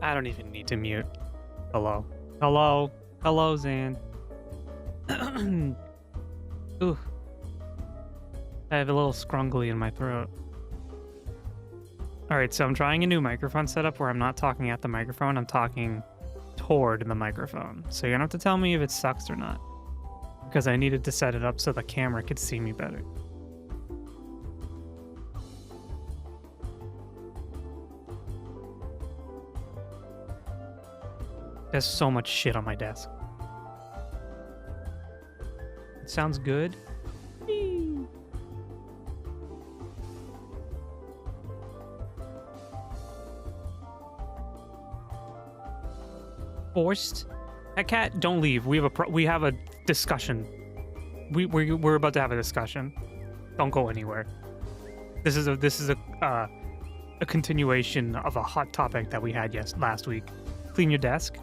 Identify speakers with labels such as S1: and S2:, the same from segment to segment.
S1: I don't even need to mute. Hello. Hello. Hello, Zan. Ooh. I have a little scrungly in my throat. Alright, so I'm trying a new microphone setup where I'm not talking at the microphone, I'm talking toward the microphone. So you're gonna have to tell me if it sucks or not. Because I needed to set it up so the camera could see me better. There's so much shit on my desk. It sounds good. Whee! Forced? Hey, cat, don't leave. We have a discussion. We're about to have a discussion. Don't go anywhere. This is a continuation of a hot topic that we had last week. Clean your desk.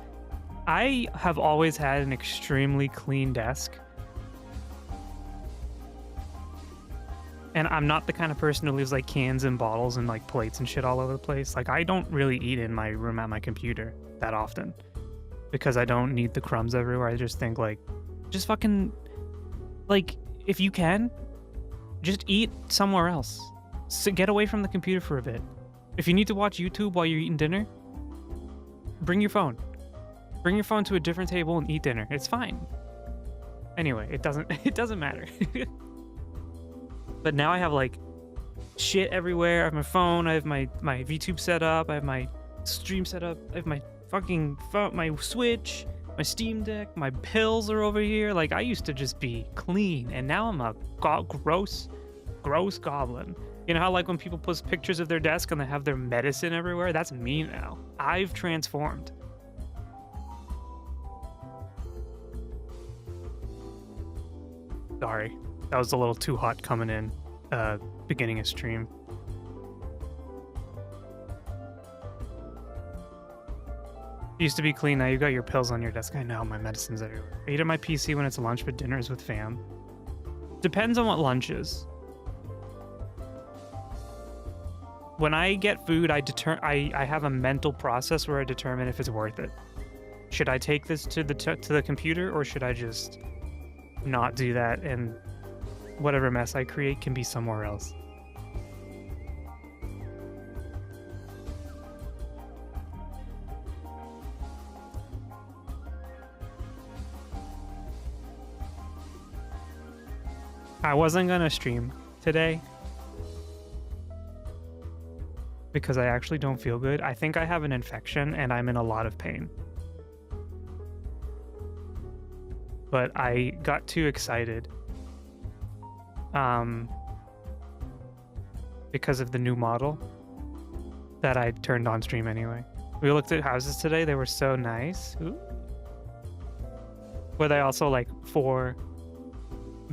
S1: I have always had an extremely clean desk. And I'm not the kind of person who leaves like cans and bottles and like plates and shit all over the place. Like I don't really eat in my room at my computer that often because I don't need the crumbs everywhere. I just think like, just fucking, like, if you can, just eat somewhere else. So get away from the computer for a bit. If you need to watch YouTube while you're eating dinner, bring your phone. Bring your phone to a different table and eat dinner. It's fine. Anyway, it doesn't matter. But now I have like shit everywhere. I have my phone, I have my VTube set up, I have my stream set up, I have my fucking phone, my Switch, my Steam Deck, my pills are over here. Like I used to just be clean and now I'm a gross goblin. You know how like when people post pictures of their desk and they have their medicine everywhere? That's me now. I've transformed. Sorry, that was a little too hot coming in, beginning of stream. It used to be clean, now you got your pills on your desk. I know, my medicine's everywhere. I eat at my PC when it's lunch, but dinner is with fam. Depends on what lunch is. When I get food, I have a mental process where I determine if it's worth it. Should I take this to the computer, or should I just not do that and whatever mess I create can be somewhere else? I wasn't gonna stream today because I actually don't feel good. I think I have an infection and I'm in a lot of pain. But I got too excited because of the new model that I turned on stream anyway. We looked at houses today. They were so nice. Ooh. Were they also like $4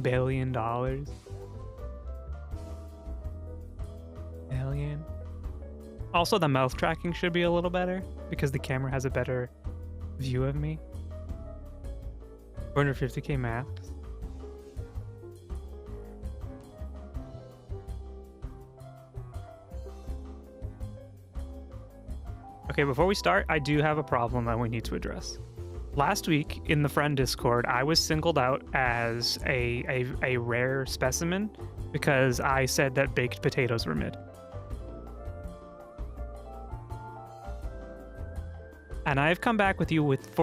S1: billion? Billion. Also, the mouth tracking should be a little better because the camera has a better view of me. 450k masks. Okay, before we start, I do have a problem that we need to address. Last week in the friend Discord, I was singled out as a rare specimen because I said that baked potatoes were mid. And I've come back with you with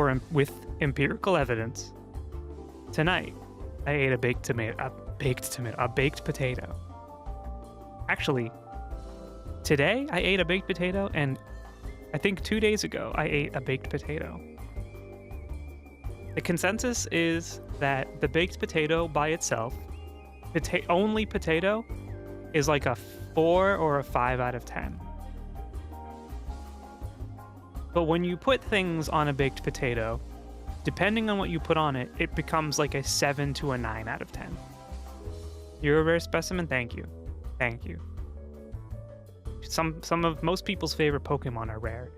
S1: empirical evidence. Tonight, I ate a baked potato. Actually, today I ate a baked potato, and I think 2 days ago I ate a baked potato. The consensus is that the baked potato by itself, only potato, is like a 4 or a 5 out of 10. But when you put things on a baked potato, depending on what you put on it, it becomes like a 7 to a 9 out of 10. You're a rare specimen? Thank you. Thank you. Some of most people's favorite Pokemon are rare.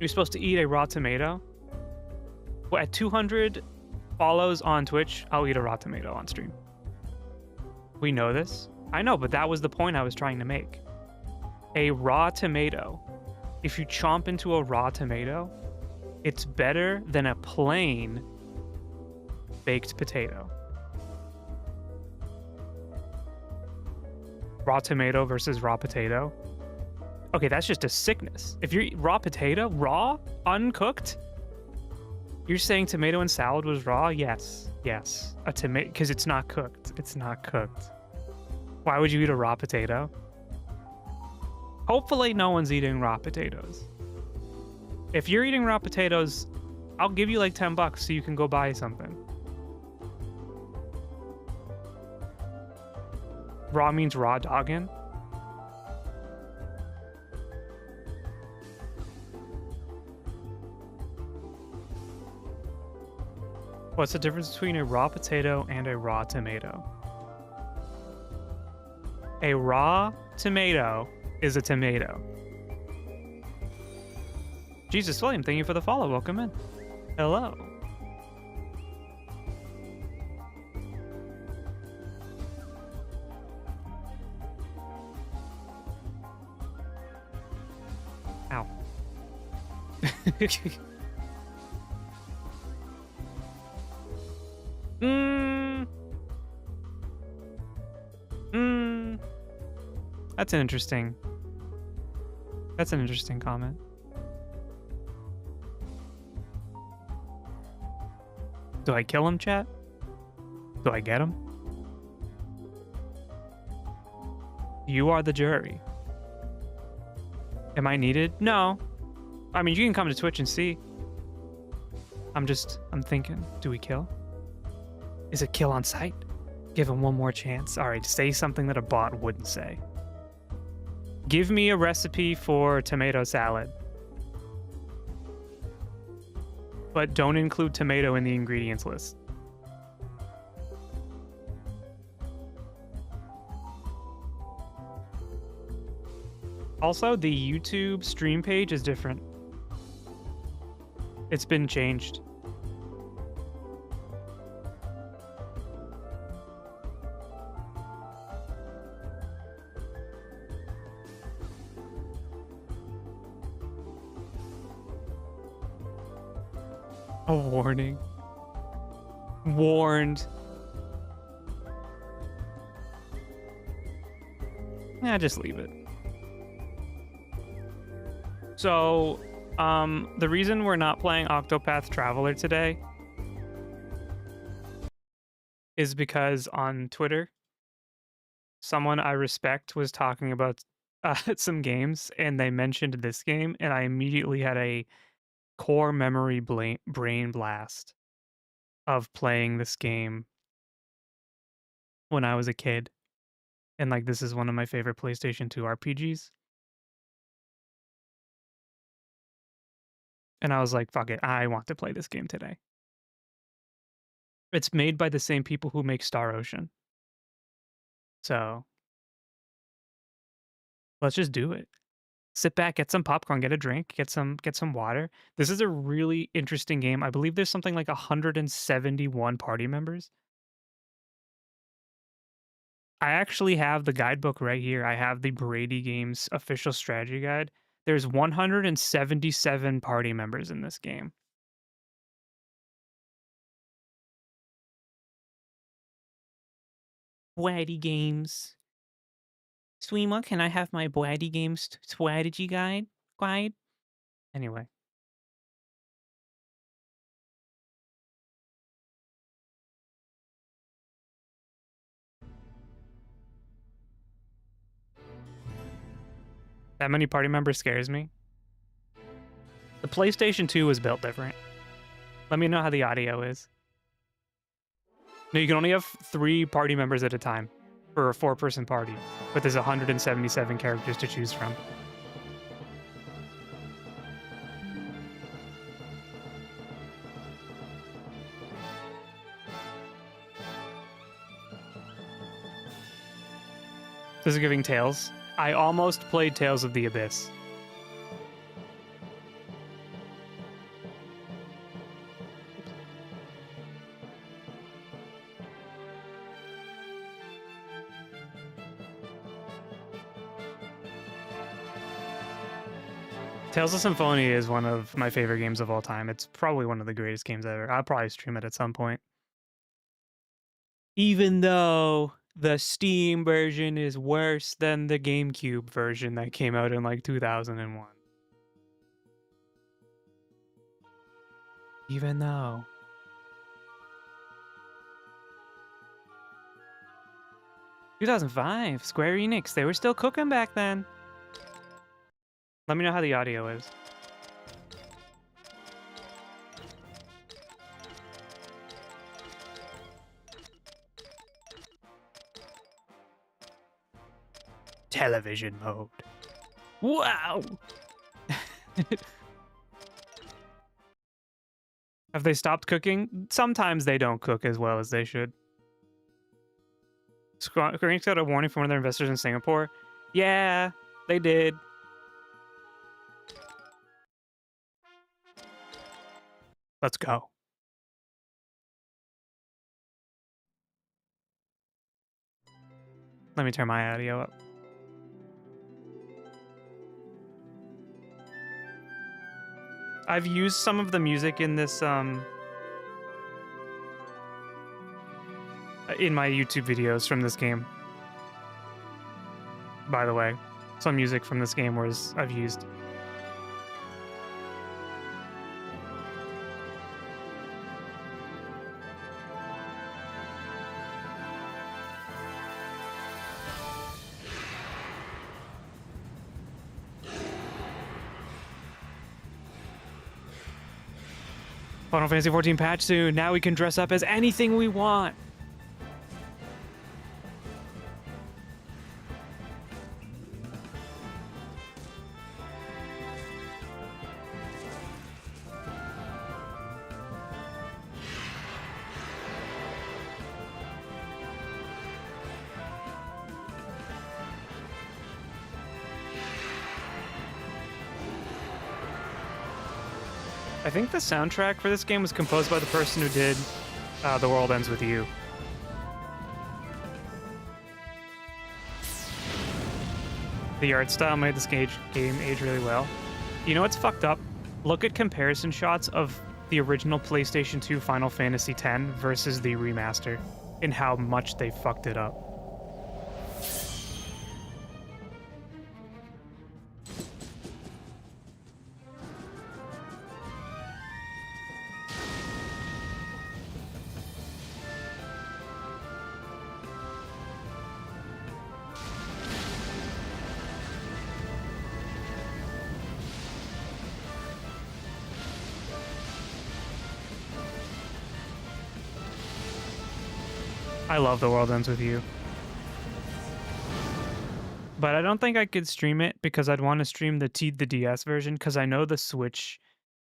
S1: You're supposed to eat a raw tomato. Well, at 200 follows on Twitch, I'll eat a raw tomato on stream. We know this. I know, but that was the point I was trying to make. A raw tomato if you chomp into a raw tomato, it's better than a plain baked potato. Raw tomato versus raw potato. Okay, that's just a sickness. If you're raw potato, raw, uncooked, you're saying tomato and salad was raw? Yes, yes. A tomato, because it's not cooked. It's not cooked. Why would you eat a raw potato? Hopefully no one's eating raw potatoes. If you're eating raw potatoes, I'll give you like $10 so you can go buy something. Raw means raw dogging. What's the difference between a raw potato and a raw tomato? A raw tomato is a tomato. Jesus William, thank you for the follow. Welcome in. Hello. Ow. That's an interesting comment. Do I kill him, chat? Do I get him? You are the jury. Am I needed? No. I mean, you can come to Twitch and see. I'm thinking, do we kill? Is it kill on sight? Give him one more chance. All right, say something that a bot wouldn't say. Give me a recipe for tomato salad. But don't include tomato in the ingredients list. Also, the YouTube stream page is different. It's been changed. A warning. Warned. Yeah, just leave it. So, the reason we're not playing Octopath Traveler today is because on Twitter, someone I respect was talking about some games, and they mentioned this game, and I immediately had a core memory brain blast of playing this game when I was a kid. And like, this is one of my favorite PlayStation 2 RPGs. And I was like, fuck it, I want to play this game today. It's made by the same people who make Star Ocean. So let's just do it. Sit back, get some popcorn, get a drink, get some water. This is a really interesting game. I believe there's something like 171 party members. I actually have the guidebook right here. I have the Brady Games official strategy guide. There's 177 party members in this game. Brady Games. Sweema, can I have my Brady Games strategy guide? Anyway. That many party members scares me. The PlayStation 2 was built different. Let me know how the audio is. No, you can only have 3 party members at a time for a 4-person party, but there's 177 characters to choose from. This is giving Tales. I almost played Tales of the Abyss. Tales of Symphonia is one of my favorite games of all time. It's probably one of the greatest games ever. I'll probably stream it at some point. Even though the Steam version is worse than the GameCube version that came out in like 2001. Even though. "2005, Square Enix, they were still cooking back then." Let me know how the audio is. Television mode. Wow! Have they stopped cooking? Sometimes they don't cook as well as they should. Square Enix got a warning from one of their investors in Singapore. Yeah, they did. Let's go. Let me turn my audio up. I've used some of the music in this in my YouTube videos from this game. By the way, some music from this game was I've used. Final Fantasy 14 patch soon. Now we can dress up as anything we want. I think the soundtrack for this game was composed by the person who did The World Ends With You. The art style made this game age really well. You know what's fucked up? Look at comparison shots of the original PlayStation 2 Final Fantasy X versus the remaster and how much they fucked it up. I love The World Ends With You. But I don't think I could stream it because I'd want to stream the DS version because I know the Switch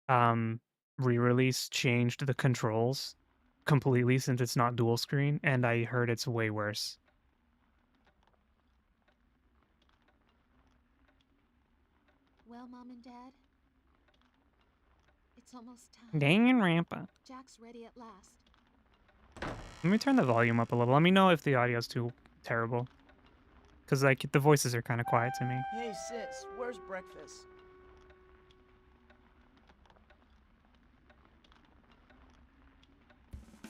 S1: re-release changed the controls completely since it's not dual screen, and I heard it's way worse.
S2: Well, Mom and Dad, it's almost time.
S1: Dang and Rampa.
S2: Jack's ready at last.
S1: Let me turn the volume up a little. Let me know if the audio's too terrible. Because, like, the voices are kind of quiet to me.
S3: Hey, sis, where's breakfast?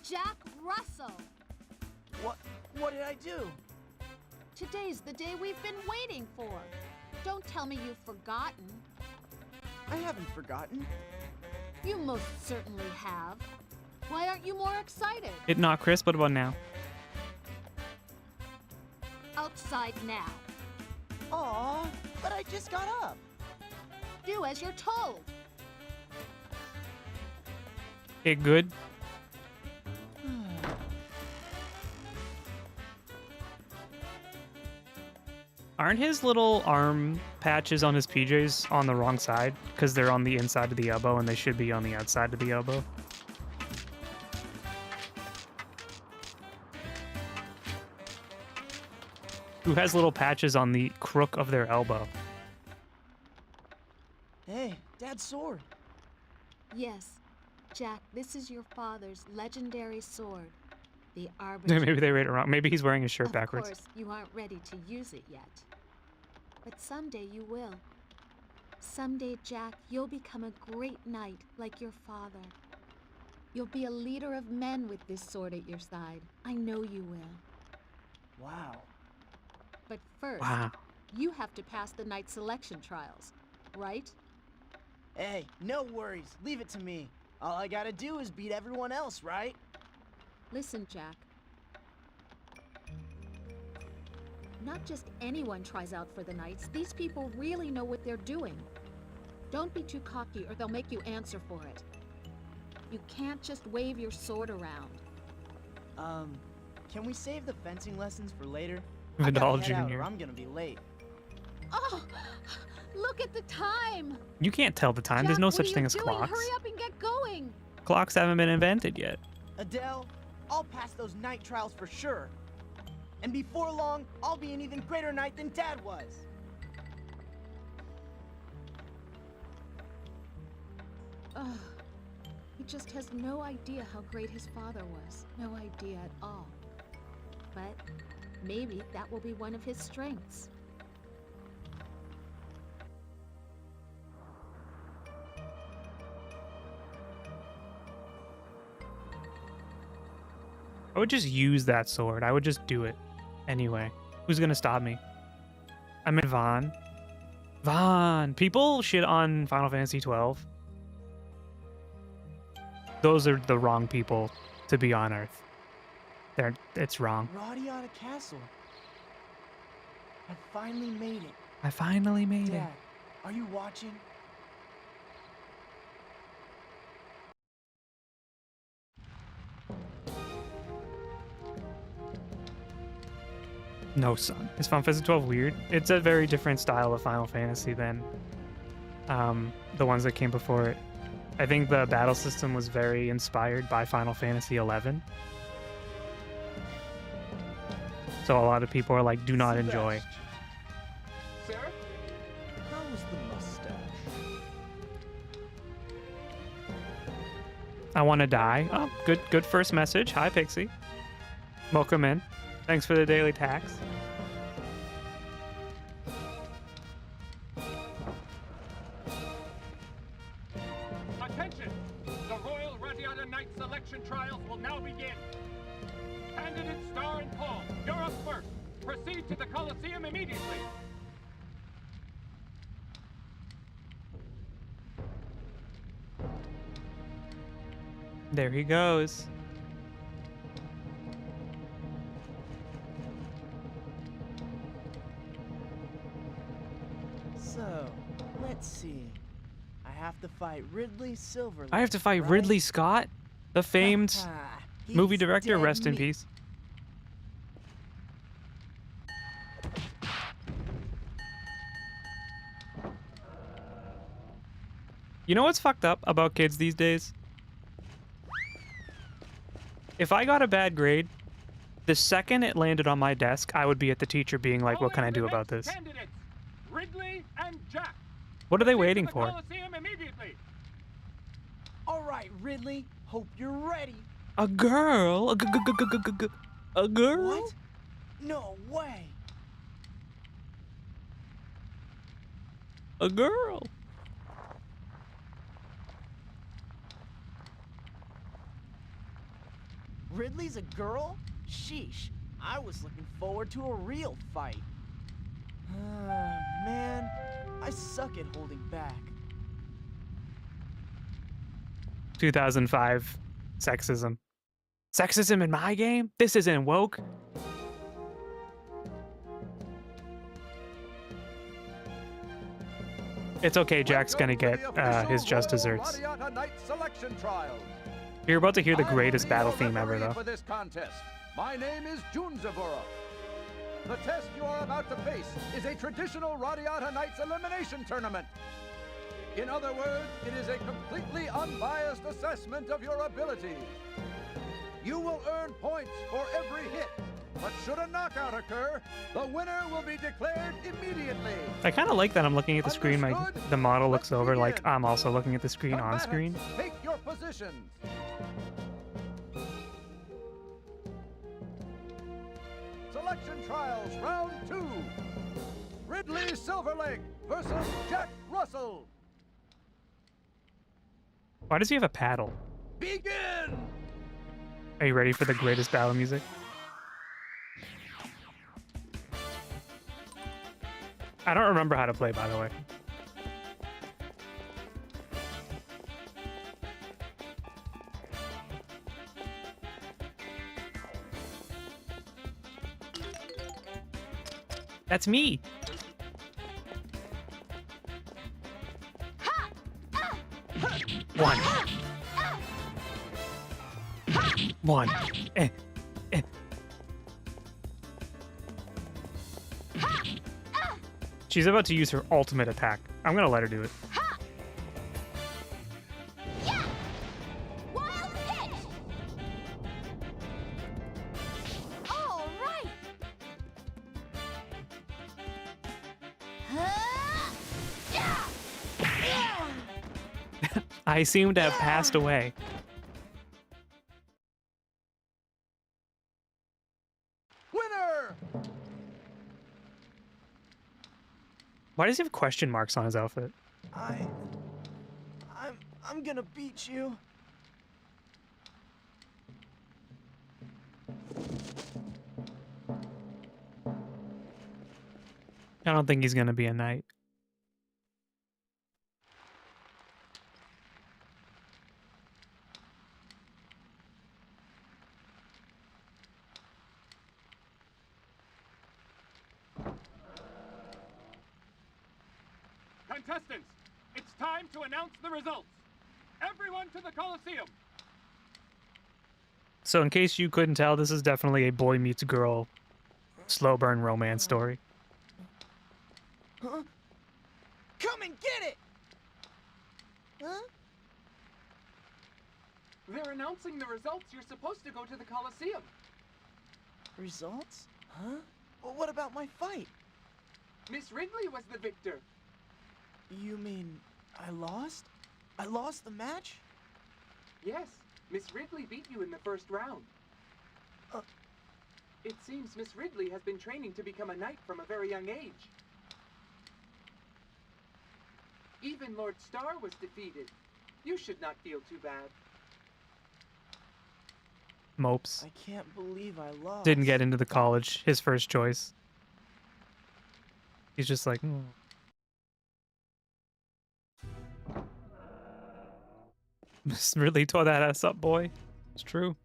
S2: Jack Russell!
S3: What did I do?
S2: Today's the day we've been waiting for. Don't tell me you've forgotten.
S3: I haven't forgotten.
S2: You most certainly have. Why aren't you more excited?
S1: It not crisp, what about now?
S2: Outside now.
S3: Aw, but I just got up.
S2: Do as you're told.
S1: It good? Aren't his little arm patches on his PJs on the wrong side? Because they're on the inside of the elbow and they should be on the outside of the elbow. Who has little patches on the crook of their elbow?
S3: Hey, Dad's sword.
S2: Yes, Jack, this is your father's legendary sword. The Arbiter.
S1: Maybe they read it wrong. Maybe he's wearing his shirt backwards.
S2: Of course, you aren't ready to use it yet. But someday you will. Someday, Jack, you'll become a great knight like your father. You'll be a leader of men with this sword at your side. I know you will.
S3: Wow.
S2: But first,
S1: Wow.
S2: you have to pass the knight selection trials, right?
S3: Hey, no worries. Leave it to me. All I gotta do is beat everyone else, right?
S2: Listen, Jack. Not just anyone tries out for the knights. These people really know what they're doing. Don't be too cocky or they'll make you answer for it. You can't just wave your sword around.
S3: Can we save the fencing lessons for later?
S1: Vidal
S3: I gotta head out
S1: Jr.
S3: or I'm gonna be late.
S2: Oh, look at the time!
S1: You can't tell the time.
S2: Jack,
S1: There's no
S2: what
S1: such
S2: are
S1: thing
S2: you
S1: as
S2: doing?
S1: clocks.
S2: Hurry up and get going!
S1: Clocks haven't been invented yet.
S3: Adele, I'll pass those night trials for sure. And before long, I'll be an even greater knight than Dad was.
S2: Ugh. He just has no idea how great his father was. No idea at all. But maybe that will be one of his strengths.
S1: I would just use that sword. I would just do it anyway. Who's gonna stop me? I'm in Vaughn. Vaughn! People shit on Final Fantasy 12. Those are the wrong people to be on Earth. It's wrong.
S3: Radiata Castle. I finally made it.
S1: I finally made it.
S3: Dad, are you watching?
S1: No, son. Is Final Fantasy 12 weird? It's a very different style of Final Fantasy than the ones that came before it. I think the battle system was very inspired by Final Fantasy 11. So a lot of people are like, do not enjoy.
S3: Sir? How was the mustache?
S1: I want to die. Oh, good first message. Hi, Pixie. Welcome in. Thanks for the daily tax.
S4: Attention! The Royal Radiata Knight Selection Trials will now begin. Candidates Star and Paul, you're up first. Proceed to the Coliseum immediately.
S1: There he goes.
S3: So, let's see. I have to fight Ridley Silverlink.
S1: I have to fight
S3: right?
S1: Ridley Scott, the famed movie
S3: He's
S1: director.
S3: dead
S1: Rest in
S3: meat.
S1: peace. You know what's fucked up about kids these days? If I got a bad grade, the second it landed on my desk, I would be at the teacher being like, what can I do about this?
S4: Candidates, Ridley and Jack.
S1: What are they
S4: Proceed to
S1: waiting
S4: the
S1: for?
S4: Coliseum immediately.
S3: All right, Ridley. Hope you're ready.
S1: A girl? A girl?
S3: What? No way.
S1: A girl?
S3: Ridley's a girl? Sheesh. I was looking forward to a real fight. Man, I suck at holding back.
S1: 2005 sexism. Sexism in my game? This isn't woke. It's okay, Jack's gonna get his just desserts.
S4: Radiata Knight Selection Trials.
S1: You're about to hear the
S4: I will
S1: greatest
S4: be
S1: battle
S4: your
S1: theme ever,
S4: referee
S1: though.
S4: For this contest. My name is Junzavura. The test you are about to face is a traditional Radiata Knights elimination tournament. In other words, it is a completely unbiased assessment of your ability. You will earn points for every hit, but should a knockout occur, the winner will be declared immediately.
S1: I kind of like that I'm looking at the screen. The model looks
S4: Let's
S1: over like
S4: begin.
S1: I'm also looking at the screen on screen.
S4: Combatants, take your positions. Selection trials, round 2. Ridley Silverlink versus Jack Russell.
S1: Why does he have a paddle?
S4: Begin!
S1: Are you ready for the greatest battle music? I don't remember how to play, by the way. That's me. One. One. Eh. Eh. She's about to use her ultimate attack. I'm gonna let her do it.
S2: Wild pitch! All right!
S1: I seem to have passed away.
S4: Winner!
S1: Why does he have question marks on his outfit?
S3: I'm gonna beat you.
S1: I don't think he's gonna be a knight.
S5: Contestants, it's time to announce the results. Everyone to the Coliseum.
S1: So in case you couldn't tell, this is definitely a boy meets girl slow burn romance story.
S3: Huh? Come and get it! Huh?
S5: They're announcing the results. You're supposed to go to the Coliseum.
S3: Results? Huh? Well, what about my fight?
S5: Miss Ridley was the victor.
S3: You mean I lost? I lost the match?
S5: Yes, Miss Ridley beat you in the first round.
S3: Uh.
S5: It seems Miss Ridley has been training to become a knight from a very young age. Even Lord Starr was defeated. You should not feel too bad.
S1: Mopes.
S3: I can't believe I lost.
S1: Didn't get into the college, his first choice. He's just like, "Hmm." Really tore that ass up, boy. It's true.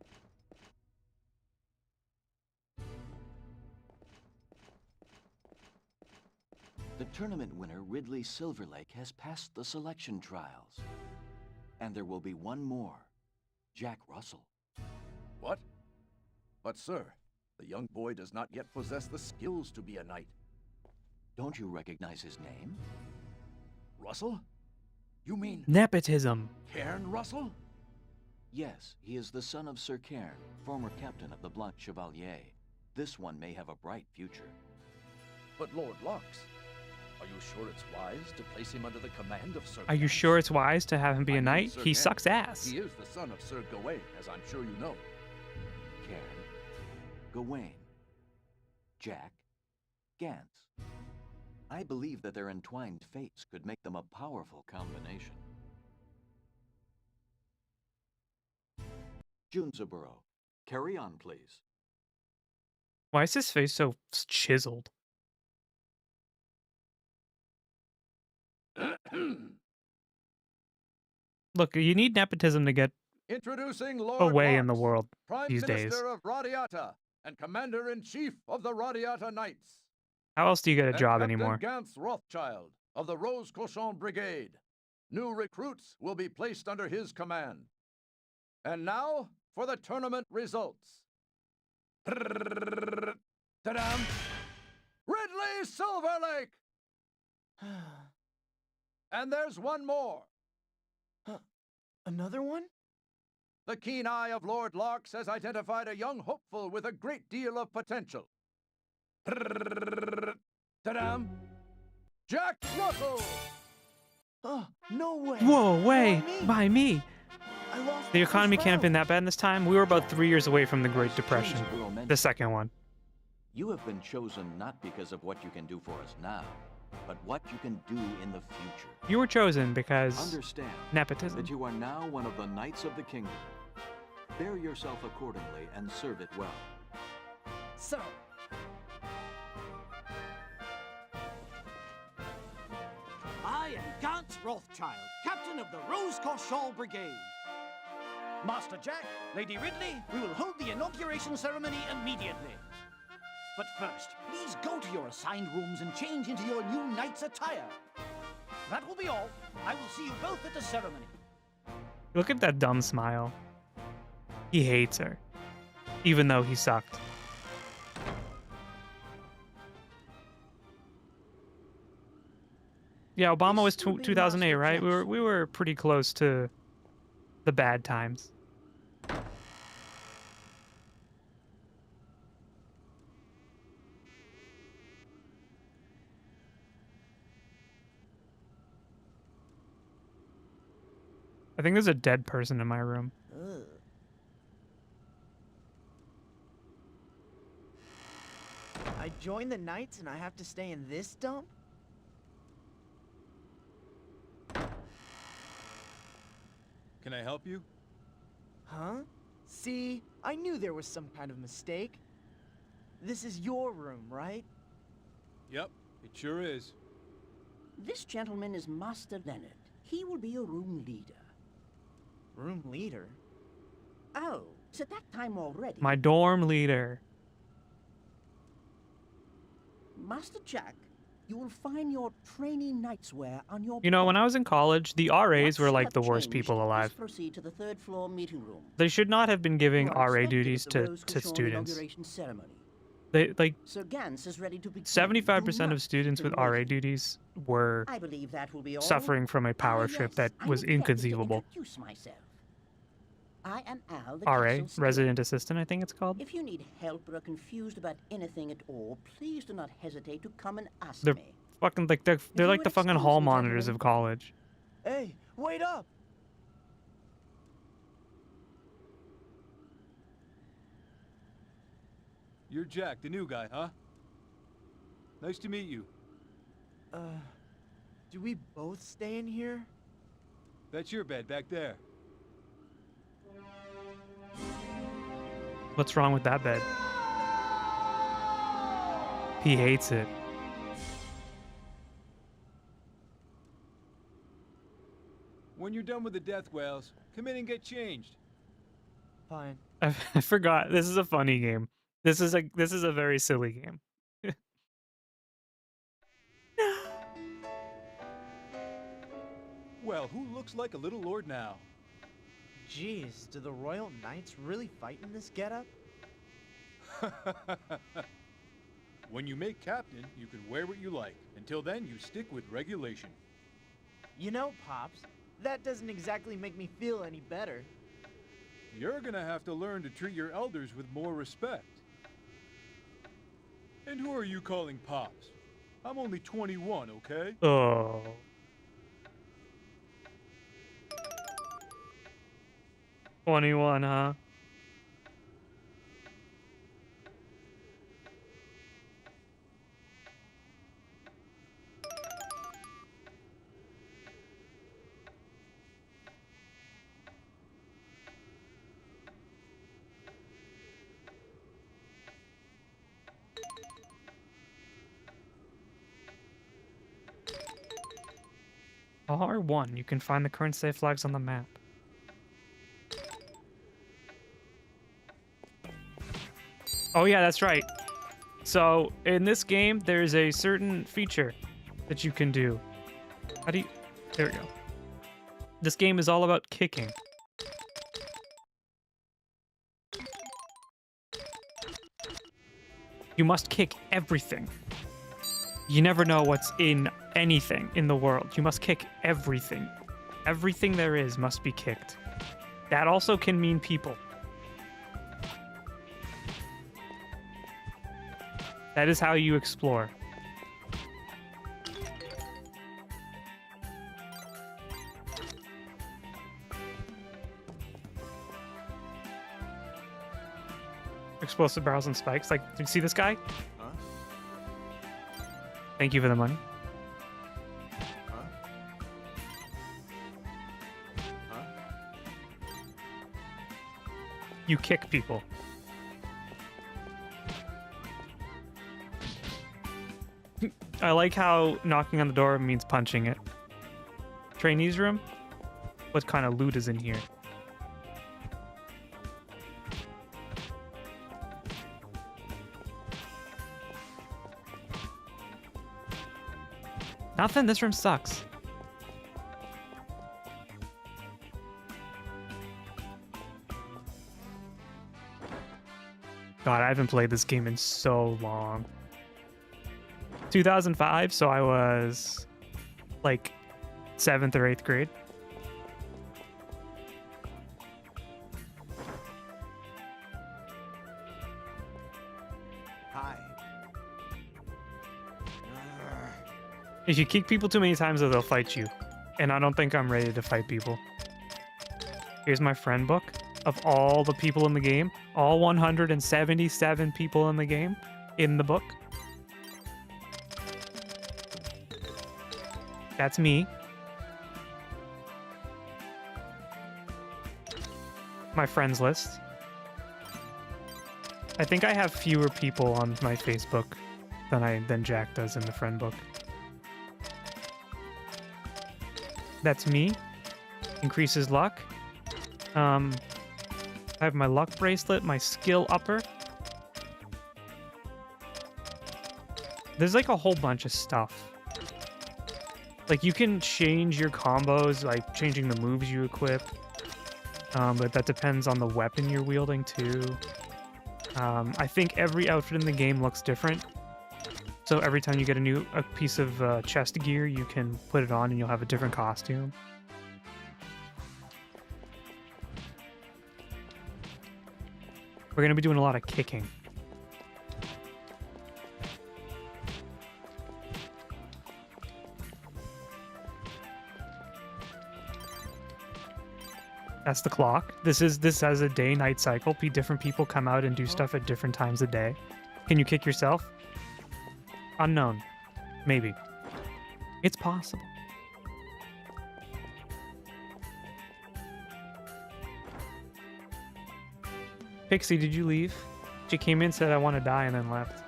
S6: The tournament winner, Ridley Silverlake, has passed the selection trials. And there will be one more, Jack Russell.
S4: What? But sir, the young boy does not yet possess the skills to be a knight.
S6: Don't you recognize his name?
S4: Russell? You mean
S1: Nepotism.
S4: Cairn Russell?
S6: Yes, he is the son of Sir Cairn, former captain of the Blanc Chevalier. This one may have a bright future.
S4: But Lord Locks, are you sure it's wise to place him under the command of Sir
S1: Are you
S4: Cairn?
S1: sure it's wise to have him be
S4: I
S1: a
S4: mean,
S1: knight?
S4: Sir
S1: He
S4: Cairn.
S1: sucks ass.
S4: He is the son of Sir Gawain, as I'm sure you know.
S6: Cairn, Gawain, Jack, Gantz. I believe that their entwined fates could make them a powerful combination. Junzaburo, carry on, please.
S1: Why is his face so chiseled? Look, you need nepotism to get
S4: Introducing Lord
S1: away in the
S4: Locks,
S1: world
S4: Prime
S1: these
S4: Minister
S1: days.
S4: of Radiata and Commander-in-Chief of the Radiata Knights.
S1: How else do you get a
S4: And
S1: job
S4: Captain
S1: anymore?
S4: Gantz Rothschild of the Rose Cochon Brigade. New recruits will be placed under his command. And now for the tournament results. Ta-dam! Ridley Silverlake! And there's one more.
S3: Another one?
S4: The keen eye of Lord Locks has identified a young hopeful with a great deal of potential. Ta-dam! Jack Russell!
S3: Oh, no way.
S1: Whoa, way!
S3: Why me?
S1: By me!
S3: I lost
S1: The
S3: first
S1: economy can't have been
S3: round.
S1: that bad this time. We were about 3 years away from the Great Depression.
S6: Junzaburo mentioned
S1: The second one.
S6: you have been chosen not because of what you can do for us now, but what you can do in the future.
S1: You were chosen because
S6: Understand
S1: nepotism.
S6: that you are now one of the Knights of the Kingdom. Bear yourself accordingly and serve it well.
S3: So,
S7: I am Gantz Rothschild, captain of the Rose Cochon Brigade. Master Jack, Lady Ridley, we will hold the inauguration ceremony immediately. But first, please go to your assigned rooms and change into your new knight's attire. That will be all. I will see you both at the ceremony.
S1: Look at that dumb smile. He hates her, even though he sucked. Yeah, Obama was 2008, right? We were pretty close to the bad times. I think there's a dead person in my room.
S3: ugh. I joined the Knights and I have to stay in this dump?
S8: Can I help you?
S3: Huh? See, I knew there was some kind of mistake. This is your room, right?
S8: Yep, it sure is.
S7: This gentleman is Master Leonard. He will be your room leader.
S3: Room leader?
S7: Oh, is it that time already?
S1: My dorm leader.
S7: Master Jack, you will find your trainee knight's wear on your
S1: You know, when I was in college, the RAs
S7: Once
S1: were
S7: you
S1: like
S7: have
S1: the worst
S7: changed,
S1: people
S7: please
S1: alive.
S7: proceed to the third floor meeting room.
S1: They should not have been giving
S7: You are
S1: RA
S7: expected
S1: duties
S7: at the
S1: to
S7: Rose Cochon
S1: students.
S7: inauguration ceremony.
S1: They like
S7: Sir Gans is ready to begin.
S1: 75%
S7: Do
S1: of
S7: not
S1: students
S7: keep
S1: with
S7: him
S1: RA
S7: waiting.
S1: duties were
S7: I believe that will be all.
S1: suffering from a power trip that
S7: I
S1: was
S7: neglected to
S1: inconceivable.
S7: introduce myself. I am Al, the
S1: RA,
S7: castle steward.
S1: resident assistant, I think it's called.
S7: If you need help or are confused about anything at all, please do not hesitate to come and ask
S1: They're
S7: me.
S1: fucking like they're
S7: you
S1: like
S7: would
S1: the fucking
S7: excuse
S1: hall
S7: me,
S1: monitors
S7: gentlemen.
S1: of college.
S3: Hey, wait up!
S8: You're Jack, the new guy, huh? Nice to meet you.
S3: Do we both stay in here?
S8: That's your bed back there.
S1: What's wrong with that bed? He hates it.
S8: When you're done with the death whales, come in and get changed.
S3: Fine.
S1: I forgot. This is a funny game. This is a very silly game.
S8: Well, who looks like a little lord now?
S3: Jeez, do the Royal Knights really fight in this getup?
S8: When you make captain, you can wear what you like. Until then, you stick with regulation.
S3: You know, Pops, that doesn't exactly make me feel any better.
S8: You're gonna have to learn to treat your elders with more respect. And who are you calling Pops? I'm only 21, okay?
S1: Oh. $21, huh? R1, you can find the current state flags on the map. Oh yeah, that's right. So, in this game, there's a certain feature that you can do. How do you... There we go. This game is all about kicking. You must kick everything. You never know what's in anything in the world. You must kick everything. Everything there is must be kicked. That also can mean people. That is how you explore. Explosive barrels and spikes. Like, did you see this guy?
S3: Huh?
S1: Thank you for the money. you kick people. I like how knocking on the door means punching it. Trainees room? What kind of loot is in here? Nothing. This room sucks. God, I haven't played this game in so long. 2005, so I was like 7th or 8th grade.
S3: Hi.
S1: If you kick people too many times, they'll fight you. And I don't think I'm ready to fight people. Here's my friend book of all the people in the game. All 177 people in the game in the book. That's me. My friends list. I think I have fewer people on my Facebook than Jack does in the friend book. That's me. Increases luck. I have my luck bracelet, my skill upper. There's like a whole bunch of stuff. Like you can change your combos, like changing the moves you equip. But that depends on the weapon you're wielding too. I think every outfit in the game looks different. So every time you get a piece of chest gear, you can put it on and you'll have a different costume. We're going to be doing a lot of kicking. That's the clock. This has a day-night cycle. Different people come out and do stuff at different times of day. Can you kick yourself? Unknown. Maybe. It's possible. Pixie, did you leave? She came in, said I want to die, and then left.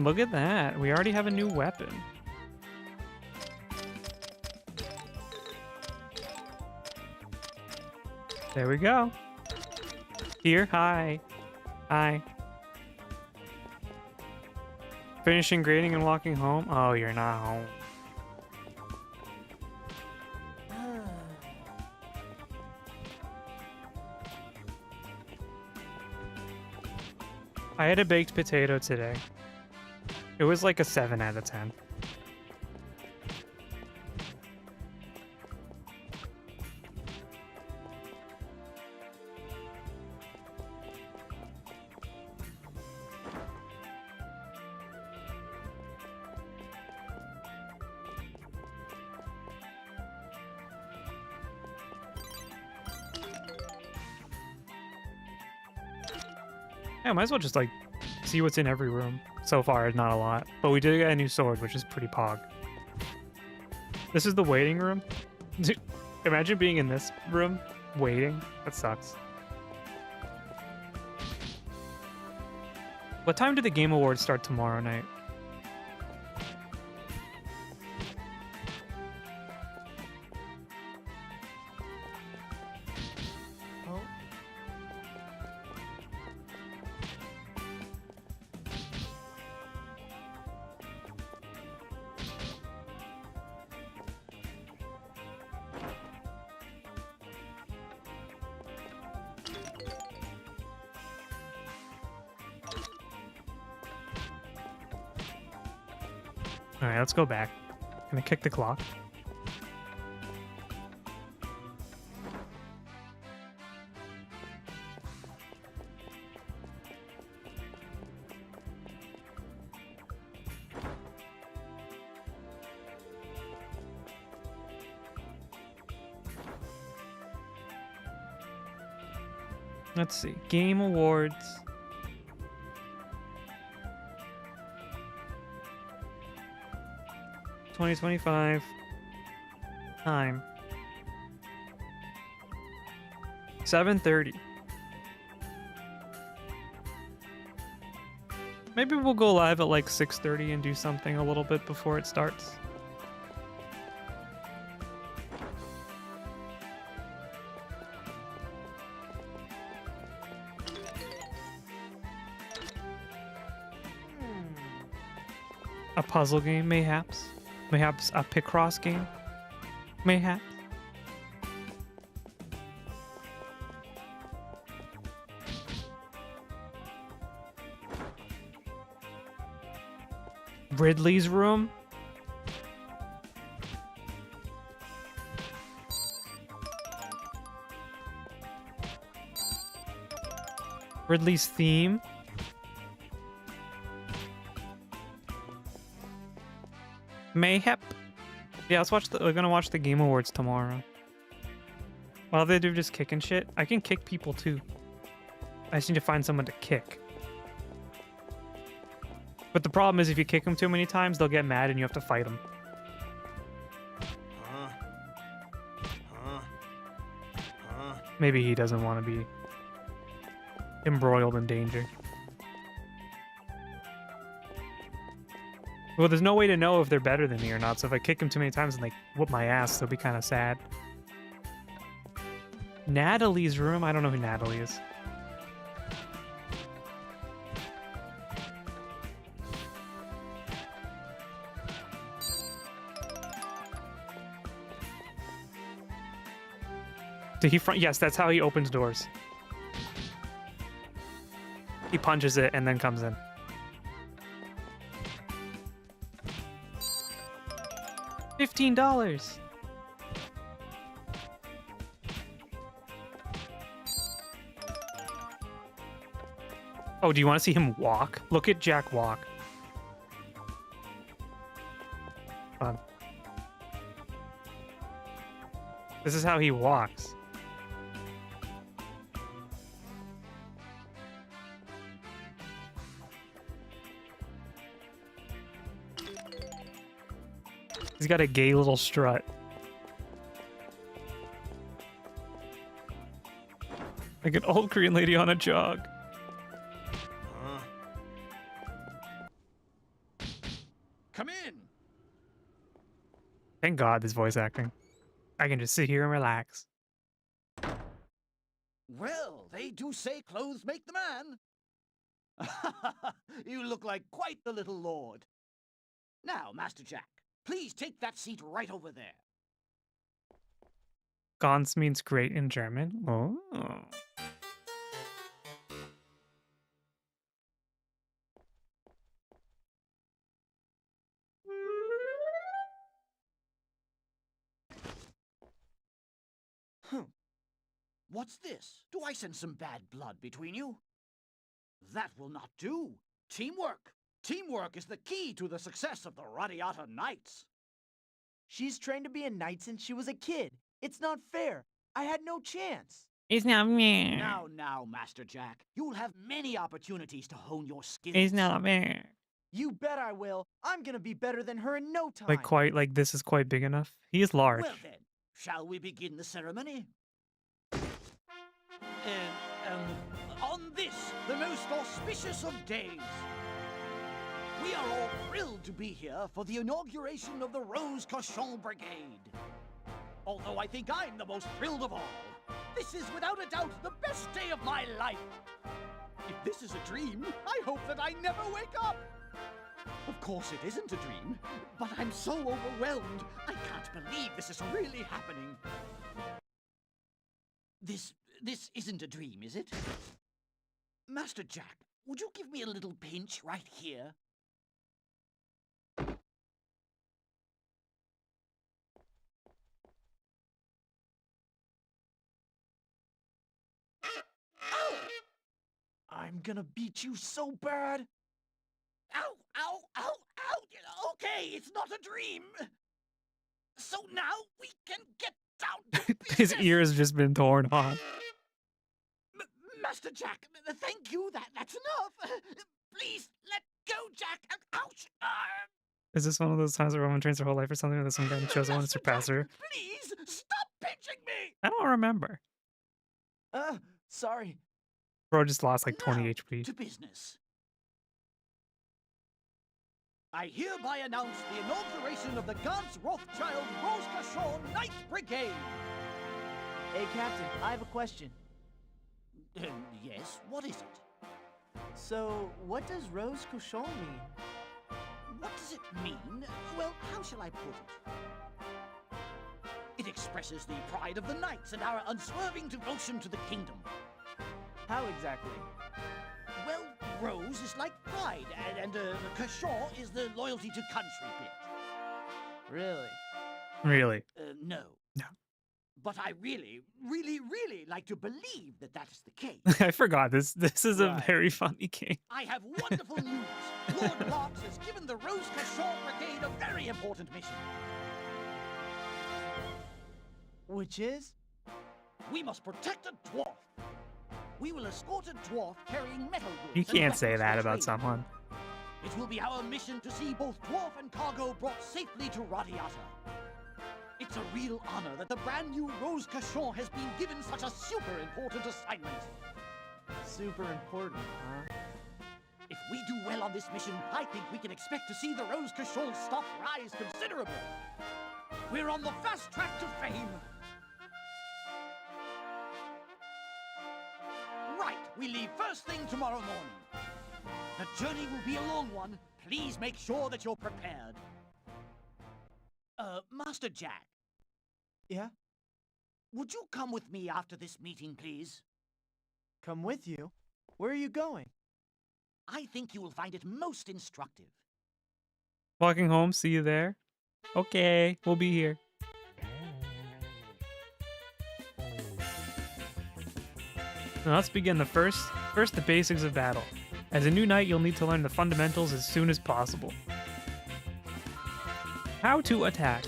S1: Look at that. We already have a new weapon. There we go. Here, hi. Hi. Finishing grading and walking home? Oh, you're not home. I had a baked potato today. It was like a 7 out of 10. Yeah, might as well just like see what's in every room. So far, not a lot. But we did get a new sword, which is pretty pog. This is the waiting room. Dude, imagine being in this room, waiting. That sucks. What time do the Game Awards start tomorrow night? Alright, let's go back. Gonna kick the clock. Let's see. Game Awards. $2025. Time. 7:30. Maybe we'll go live at like 6:30 and do something a little bit before it starts. A puzzle game, mayhaps. Mayhaps a Picross game. Mayhaps. Ridley's room. Ridley's theme. Mayhap. Yeah, we're gonna watch the Game Awards tomorrow. While they do just kicking shit, I can kick people too. I just need to find someone to kick. But the problem is if you kick them too many times, they'll get mad and you have to fight them. Maybe he doesn't want to be embroiled in danger. Well, there's no way to know if they're better than me or not, so if I kick them too many times and they whoop my ass, they'll be kind of sad. Natalie's room? I don't know who Natalie is. Did he front? Yes, that's how he opens doors. He punches it and then comes in. $15. Oh, do you want to see him walk? Look at Jack walk. Hold on. This is how he walks. He's got a gay little strut. Like an old Korean lady on a jog.
S7: Come in.
S1: Thank God this voice acting. I can just sit here and relax.
S7: Well, they do say clothes make the man. You look like quite the little lord. Now, Master Jack, please take that seat right over there.
S1: Ganz means great in German. Oh.
S7: What's this? Do I sense some bad blood between you? That will not do. Teamwork. Teamwork is the key to the success of the Radiata Knights.
S3: She's trained to be a knight since she was a kid. It's not fair. I had no chance.
S1: It's not me.
S7: Now, Master Jack, you'll have many opportunities to hone your skills.
S1: It's not me.
S3: You bet I will. I'm gonna be better than her in no time.
S1: Like this is quite big enough. He is large.
S7: Well then, shall we begin the ceremony? On this, the most auspicious of days, we are all thrilled to be here for the inauguration of the Rose Cochon Brigade. Although I think I'm the most thrilled of all. This is without a doubt the best day of my life. If this is a dream, I hope that I never wake up. Of course it isn't a dream, but I'm so overwhelmed. I can't believe this is really happening. This isn't a dream, is it? Master Jack, would you give me a little pinch right here? Ow!
S3: I'm gonna beat you so bad.
S7: Ow, ow, ow, ow! Okay, it's not a dream. So now we can get down to
S1: His
S7: business.
S1: ear has just been torn off.
S7: Master Jack, thank you. That's enough. Please, let go, Jack. Ouch.
S1: Is this one of those times where a woman trains her whole life for something that some guy chose one to
S7: Master
S1: surpass
S7: Jack,
S1: her?
S7: please, stop pinching me.
S1: I don't remember.
S3: Sorry.
S1: Bro just lost like 20
S7: Now,
S1: HP.
S7: to business. I hereby announce the inauguration of the Gans Rothschild Rose Cachon Knight Brigade.
S3: Hey, Captain, I have a question.
S7: Yes, what is it?
S3: So, what does Rose Cochon mean?
S7: What does it mean? Well, how shall I put it? It expresses the pride of the knights and our unswerving devotion to the kingdom.
S3: How exactly?
S7: Well, Rose is like pride, and Cachon is the loyalty to country bit.
S3: Really?
S1: Really?
S7: No.
S1: No.
S7: But I really, really, really like to believe that that is the case.
S1: I forgot this. This is a
S3: Right.
S1: very funny game.
S7: I have wonderful news. Lord Marks has given the Rose Cachon Brigade a very important mission.
S3: Which is?
S7: We must protect a dwarf. We will escort a dwarf carrying metal goods.
S1: You
S7: and
S1: can't say
S7: weapons
S1: that
S7: for
S1: about
S7: trade.
S1: someone.
S7: It will be our mission to see both dwarf and cargo brought safely to Radiata. It's a real honor that the brand new Rose Cachon has been given such a super important assignment.
S3: Super important, huh?
S7: If we do well on this mission, I think we can expect to see the Rose Cachon stuff rise considerably. We're on the fast track to fame. Right, we leave first thing tomorrow morning. The journey will be a long one. Please make sure that you're prepared. Master Jack,
S3: Yeah?
S7: would you come with me after this meeting, please?
S3: Come with you? Where are you going?
S7: I think you will find it most instructive.
S1: Walking home, see you there. Okay, we'll be here. Now let's begin first the basics of battle. As a new knight, you'll need to learn the fundamentals as soon as possible. How to attack.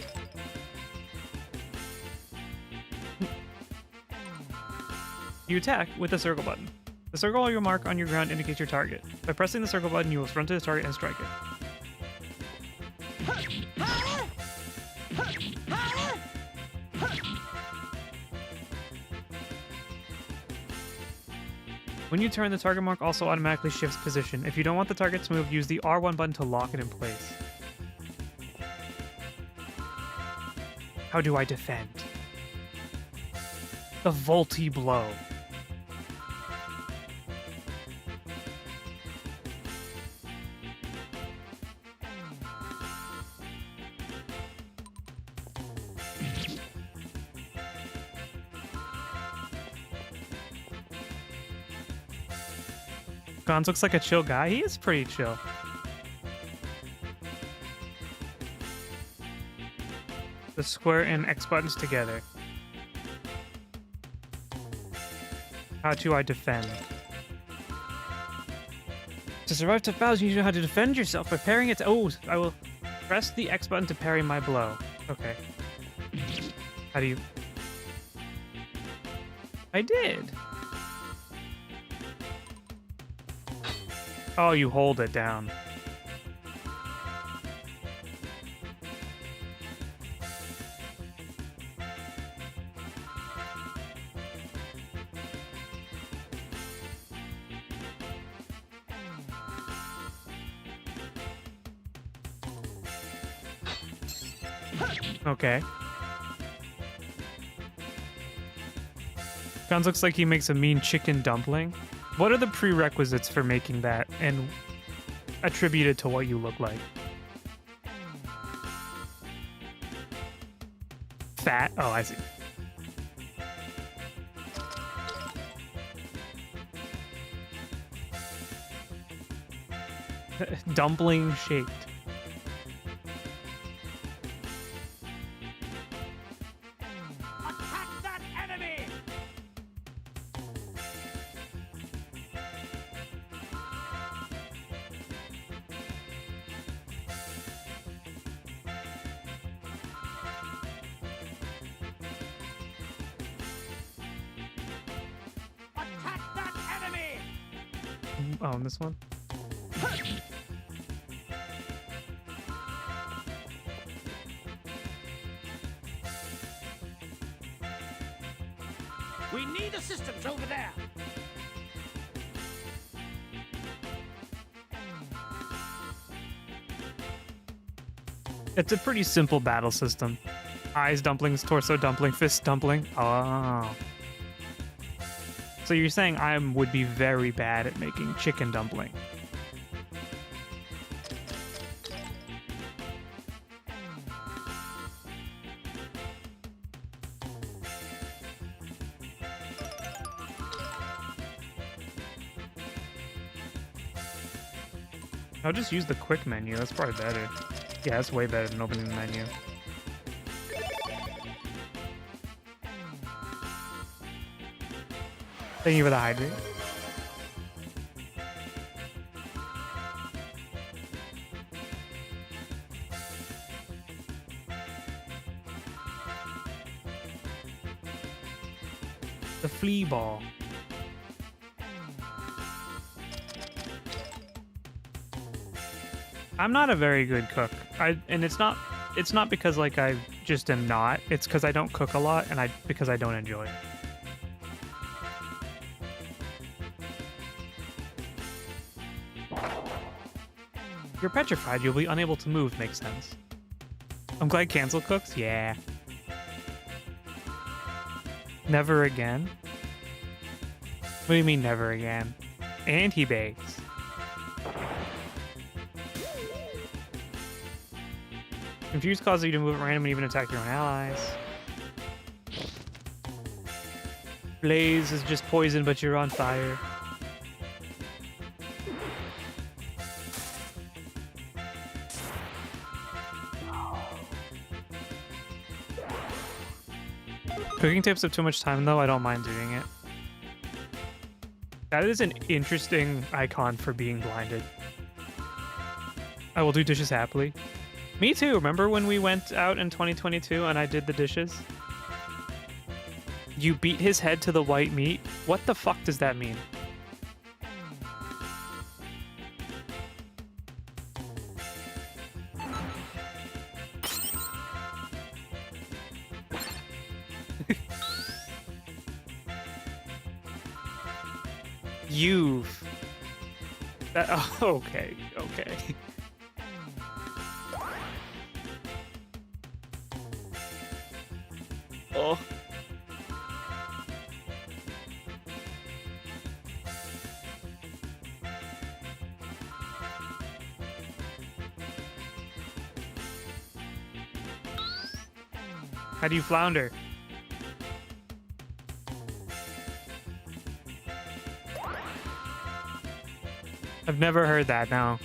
S1: You attack with the circle button. The circle you'll mark on your ground indicates your target. By pressing the circle button, you will run to the target and strike it. When you turn, the target mark also automatically shifts position. If you don't want the target to move, use the R1 button to lock it in place. How do I defend? The Volti Blow. Gons looks like a chill guy. He is pretty chill. The square and X buttons together. How do I defend? To survive tough battles, you need to know how to defend yourself by parrying it. Oh, I will press the X button to parry my blow. Okay. How do you... I did. Oh, you hold it down. Okay. Gons looks like he makes a mean chicken dumpling. What are the prerequisites for making that and attributed to what you look like? Fat? Oh, I see. Dumpling shaped.
S7: Attack that enemy! Attack that
S1: Oh, and this one?
S7: We need assistance over there.
S1: It's a pretty simple battle system. Eyes dumplings, torso dumpling, fist dumpling. Oh. So you're saying I would be very bad at making chicken dumpling. I'll just use the quick menu. That's probably better. Yeah, that's way better than opening the menu. Thank you for the hydrate. The flea ball. I'm not a very good cook. And it's not because like I just am not. It's because I don't cook a lot and because I don't enjoy it. You're petrified, you'll be unable to move, makes sense. I'm glad Cancel cooks? Yeah. Never again? What do you mean never again? And he bakes. Confuse causes you to move at random and even attack your own allies. Blaze is just poison, but you're on fire. Cooking takes up too much time, though. I don't mind doing it. That is an interesting icon for being blinded. I will do dishes happily. Me too. Remember when we went out in 2022 and I did the dishes? You beat his head to the white meat? What the fuck does that mean? You've... That, oh, okay, okay. Oh. How do you flounder? I've never heard that, no.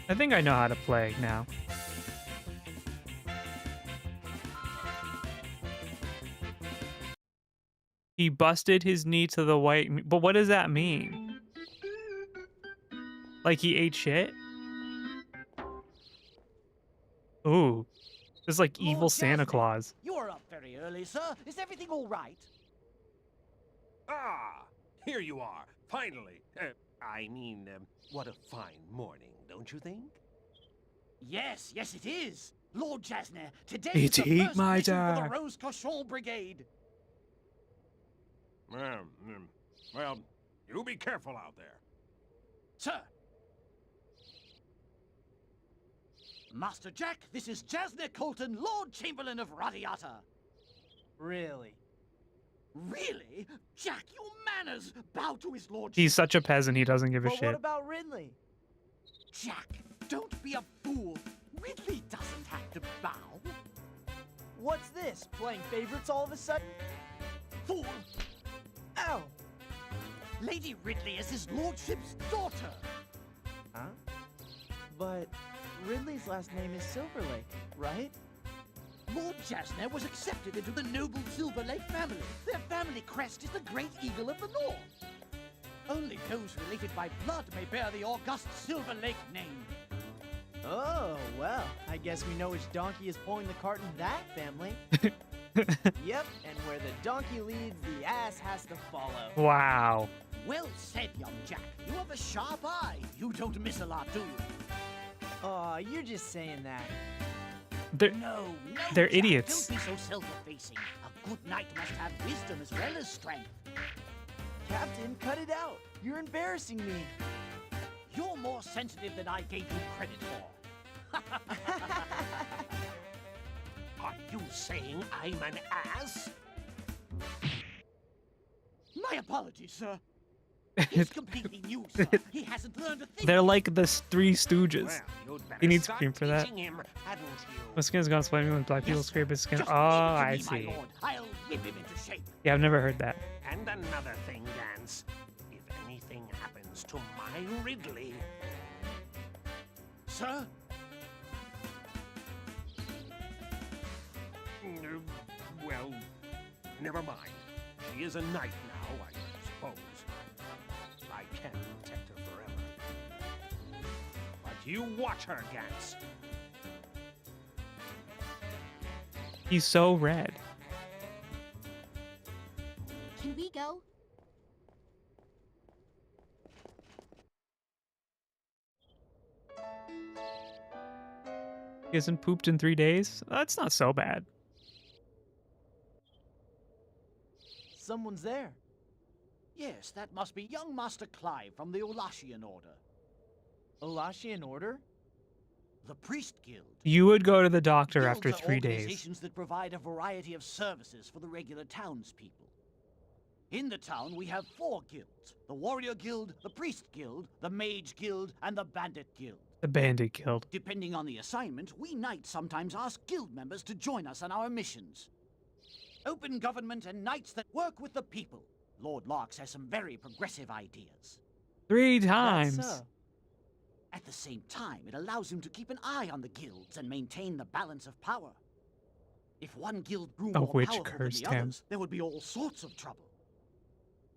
S1: I think I know how to play now. He busted his knee to the white meat. But what does that mean? Like he ate shit? Ooh. This is like evil
S7: Lord
S3: Oh,
S1: Santa
S7: Jasmine,
S1: Claus.
S7: You are up very early, sir. Is everything all right?
S9: Ah, here you are, finally. What a fine morning, don't you think?
S7: Yes, yes, it is. Lord Jasner, today
S1: It's
S7: is the
S1: Eat
S7: first
S1: My
S7: mission for the
S1: Dad.
S7: Rose Cochon Brigade.
S9: Well, you be careful out there.
S7: Sir. Master Jack, this is Jasner Colton, Lord Chamberlain of Radiata.
S3: Really?
S7: Really? Jack, your manners! Bow to his lordship.
S1: He's such a peasant, he doesn't give a
S3: But
S1: shit.
S3: what about Ridley?
S7: Jack, don't be a fool. Ridley doesn't have to bow.
S3: What's this? Playing favorites all of a sudden?
S7: Fool!
S3: Ow!
S7: Lady Ridley is his lordship's daughter.
S3: Huh? But Ridley's last name is Silverlake, right?
S7: Lord Jasner was accepted into the noble Silver Lake family. Their family crest is the Great Eagle of the North. Only those related by blood may bear the august Silver Lake name.
S3: Oh, well, I guess we know which donkey is pulling the cart in that family. Yep, and where the donkey leads, the ass has to follow.
S1: Wow.
S7: Well said, young Jack. You have a sharp eye. You don't miss a lot, do you?
S3: Aw, you're just saying that.
S7: No,
S1: they're
S7: Jack,
S1: idiots.
S7: Don't be so self-effacing. A good knight must have wisdom as well as strength.
S3: Captain, cut it out. You're embarrassing me.
S7: You're more sensitive than I gave you credit for. Are you saying I'm an ass? My apologies, sir. He's completely new, sir. He hasn't learned a thing.
S1: They're like the Three Stooges.
S9: Well, you'd better
S1: He needs
S9: start
S1: cream for that.
S9: teaching him, hadn't you?
S1: My skin's gone sweating when black people
S7: Yes, sir.
S1: scrape his skin.
S7: Just
S1: Oh,
S7: leave it to
S1: I
S7: me,
S1: see.
S7: my lord. I'll whip him into shape.
S1: Yeah, I've never heard that.
S9: And another thing, Gans. If anything happens to my Ridley...
S7: Sir?
S9: Well, never mind. She is a knight now, I suppose. I can't protect her forever. But you watch her, Gans.
S1: He's so red.
S2: Can we go?
S1: He hasn't pooped in 3 days? That's not so bad.
S3: Someone's there.
S7: Yes, that must be young Master Clive from the Olashian Order.
S3: Olashian Order?
S7: The Priest Guild.
S1: You would go to the doctor
S7: Guilds
S1: after
S7: are
S1: 3 days.
S7: organizations that provide a variety of services for the regular townspeople. In the town, we have 4 guilds. The Warrior Guild, the Priest Guild, the Mage Guild, and the Bandit Guild.
S1: The bandit killed.
S7: Depending on the assignment, we knights sometimes ask guild members to join us on our missions. Open government and knights that work with the people. Lord Larks has some very progressive ideas.
S1: 3
S3: That's
S1: times.
S3: so.
S7: At the same time, it allows him to keep an eye on the guilds and maintain the balance of power. If one guild grew
S1: A
S7: more
S1: witch
S7: powerful than
S1: cursed
S7: the
S1: him.
S7: others, there would be all sorts of trouble.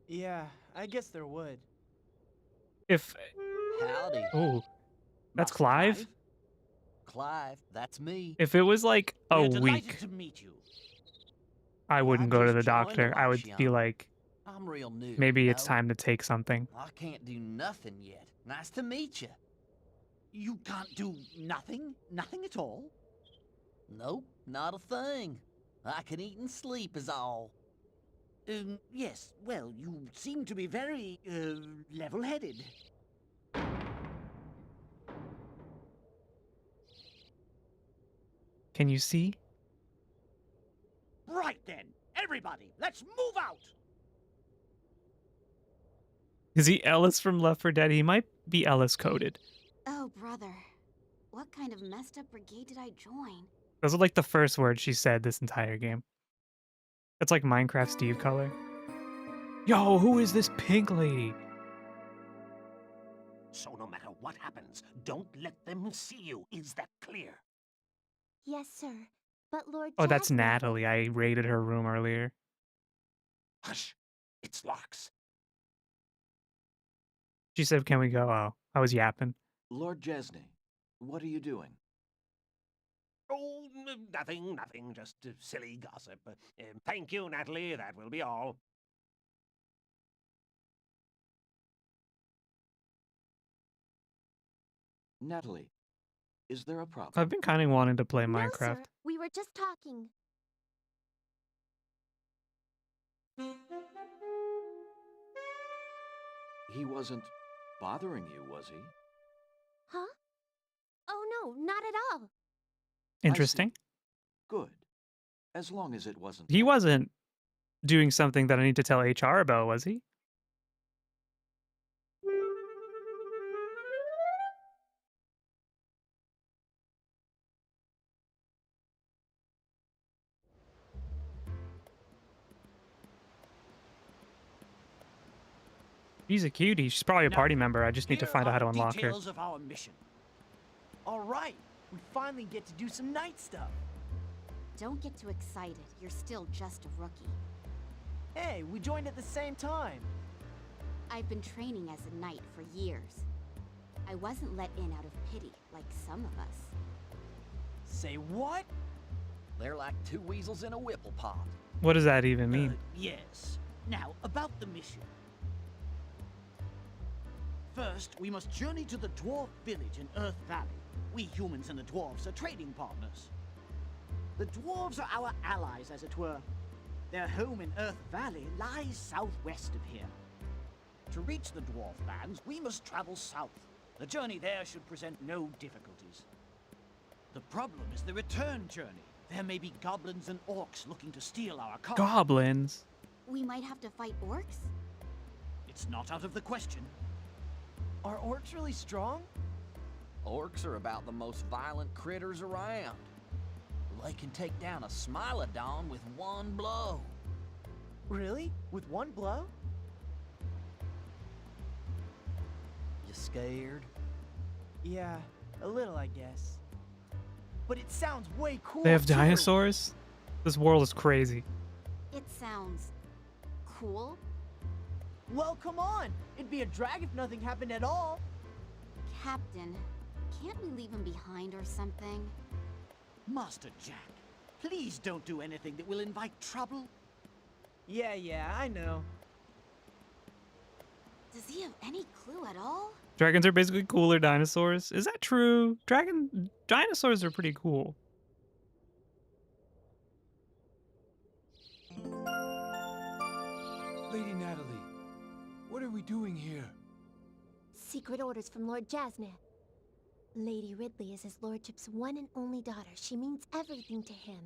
S3: Yeah, I guess there would.
S1: If
S6: Howdy.
S1: oh, that's
S7: Master
S1: Clive.
S6: Clive, that's me.
S1: If it was like a
S7: We're delighted
S1: week,
S7: to meet you.
S1: I wouldn't
S6: I'm
S1: go to
S6: just
S1: the
S6: joining
S1: doctor. I would be
S6: Olashian.
S1: like,
S6: I'm real new.
S1: maybe
S6: you
S1: it's
S6: know?
S1: time to take something.
S6: I can't do nothing yet. Nice to meet you.
S7: You can't do nothing? Nothing at all?
S6: Nope, not a thing. I can eat and sleep is all.
S7: Yes, well, you seem to be very, level-headed.
S1: Can you see?
S7: Right then, everybody, let's move out!
S1: Is he Ellis from Left 4 Dead? He might be Ellis coded.
S2: Oh, brother. What kind of messed up brigade did I join?
S1: Those are like the first words she said this entire game. It's like Minecraft Steve color. Yo, who is this pink lady?
S9: So no matter what happens, don't let them see you. Is that clear?
S2: Yes, sir. But Lord
S1: Oh, that's
S2: Jasmine-
S1: Natalie. I raided her room earlier.
S9: Hush! It's Larks.
S1: She said, can we go? Oh, I was yapping.
S6: Lord Jesney, what are you doing?
S9: Oh, nothing. Just silly gossip. Thank you, Natalie. That will be all.
S6: Natalie, is there a problem?
S1: I've been kind of wanting to play
S2: No,
S1: Minecraft.
S2: sir. We were just talking.
S6: He wasn't bothering you, was he?
S2: Huh? Oh, no, not at all.
S1: Interesting.
S6: Good. As long as it wasn't.
S1: He wasn't doing something that I need to tell HR about, was he? She's a cutie. She's probably a
S7: Now,
S1: party member. I just need to
S7: Here
S1: find out
S7: are
S1: how to
S7: the
S1: unlock her.
S7: details of our mission.
S3: All right, we finally get to do some night stuff.
S2: Don't get too excited. You're still just a rookie.
S3: Hey, we joined at the same time.
S10: I've been training as a knight for years. I wasn't let in out of pity, like some of us.
S3: Say what?
S7: They're like two weasels in a whipple pot.
S1: What does that even mean?
S7: Yes. Now, about the mission. First, we must journey to the dwarf village in Earth Valley. We humans and the dwarves are trading partners. The dwarves are our allies, as it were. Their home in Earth Valley lies southwest of here. To reach the dwarf lands, we must travel south. The journey there should present no difficulties. The problem is the return journey. There may be goblins and orcs looking to steal our car.
S1: Goblins?
S10: We might have to fight orcs?
S7: It's not out of the question.
S3: Are orcs really strong?
S11: Orcs are about the most violent critters around. They can take down a Smilodon with one blow.
S3: Really? With one blow?
S11: You scared?
S3: Yeah, a little, I guess. But it sounds way cool.
S1: They have
S3: too.
S1: dinosaurs? This world is crazy.
S10: It sounds cool.
S3: Well, come on. It'd be a drag if nothing happened at all.
S10: Captain, can't we leave him behind or something?
S7: Master Jack, please don't do anything that will invite trouble.
S3: Yeah, I know.
S10: Does he have any clue at all?
S1: Dragons are basically cooler dinosaurs. Is that true? Dinosaurs are pretty cool.
S8: Lady Natalie, what are we doing here?
S12: Secret orders from Lord Jasnath. Lady Ridley is his lordship's one and only daughter. She means everything to him.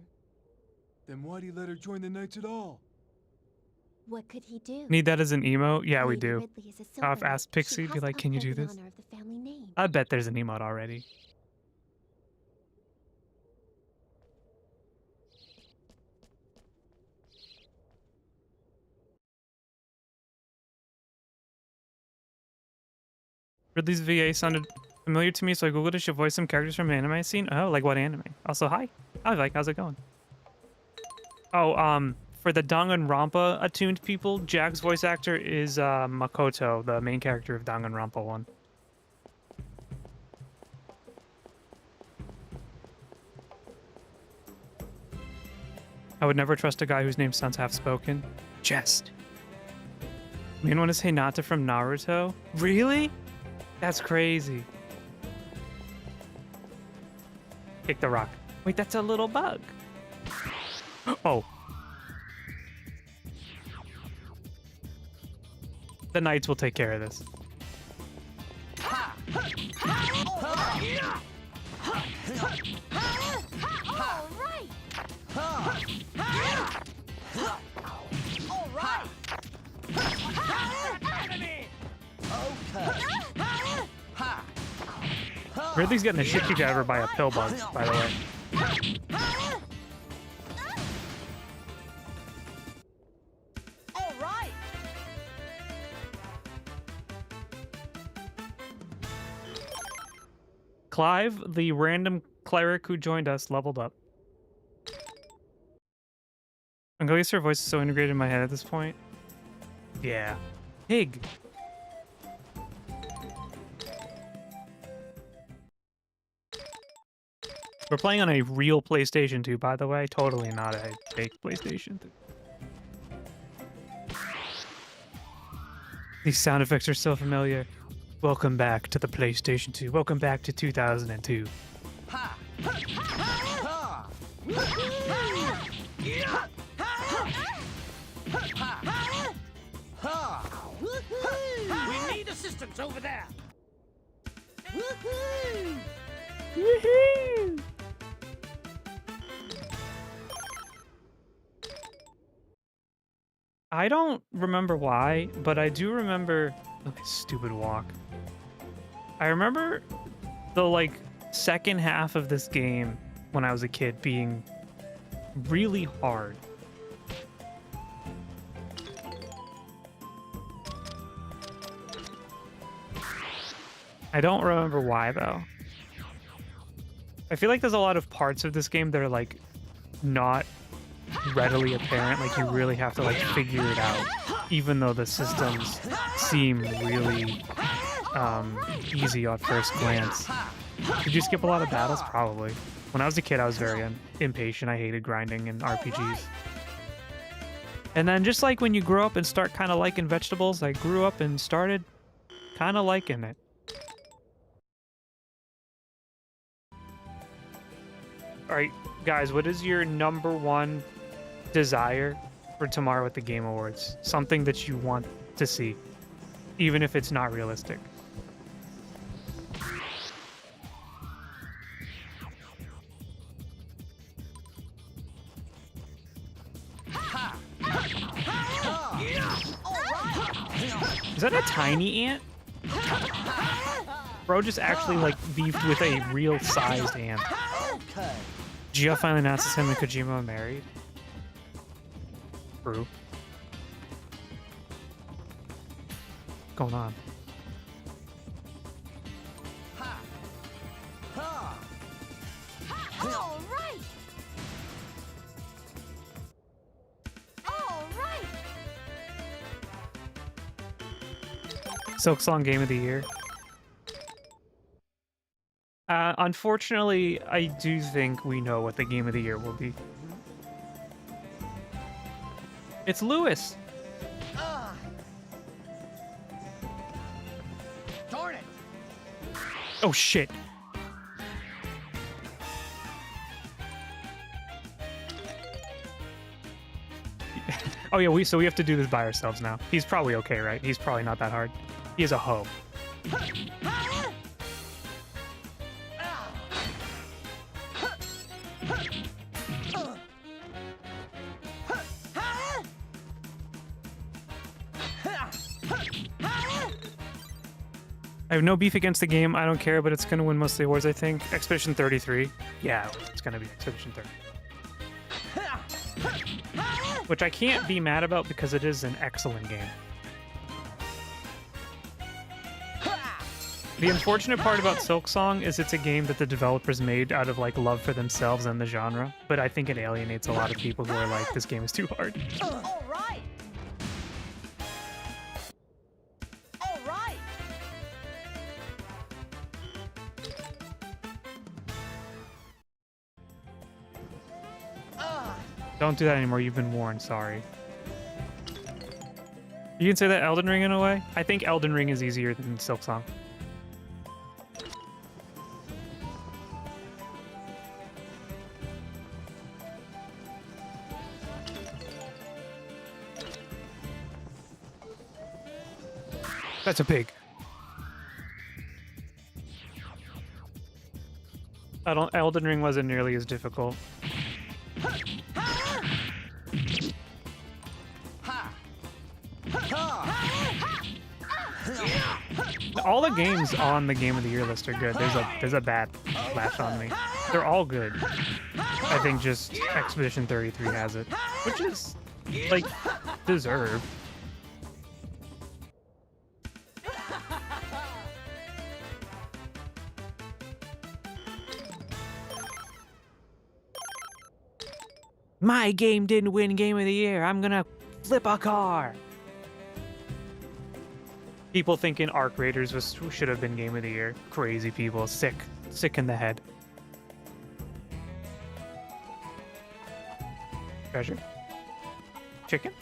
S8: Then why'd he let her join the Knights at all?
S12: What could he do?
S1: Need that as an emote? Yeah, we
S12: Lady
S1: do.
S12: Ridley is a silver
S1: I've
S12: knight.
S1: asked
S12: She
S1: Pixie, be
S12: has
S1: like,
S12: to
S1: can you
S12: uphold
S1: do
S12: in
S1: this?
S12: honor of the family name.
S1: I bet there's an emote already. Ridley's VA sounded familiar to me, so I googled it. She voiced some characters from an anime I've seen. Oh, like what anime? Also, hi. Hi, like, how's it going? Oh, for the Danganronpa attuned people, Jack's voice actor is Makoto, the main character of Danganronpa 1. I would never trust a guy whose name sounds half-spoken. Jest. Main one is Hinata from Naruto. Really? That's crazy. Kick the rock. Wait, that's a little bug. Oh. The knights will take care of this.
S12: All right.
S1: Ridley's getting the shit kicked out of her by a pill bug, by the way.
S3: All right.
S1: Clive, the random cleric who joined us, leveled up. I'm glad her voice is so integrated in my head at this point. Yeah. Pig. We're playing on a real PlayStation 2, by the way. Totally not a fake PlayStation 2. These sound effects are so familiar. Welcome back to the PlayStation 2. Welcome back to 2002.
S7: We need assistance over there.
S1: Woohoo! I don't remember why, but I do remember... Oh, stupid walk. I remember the, like, second half of this game when I was a kid being really hard. I don't remember why, though. I feel like there's a lot of parts of this game that are, like, not readily apparent. Like, you really have to, like, figure it out. Even though the systems seem really easy at first glance. Did you skip a lot of battles? Probably. When I was a kid, I was very impatient. I hated grinding in RPGs. And then just like when you grow up and start kind of liking vegetables, I grew up and started kind of liking it. All right, guys, what is your #1 desire for tomorrow at the Game Awards? Something that you want to see, even if it's not realistic. Is that a tiny ant? Bro just actually like beefed with a real sized ant. Gio finally announces him and Kojima are married. True. What's going on?
S12: All right. All right.
S1: Silk Song Game of the Year. Unfortunately, I do think we know what the Game of the Year will be. It's Lewis.
S3: Darn it!
S1: Oh shit. Oh yeah, so we have to do this by ourselves now. He's probably okay, right? He's probably not that hard. He is a hoe. I have no beef against the game. I don't care, but it's going to win most of the awards, I think. Expedition 33. Yeah, it's going to be Expedition 30. Which I can't be mad about because it is an excellent game. The unfortunate part about Silk Song is it's a game that the developers made out of like love for themselves and the genre, but I think it alienates a lot of people who are like, this game is too hard.
S3: All right. All right.
S1: Don't do that anymore. You've been warned. Sorry. You can say that Elden Ring in a way. I think Elden Ring is easier than Silk Song. That's a pig. Elden Ring wasn't nearly as difficult. All the games on the Game of the Year list are good. There's a bat flash on me. They're all good. I think just Expedition 33 has it, which is like deserved. My game didn't win Game of the Year. I'm gonna flip a car. People thinking Arc Raiders should have been Game of the Year. Crazy people. Sick in the head. Treasure? Chicken?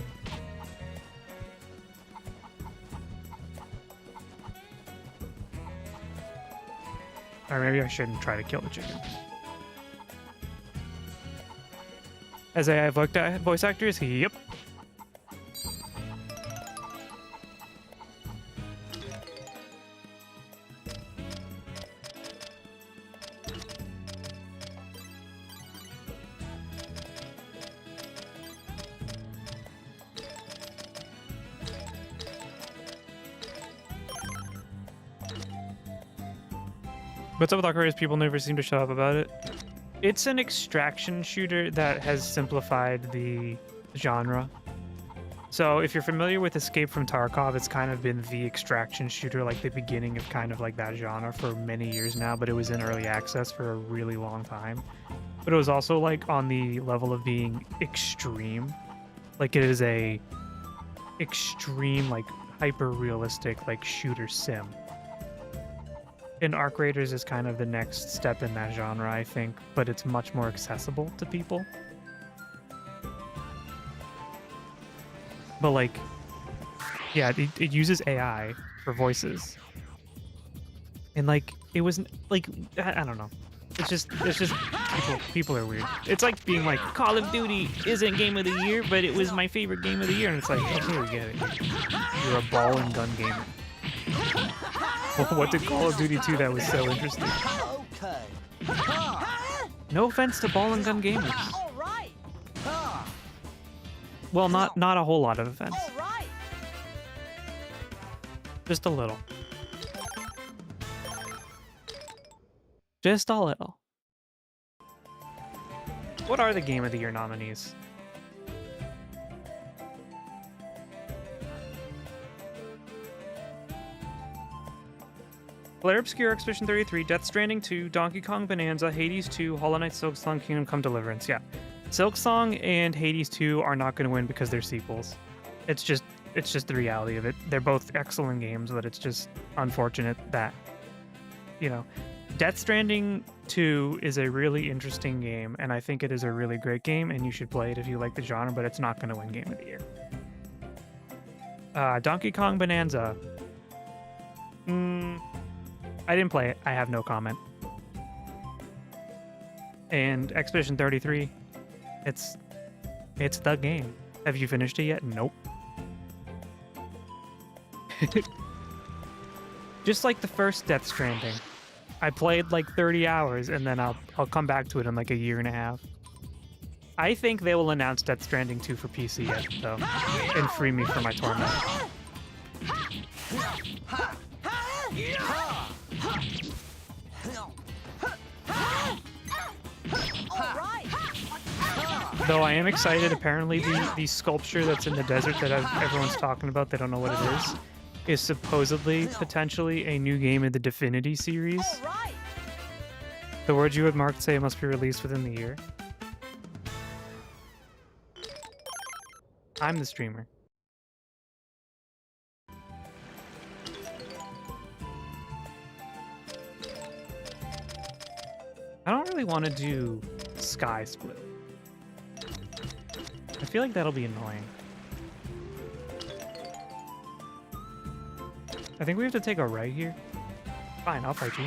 S1: Or maybe I shouldn't try to kill the chicken. As AI voice actors? Yep. What's up with Ocarina? People never seem to shut up about it. It's an extraction shooter that has simplified the genre. So if you're familiar with Escape from Tarkov, it's kind of been the extraction shooter, like the beginning of kind of like that genre for many years now, but it was in early access for a really long time. But it was also like on the level of being extreme. Like it is a extreme, like hyper realistic like shooter sim. And Arc Raiders is kind of the next step in that genre, I think, but it's much more accessible to people. But like, yeah, it uses AI for voices. And like, it wasn't like, I don't know. It's just people are weird. It's like being like, Call of Duty isn't game of the year, but it was my favorite game of the year. And it's like, okay, we get it. You're a ball and gun gamer. What did Call of Duty 2 that was so interesting?
S7: Okay.
S1: No offense to ball and gun gamers. Well, not a whole lot of offense. Just a little. Just a little. What are the Game of the Year nominees? Flare Obscure, Expedition 33, Death Stranding 2, Donkey Kong Bonanza, Hades 2, Hollow Knight, Silksong, Kingdom Come Deliverance. Yeah. Silksong and Hades 2 are not going to win because they're sequels. It's just the reality of it. They're both excellent games, but it's just unfortunate that, you know, Death Stranding 2 is a really interesting game, and I think it is a really great game, and you should play it if you like the genre, but it's not going to win Game of the Year. Donkey Kong Bonanza. I didn't play it. I have no comment. And Expedition 33, it's the game. Have you finished it yet? Nope. Just like the first Death Stranding. I played like 30 hours and then I'll come back to it in like a year and a half. I think they will announce Death Stranding 2 for PC yet, though, and free me from my torment. Though I am excited, apparently the sculpture that's in the desert that everyone's talking about, they don't know what it is supposedly, potentially, a new game in the Divinity series. The words you had marked say it must be released within the year. I'm the streamer. I don't really want to do Sky Split. I feel like that'll be annoying. I think we have to take a right here. Fine, I'll fight you.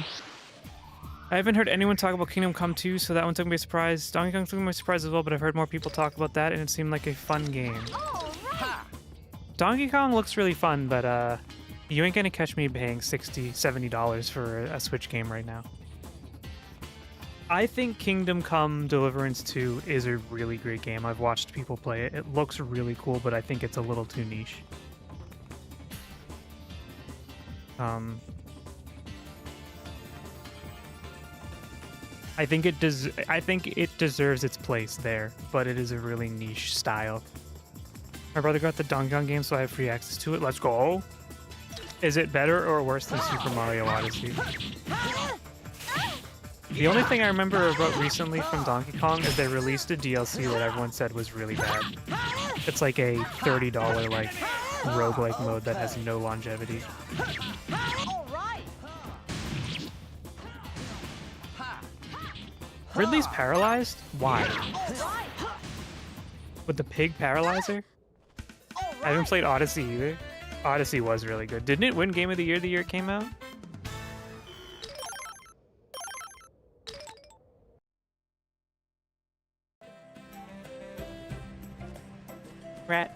S1: I haven't heard anyone talk about Kingdom Come 2, so that one took me by surprise. Donkey Kong took me by surprise as well, but I've heard more people talk about that, and it seemed like a fun game. Donkey Kong looks really fun, but you ain't gonna catch me paying $60, $70 for a Switch game right now. I think Kingdom Come Deliverance 2 is a really great game. I've watched people play it. It looks really cool, but I think it's a little too niche. I think it deserves its place there, but it is a really niche style. My brother got the Donkey Kong game, so I have free access to it. Let's go! Is it better or worse than Super Mario Odyssey? The only thing I remember about recently from Donkey Kong is they released a DLC that everyone said was really bad. It's like a $30 like roguelike mode that has no longevity. Ridley's paralyzed? Why? With the pig paralyzer? I haven't played Odyssey either. Odyssey was really good. Didn't it win Game of the year it came out? Rat.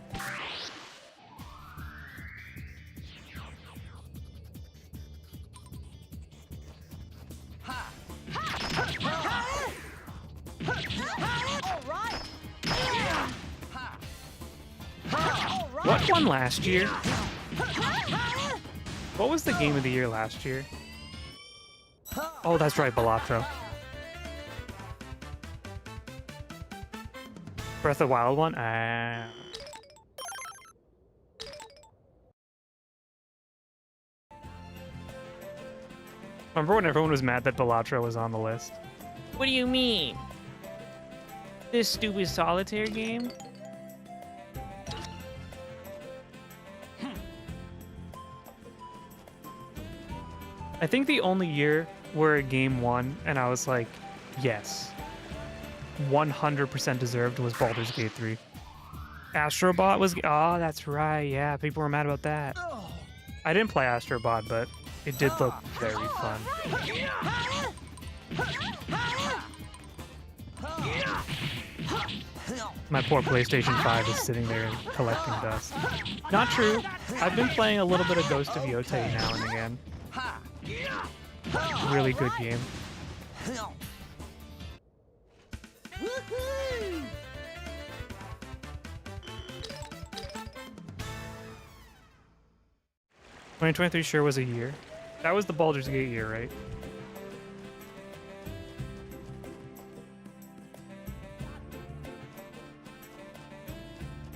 S1: What won last year? What was the game of the year last year? Oh, that's right, Balatro. Breath of the Wild one? Remember when everyone was mad that Balatro was on the list? What do you mean? This stupid solitaire game? I think the only year where a game won and I was like, yes, 100% deserved was Baldur's Gate 3. Astrobot was... Oh, that's right. Yeah, people were mad about that. I didn't play Astrobot, but it did look very fun. My poor PlayStation 5 is sitting there collecting dust. Not true. I've been playing a little bit of Ghost of Yotei now and again. Really good game. 2023 sure was a year. That was the Baldur's Gate year, right?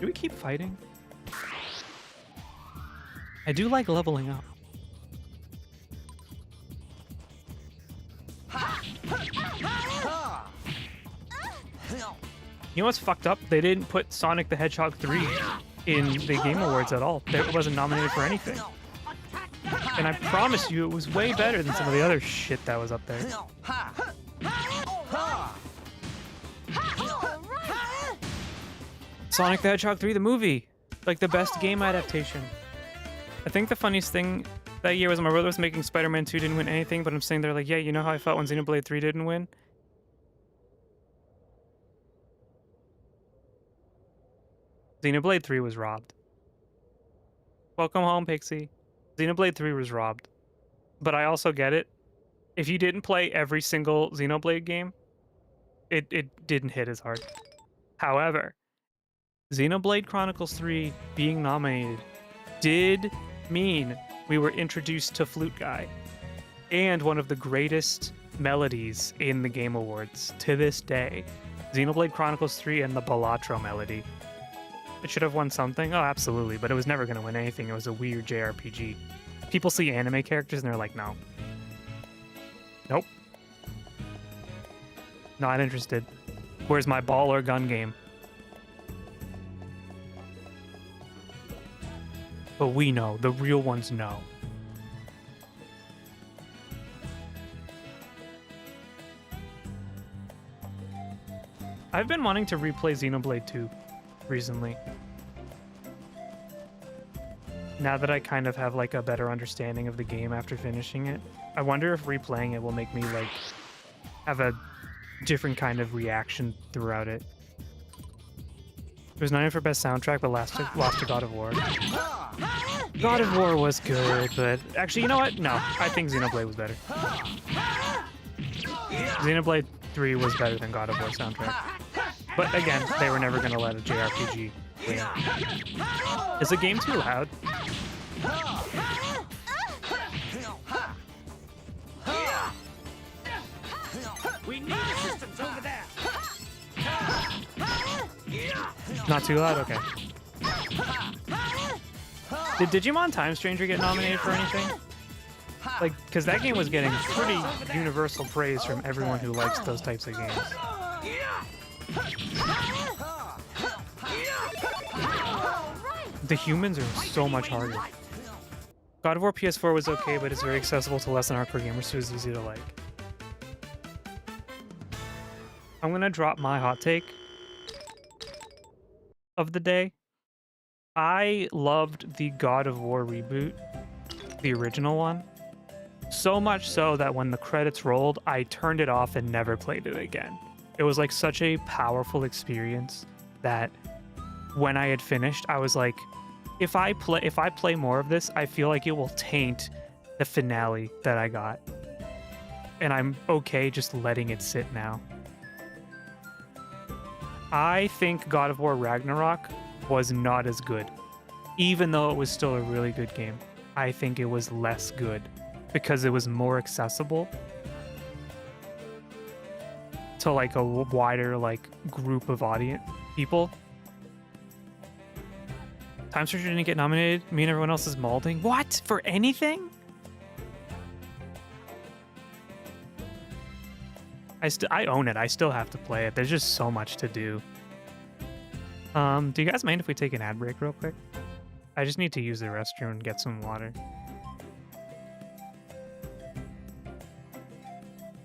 S1: Do we keep fighting? I do like leveling up. You know what's fucked up? They didn't put Sonic the Hedgehog 3 in the Game Awards at all. It wasn't nominated for anything. And I promise you, it was way better than some of the other shit that was up there. Sonic the Hedgehog 3, the movie. Like, the best game adaptation. I think the funniest thing that year was my brother was making Spider-Man 2 didn't win anything, but I'm sitting there like, yeah, you know how I felt when Xenoblade 3 didn't win? Xenoblade 3 was robbed. Welcome home, Pixie. Xenoblade 3 was robbed. But I also get it. If you didn't play every single Xenoblade game, it didn't hit as hard. However, Xenoblade Chronicles 3 being nominated did mean we were introduced to Flute Guy and one of the greatest melodies in the Game Awards to this day. Xenoblade Chronicles 3 and the Balatro melody. It should have won something? Oh, absolutely, but it was never going to win anything. It was a weird JRPG. People see anime characters and they're like, no. Nope. Not interested. Where's my ball or gun game? But we know. The real ones know. I've been wanting to replay Xenoblade 2 recently. Now that I kind of have like a better understanding of the game after finishing it, I wonder if replaying it will make me like have a different kind of reaction throughout it. It was nominated for best soundtrack, but lost to God of War. God of War was good, but actually, you know what? No, I think Xenoblade was better. Xenoblade 3 was better than God of War soundtrack. But again, they were never going to let a JRPG win. Is the game too loud?
S7: We need assistance over there.
S1: Not too loud? Okay. Did Digimon Time Stranger get nominated for anything? Like, because that game was getting pretty universal praise from everyone who likes those types of games. The humans are so much harder. God of War PS4 was okay, but it's very accessible to less than hardcore gamers, so it's easy to like. I'm gonna drop my hot take of the day. I loved the God of War reboot, the original one, so much so that when the credits rolled, I turned it off and never played it again. It was like such a powerful experience that when I had finished, I was like, if I play more of this, I feel like it will taint the finale that I got. And I'm okay just letting it sit now. I think God of War Ragnarok was not as good. Even though it was still a really good game, I think it was less good because it was more accessible to like a wider like group of people. Time Stranger didn't get nominated. Me and everyone else is molding. What? For anything? I own it. I still have to play it. There's just so much to do. Do you guys mind if we take an ad break real quick? I just need to use the restroom and get some water.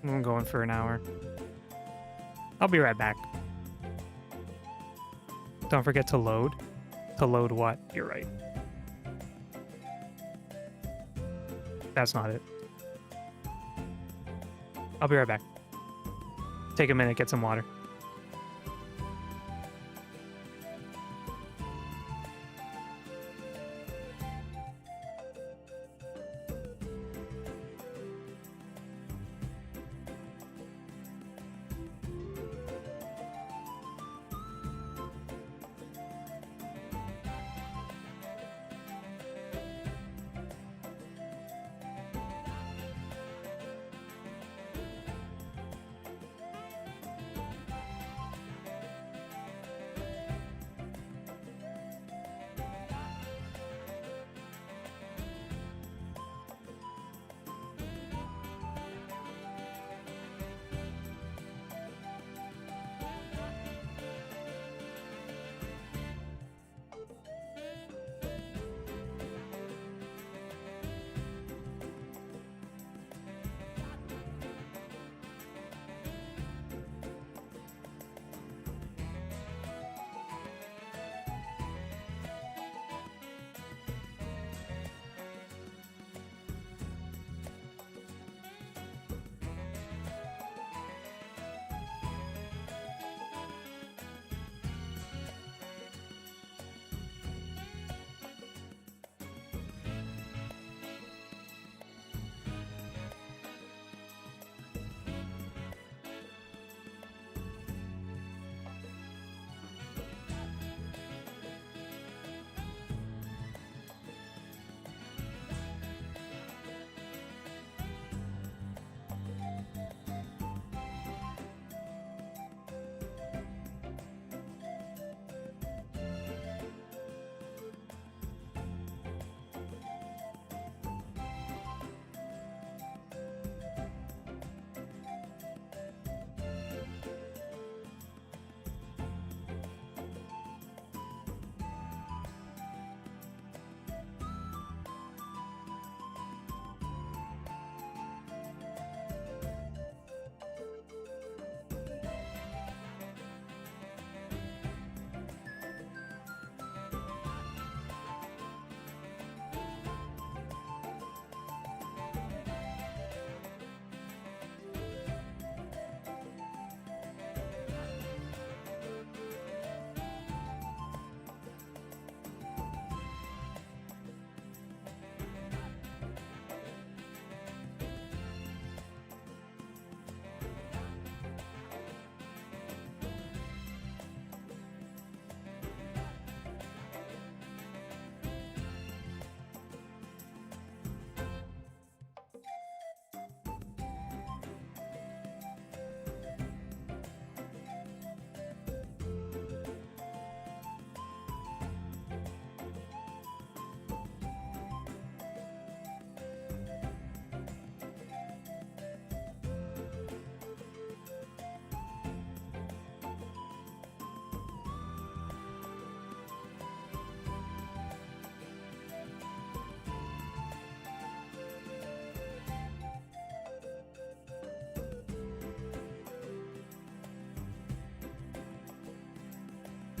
S1: I'm going for an hour. I'll be right back. Don't forget to load. To load what? You're right. That's not it. I'll be right back. Take a minute, get some water.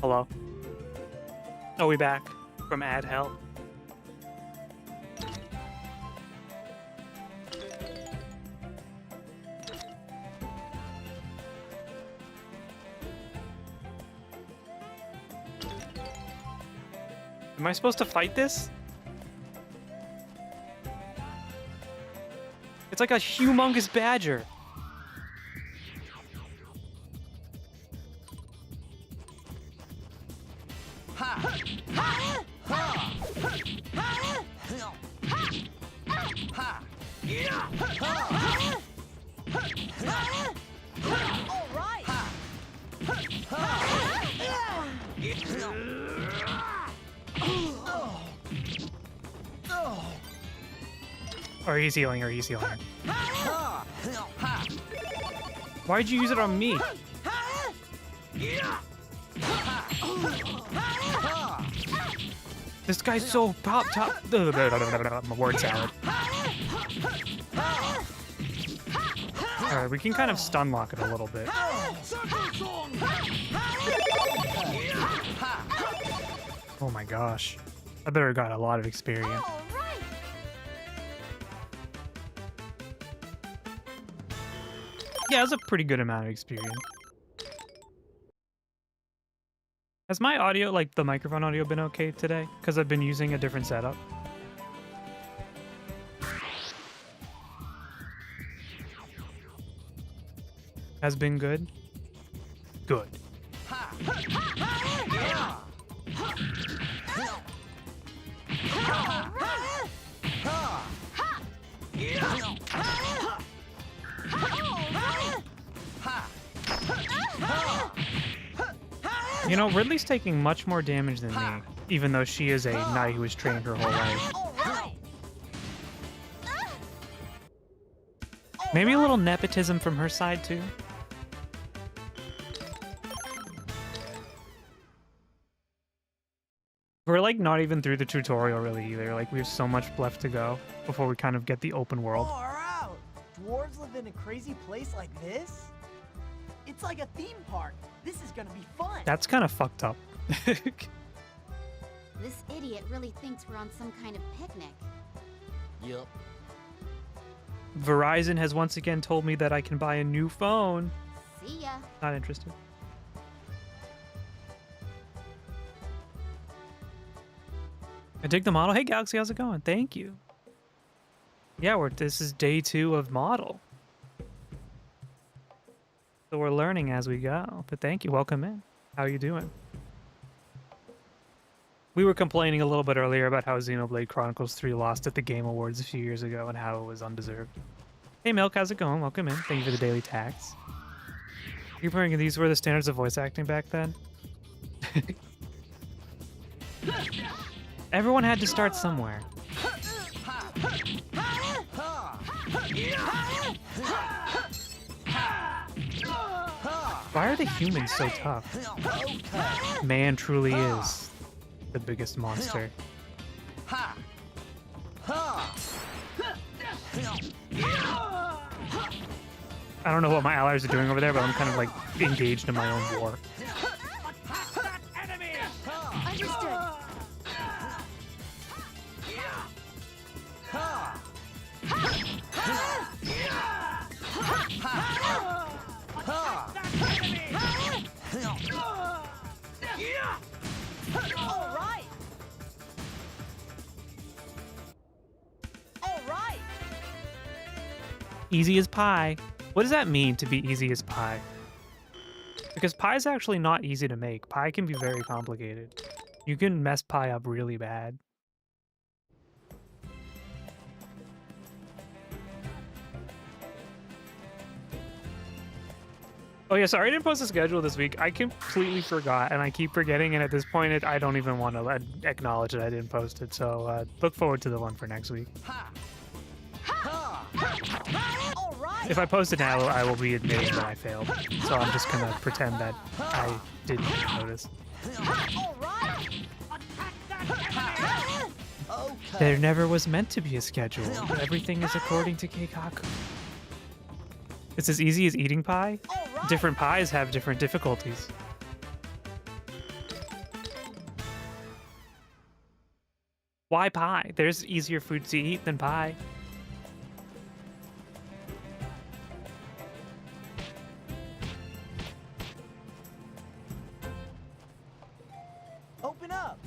S1: Hello. Are we back from ad hell? Am I supposed to fight this? It's like a humongous badger. Or he's healing, or he's healing. Why'd you use it on me? This guy's so top. My word salad. Alright, we can kind of stun lock it a little bit. Oh my gosh. I better got a lot of experience. Yeah, it was a pretty good amount of experience. Has my audio, like the microphone audio, been okay today? Because I've been using a different setup. Has been good? Good. You know, Ridley's taking much more damage than me, even though she is a knight who was trained her whole life. Maybe a little nepotism from her side, too. We're, like, not even through the tutorial, really, either. Like, we have so much left to go before we kind of get the open world.
S3: Far out! Dwarves live in a crazy place like this? It's like a theme park. This is gonna be fun.
S1: That's kind of fucked up.
S10: This idiot really thinks we're on some kind of picnic.
S11: Yup.
S1: Verizon has once again told me that I can buy a new phone.
S10: See ya.
S1: Not interested. I dig the model. Hey, Galaxy, how's it going? Thank you. Yeah, this is day 2 of model. So we're learning as we go. But thank you. Welcome in. How are you doing? We were complaining a little bit earlier about how Xenoblade Chronicles 3 lost at the Game Awards a few years ago and how it was undeserved. Hey, Milk, how's it going? Welcome in. Thank you for the daily tax. You're hearing these were the standards of voice acting back then? Everyone had to start somewhere. Why are the humans so tough? Man truly is the biggest monster. I don't know what my allies are doing over there, but I'm kind of like engaged in my own war. Easy as pie. What does that mean, to be easy as pie? Because pie is actually not easy to make. Pie can be very complicated. You can mess pie up really bad. Oh yeah, sorry I didn't post a schedule this week. I completely forgot, and I keep forgetting, and at this point, I don't even want to acknowledge that I didn't post it, so look forward to the one for next week. If I post it now, I will be admitting that I failed, so I'm just gonna pretend that I didn't notice. There never was meant to be a schedule. Everything is according to Keikaku. It's as easy as eating pie. Different pies have different difficulties. Why pie? There's easier foods to eat than pie.
S3: Open up.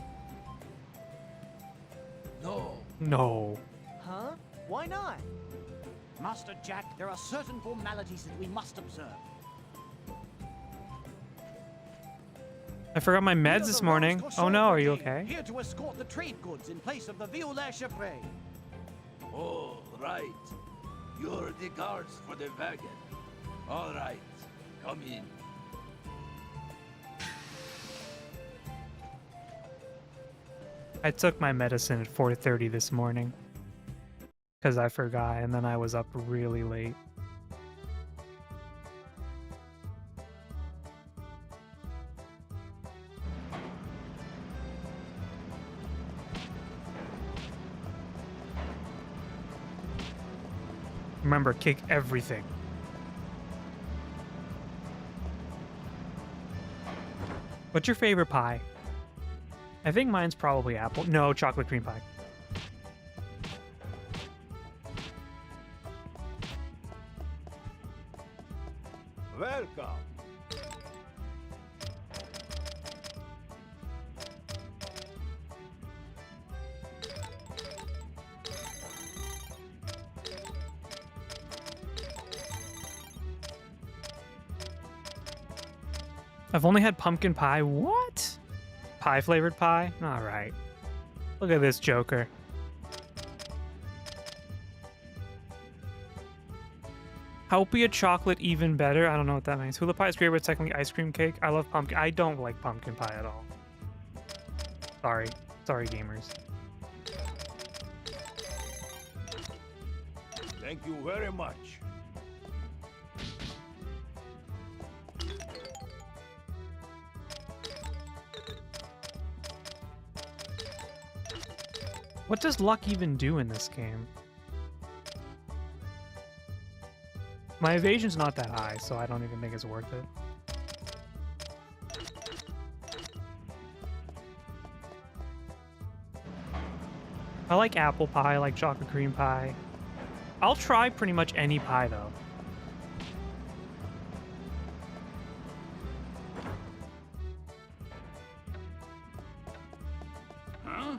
S11: No.
S1: No.
S3: Huh? Why not?
S7: Master Jack, there are certain formalities that we must observe.
S1: I forgot my meds this morning. Oh no, are you okay?
S7: Here to escort the trade goods in place of the Violet Chapre.
S13: Oh, right. You're the guards for the wagon. All right, come in.
S1: I took my medicine at 4:30 this morning because I forgot, and then I was up really late. Remember, kick everything. What's your favorite pie? I think mine's probably apple. No, chocolate cream pie.
S13: Welcome.
S1: I've only had pumpkin pie. What? Pie flavored pie? All right. Look at this joker. Helpia chocolate even better. I don't know what that means. Hula pie is great, but it's technically ice cream cake. I love pumpkin. I don't like pumpkin pie at all. Sorry. Sorry, gamers.
S13: Thank you very much.
S1: What does luck even do in this game? My evasion's not that high, so I don't even think it's worth it. I like apple pie, I like chocolate cream pie. I'll try pretty much any pie, though.
S13: Huh?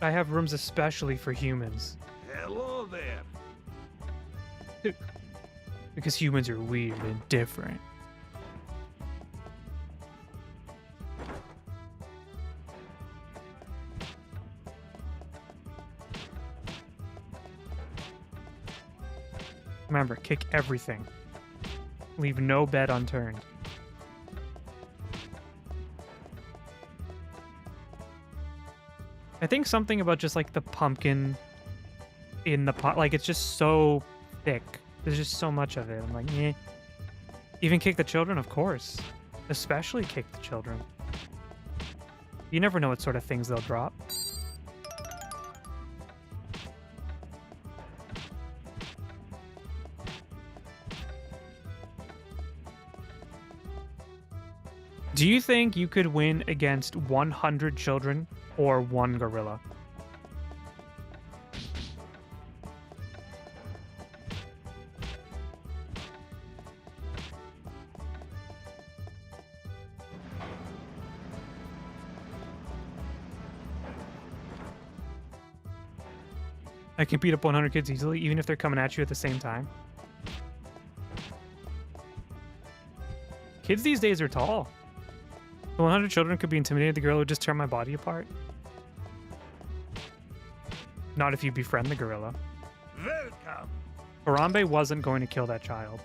S1: I have rooms especially for humans.
S13: Hello there.
S1: Because humans are weird and different. Remember, kick everything. Leave no bed unturned. I think something about just like the pumpkin in the pot, like it's just so thick. There's just so much of it. I'm like, eh. Even kick the children, of course. Especially kick the children. You never know what sort of things they'll drop. Do you think you could win against 100 children or one gorilla? I can beat up 100 kids easily, even if they're coming at you at the same time. Kids these days are tall. The 100 children could be intimidated. The gorilla would just tear my body apart. Not if you befriend the gorilla.
S13: Welcome.
S1: Harambe wasn't going to kill that child.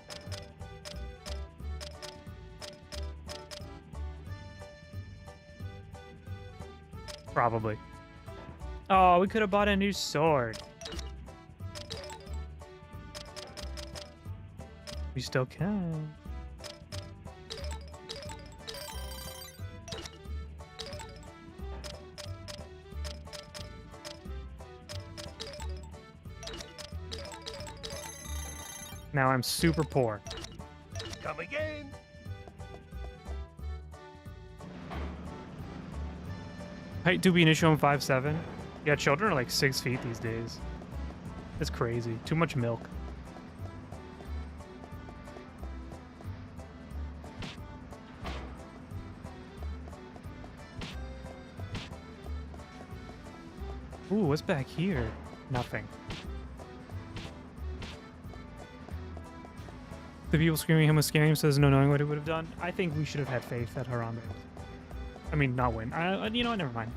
S1: Probably. Oh, we could have bought a new sword. We still can. Now I'm super poor.
S13: Come again.
S1: Height do be an issue on 5'7"? Yeah, children are like 6 feet these days. It's crazy. Too much milk. Ooh, what's back here? Nothing. The people screaming him was scaring him, says no knowing what he would have done. I think we should have had faith that Harambe. I mean, not win. You know what? Never mind.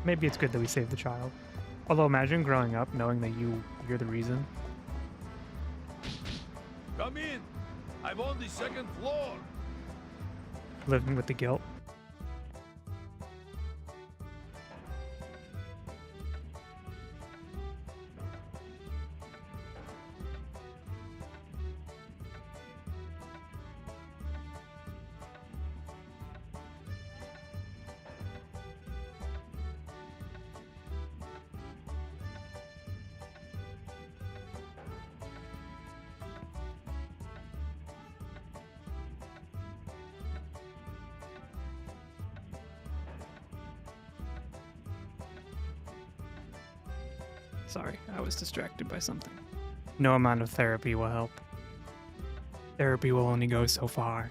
S1: Maybe it's good that we saved the child. Although imagine growing up knowing that you're the reason.
S13: Come in. I'm on the second floor.
S1: Living with the guilt. Sorry, I was distracted by something. No amount of therapy will help. Therapy will only go so far.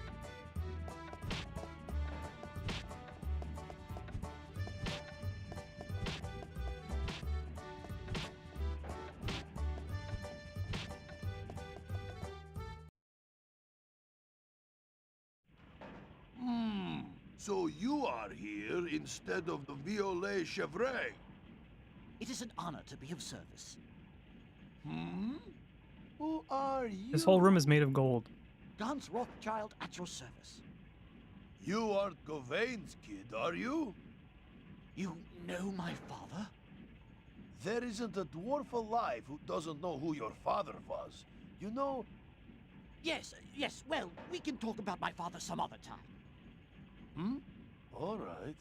S13: So you are here instead of the Violet Chevret?
S7: It is an honor to be of service.
S3: Who are you?
S1: This whole room is made of gold.
S7: Gans Rothschild at your service.
S13: You aren't Gauvain's kid, are you?
S7: You know my father?
S13: There isn't a dwarf alive who doesn't know who your father was. You know...
S7: Yes, well, we can talk about my father some other time.
S13: All right.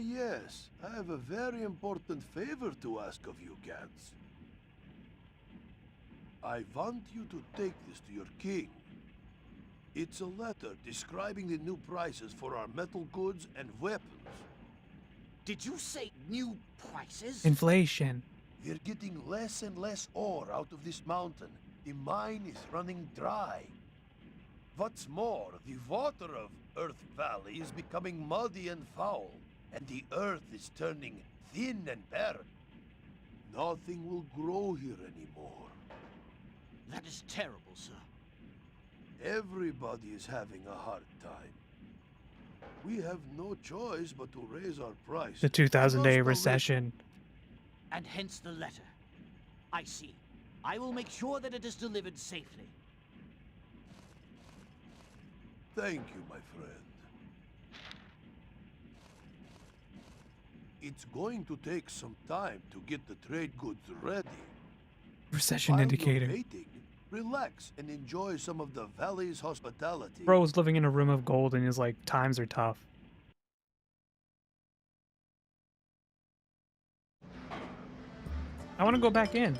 S13: Yes, I have a very important favor to ask of you, Gans. I want you to take this to your king. It's a letter describing the new prices for our metal goods and weapons.
S7: Did you say new prices?
S1: Inflation.
S13: We're getting less and less ore out of this mountain. The mine is running dry. What's more, the water of Earth Valley is becoming muddy and foul, and the earth is turning thin and barren. Nothing will grow here anymore.
S7: That is terrible, sir.
S13: Everybody is having a hard time. We have no choice but to raise our price.
S1: The 2000-day
S13: Just a
S1: recession.
S7: And hence the letter. I see. I will make sure that it is delivered safely.
S13: Thank you, my friend. It's going to take some time to get the trade goods ready.
S1: Recession
S13: While
S1: indicator.
S13: you're waiting, relax and enjoy some of the valley's hospitality.
S1: Bro was living in a room of gold and he's like, times are tough. I want to go back in.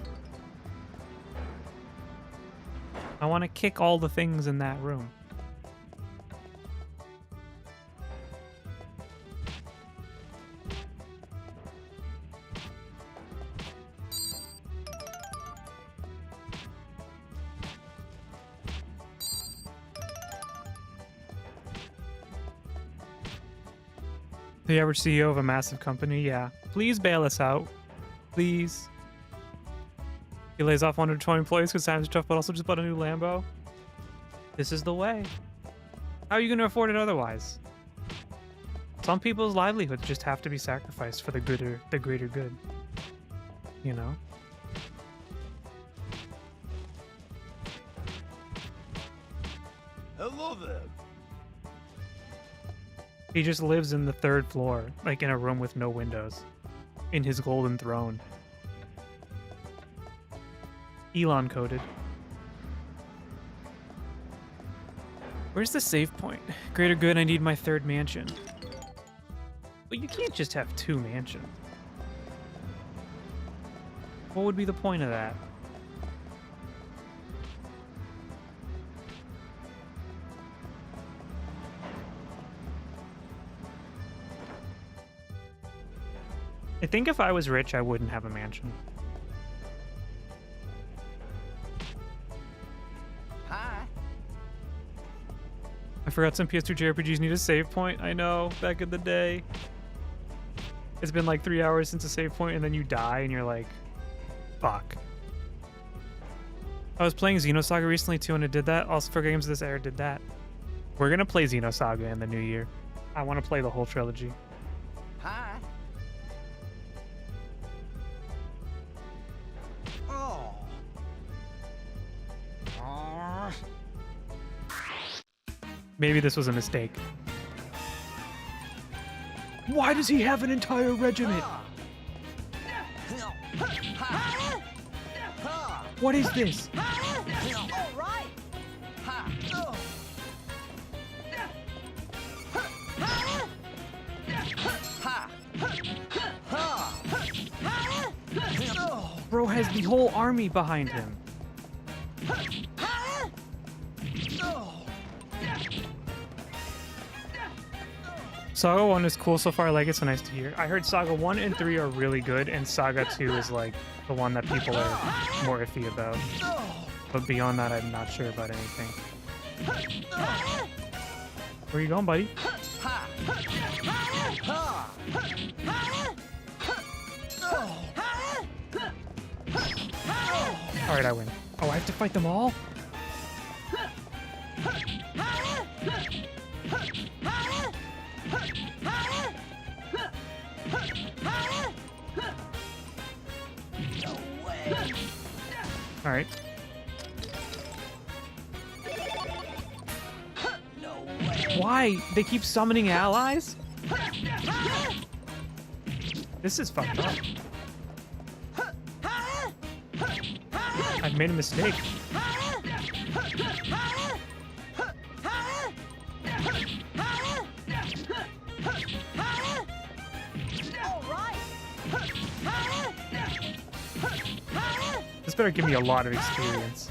S1: I want to kick all the things in that room. The average CEO of a massive company, yeah. Please bail us out. Please. He lays off 120 employees because times are tough, but also just bought a new Lambo. This is the way. How are you going to afford it otherwise? Some people's livelihoods just have to be sacrificed for the greater good. You know?
S13: Hello there.
S1: He just lives in the 3rd floor, like in a room with no windows, in his golden throne. Elon coded. Where's the save point? Greater good, I need my 3rd mansion. But you can't just have 2 mansions. What would be the point of that? I think if I was rich, I wouldn't have a mansion.
S11: Hi.
S1: I forgot some PS2 JRPGs need a save point. I know, back in the day. It's been like 3 hours since a save point, and then you die, and you're like, fuck. I was playing Xenosaga recently too, and it did that. Also, for Games of this era, did that. We're gonna play Xenosaga in the new year. I want to play the whole trilogy.
S11: Hi. Oh.
S1: Maybe this was a mistake. Why does he have an entire regiment? What is this?
S11: All right.
S1: Bro has the whole army behind him. Saga 1 is cool so far. I like it, so nice to hear. I heard Saga 1 and 3 are really good, and Saga 2 is like the one that people are more iffy about. But beyond that, I'm not sure about anything. Where are you going, buddy? Alright, I win. Oh, I have to fight them all? Alright. Why? They keep summoning allies? This is fucked up. I've made a mistake. This better give me a lot of experience.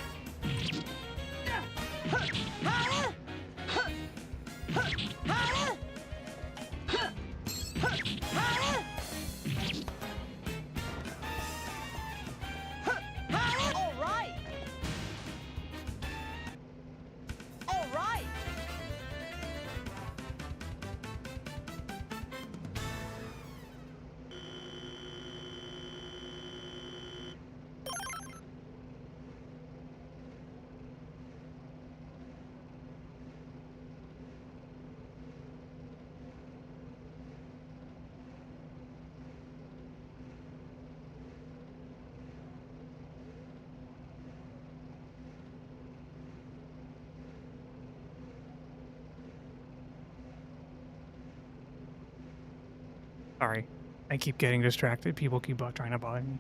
S1: Sorry. I keep getting distracted. People keep trying to bother me.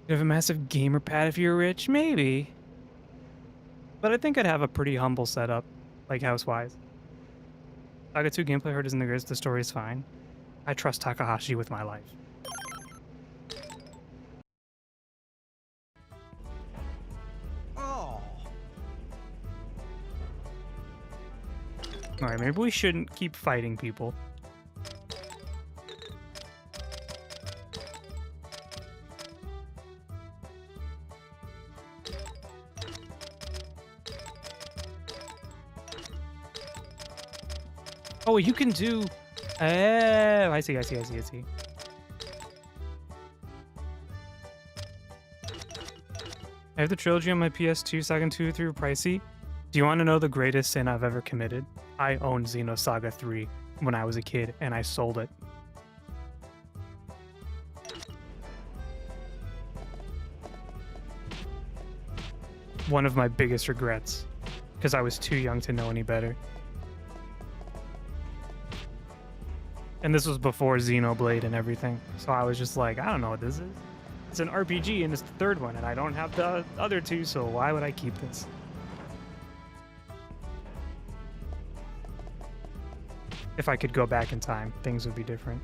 S1: You have a massive gamer pad if you're rich? Maybe. But I think I'd have a pretty humble setup, like house-wise. Saga 2 gameplay heard isn't the greatest, the story is fine. I trust Takahashi with my life.
S7: Oh.
S1: Alright, maybe we shouldn't keep fighting people. Oh, you can do... I see. I have the trilogy on my PS2, Saga 2 through pricey. Do you want to know the greatest sin I've ever committed? I owned Xenosaga 3 when I was a kid, and I sold it. One of my biggest regrets, because I was too young to know any better. And this was before Xenoblade and everything. So I was just like, I don't know what this is. It's an RPG and it's the third one and I don't have the other two, so why would I keep this? If I could go back in time, things would be different.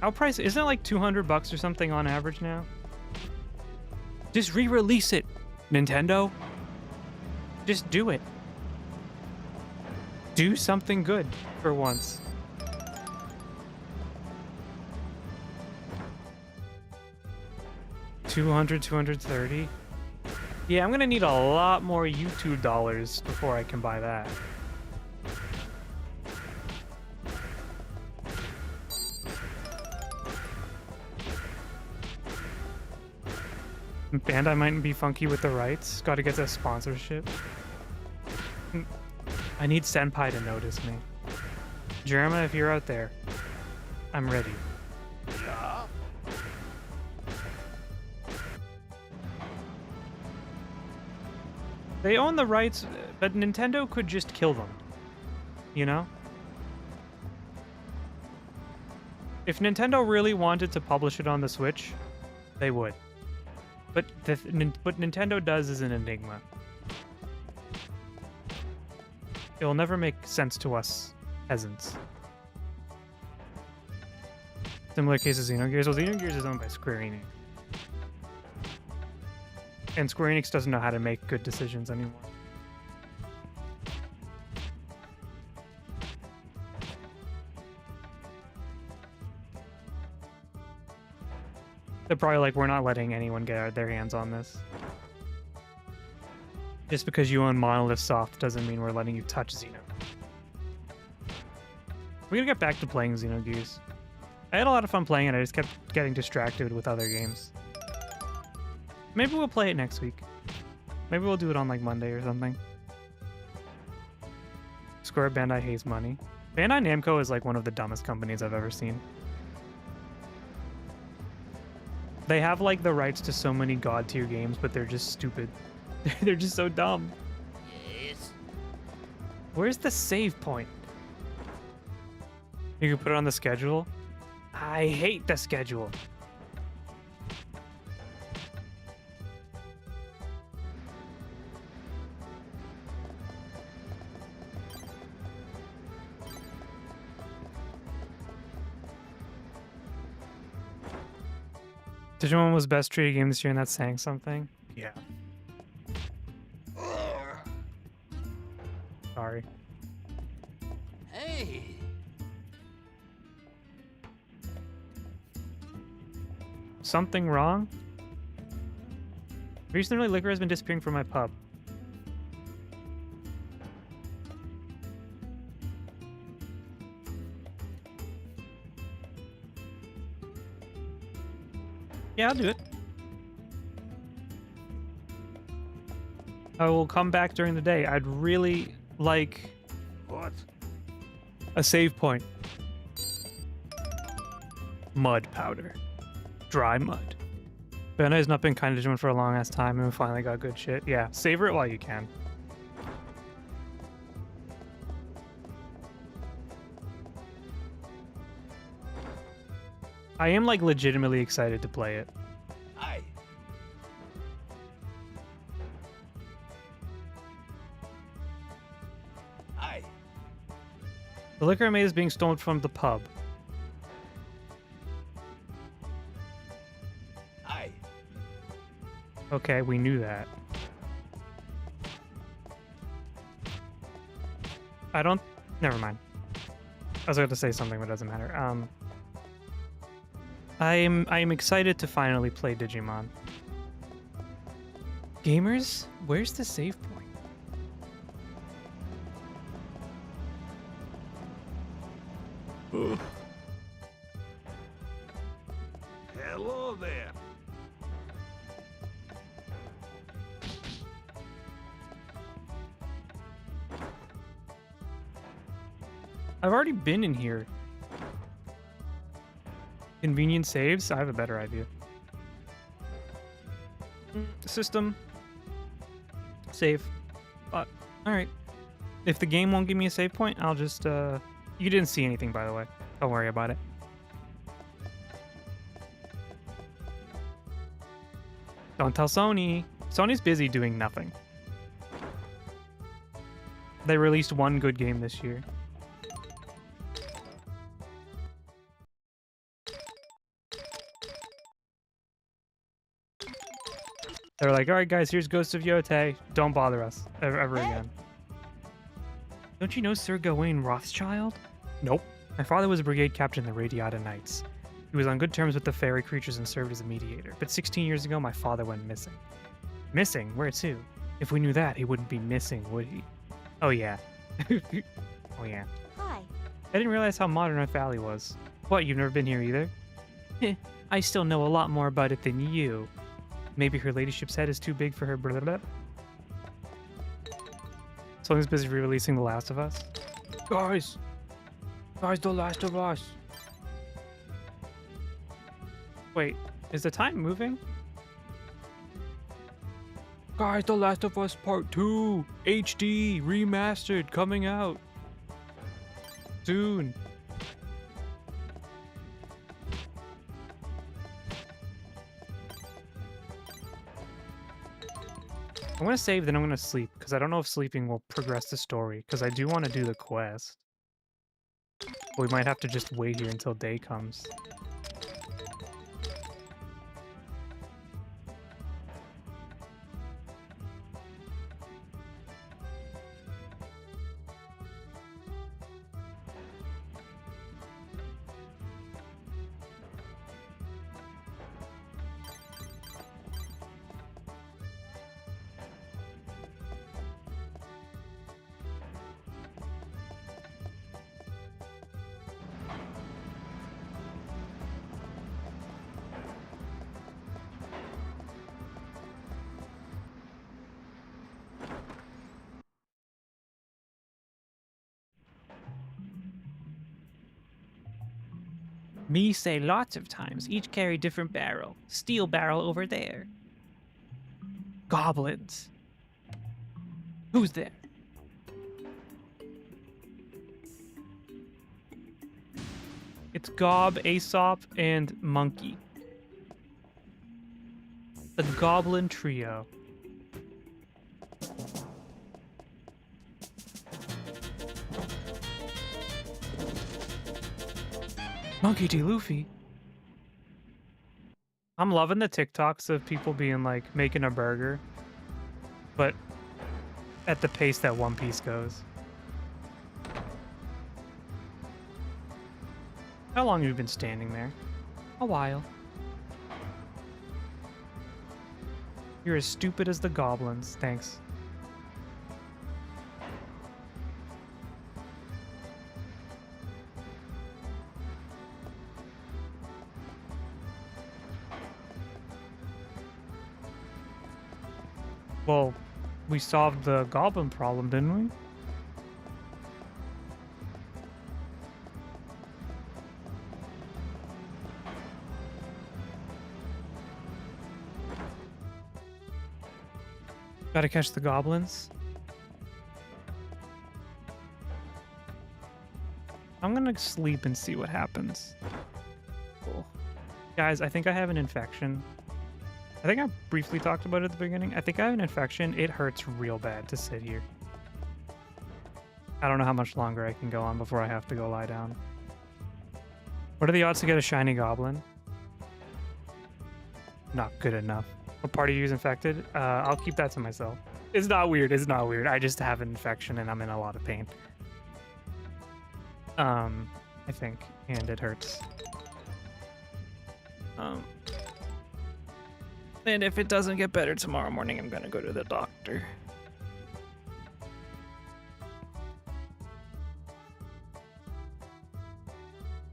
S1: How price isn't it like $200 or something on average now? Just re-release it, Nintendo. Just do it. Do something good for once. $230. Yeah, I'm gonna need a lot more YouTube dollars before I can buy that. Bandai might be funky with the rights. Gotta get the sponsorship. I need Senpai to notice me. Jerema, if you're out there, I'm ready.
S13: Yeah?
S1: They own the rights, but Nintendo could just kill them. You know? If Nintendo really wanted to publish it on the Switch, they would. But what Nintendo does is an enigma. It will never make sense to us peasants. Similar case of Xenogears. Well, Xenogears is owned by Square Enix. And Square Enix doesn't know how to make good decisions anymore. They're probably like, we're not letting anyone get their hands on this. Just because you own Monolith Soft doesn't mean we're letting you touch Xeno. We're gonna get back to playing Xenogears. I had a lot of fun playing it, I just kept getting distracted with other games. Maybe we'll play it next week. Maybe we'll do it on like Monday or something. Square Bandai hates money. Bandai Namco is like one of the dumbest companies I've ever seen. They have like the rights to so many god tier games, but they're just stupid. They're just so dumb.
S11: Yes.
S1: Where's the save point? You can put it on the schedule? I hate the schedule. Digimon was best treated game this year, and that's saying something. Yeah. Sorry.
S11: Hey.
S1: Something wrong? Recently, liquor has been disappearing from my pub. Yeah, I'll do it. I will come back during the day. I'd really like...
S9: What?
S1: A save point. Mud powder. Dry mud. Bandai's not been kind to Digimon for a long ass time and we finally got good shit. Yeah, savor it while you can. I am like legitimately excited to play it.
S13: Aye. Aye.
S1: The liquor I made is being stolen from the pub.
S13: Aye.
S1: Okay, we knew that. I don't... Never mind. I was about to say something, but it doesn't matter. I am excited to finally play Digimon. Gamers, where's the save point?
S9: Ugh. Hello there.
S1: I've already been in here. Convenient saves? I have a better idea. System. Save. Alright. If the game won't give me a save point, I'll just, You didn't see anything, by the way. Don't worry about it. Don't tell Sony. Sony's busy doing nothing. They released one good game this year. They're like, alright guys, here's Ghost of Yotei. Don't bother us ever again. Don't you know Sir Gawain Rothschild? Nope. My father was a brigade captain in the Radiata Knights. He was on good terms with the fairy creatures and served as a mediator. But 16 years ago, my father went missing. Missing? Where to? If we knew that, he wouldn't be missing, would he? Oh yeah. Oh yeah.
S12: Hi.
S1: I didn't realize how modern Earth Valley was. What, you've never been here either? I still know a lot more about it than you. Maybe her ladyship's head is too big for her blah, blah, blah. Sony's busy re-releasing The Last of Us. Guys! Guys, The Last of Us! Wait, is the time moving? Guys, The Last of Us Part 2! HD! Remastered! Coming out! Soon! I'm gonna save, then I'm gonna sleep, because I don't know if sleeping will progress the story, because I do want to do the quest. We might have to just wait here until day comes. Me say lots of times. Each carry different barrel. Steel barrel over there. Goblins. Who's there? It's Gob, Aesop, and Monkey. The Goblin Trio. Monkey D. Luffy. I'm loving the TikToks of people being like making a burger, but at the pace that One Piece goes. How long have you been standing there? A while. You're as stupid as the goblins. Thanks. Well, we solved the goblin problem, didn't we? Gotta catch the goblins. I'm gonna sleep and see what happens. Cool. Guys, I think I have an infection. I think I briefly talked about it at the beginning. I think I have an infection. It hurts real bad to sit here. I don't know how much longer I can go on before I have to go lie down. What are the odds to get a shiny goblin? Not good enough. What part of you is infected? I'll keep that to myself. It's not weird. It's not weird. I just have an infection and I'm in a lot of pain. I think. And it hurts. And if it doesn't get better tomorrow morning, I'm gonna go to the doctor.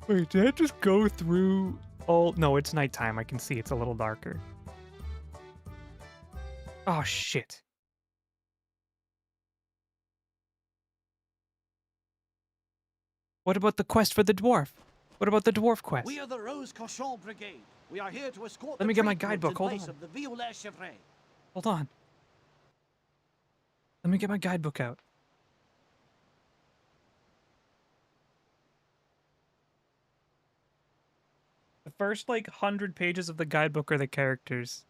S1: Wait, did I just go through all... No, it's nighttime. I can see it's a little darker. Oh, shit. What about the quest for the dwarf? What about the dwarf quest?
S7: We are the Rose Cochon Brigade. We are here to escort
S1: Let me
S7: the
S1: get my
S7: trade
S1: guidebook.
S7: goods in
S1: Hold
S7: place
S1: on.
S7: of the Violet Chevret.
S1: Hold on. Let me get my guidebook out. The first, like, 100 pages of the guidebook are the characters.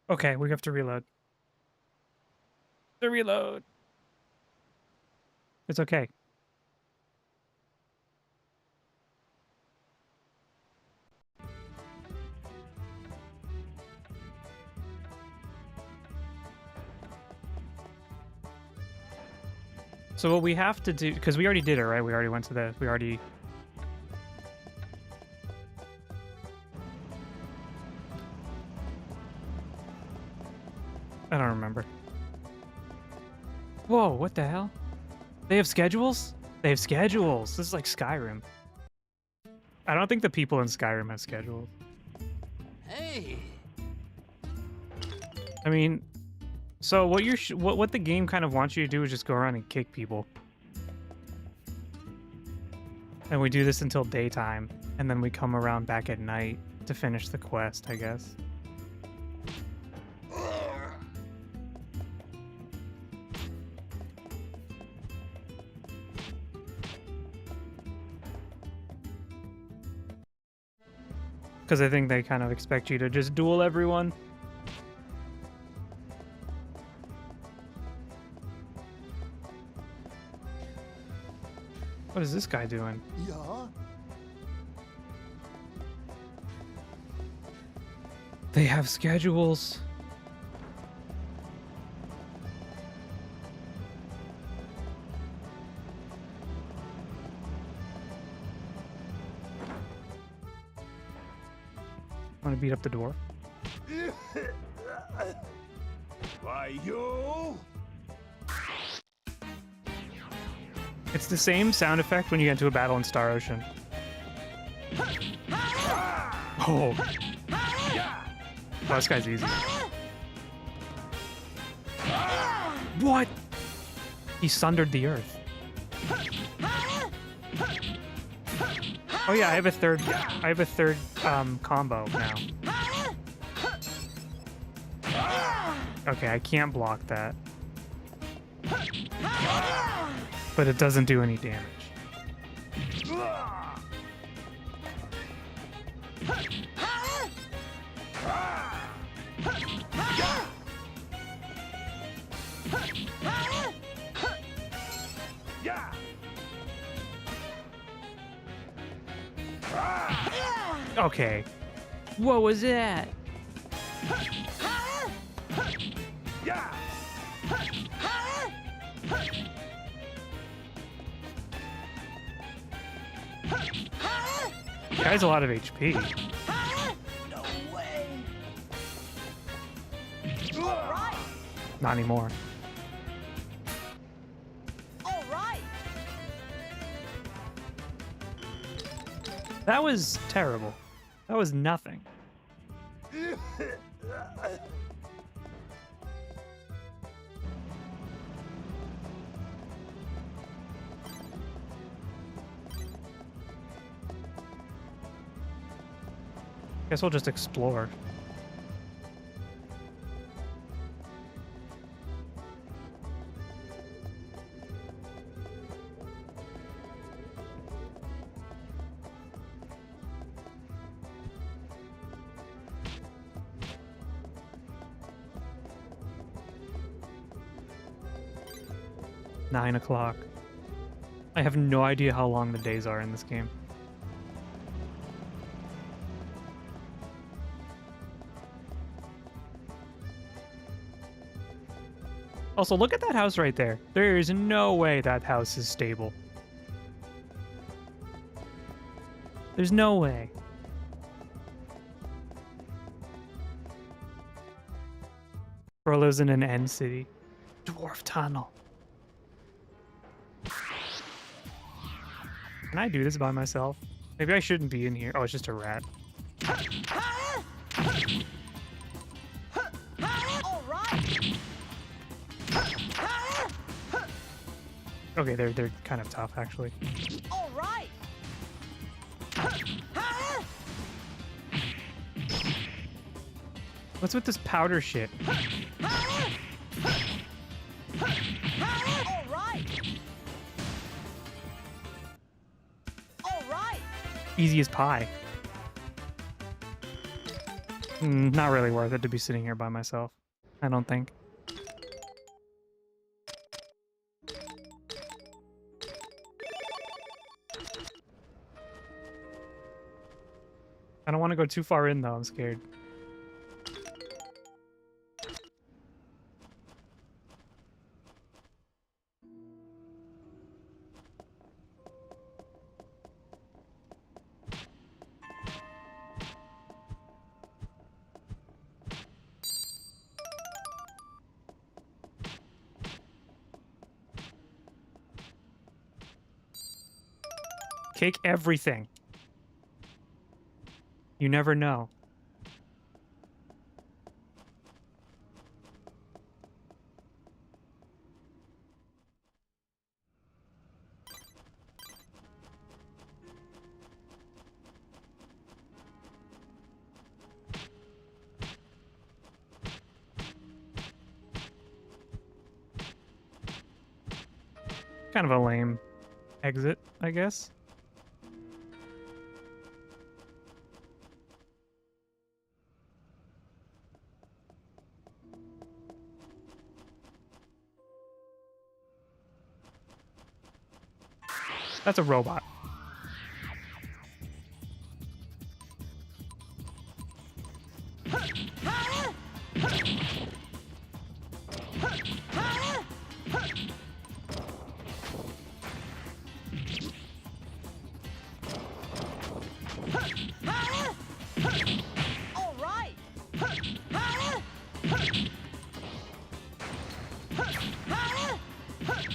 S1: Okay, we have to reload. The reload. It's okay. So what we have to do, because we already did it, right? We already went to the, we already... I don't remember. Whoa, what the hell? They have schedules? They have schedules. This is like Skyrim. I don't think the people in Skyrim have schedules.
S11: Hey!
S1: I mean, so what you're what the game kind of wants you to do is just go around and kick people. And we do this until daytime, and then we come around back at night to finish the quest, I guess. Because I think they kind of expect you to just duel everyone. What is this guy doing?
S13: Yeah?
S1: They have schedules. Want to beat up the door?
S13: Why, you?
S1: It's the same sound effect when you get into a battle in Star Ocean. Oh. Oh, this guy's easy. What? He sundered the earth. Oh yeah, I have a third combo now. Okay, I can't block that. But it doesn't do any damage. Okay. What was that? Guy's a lot of HP.
S11: No way.
S1: Not anymore.
S11: All right.
S1: That was terrible. That was nothing. Guess we'll just explore. Nine o'clock. I have no idea how long the days are in this game. Also, look at that house right there. There is no way that house is stable. There's no way. Bro lives in an end city. Dwarf tunnel. Can I do this by myself? Maybe I shouldn't be in here. Oh, it's just a rat. Okay, they're kind of tough, actually.
S11: All right.
S1: What's with this powder shit?
S11: All right. All right.
S1: Easy as pie. Not really worth it to be sitting here by myself. I don't think. I don't want to go too far in, though. I'm scared. Kick everything. You never know. Kind of a lame exit, I guess. That's a robot.
S11: All right.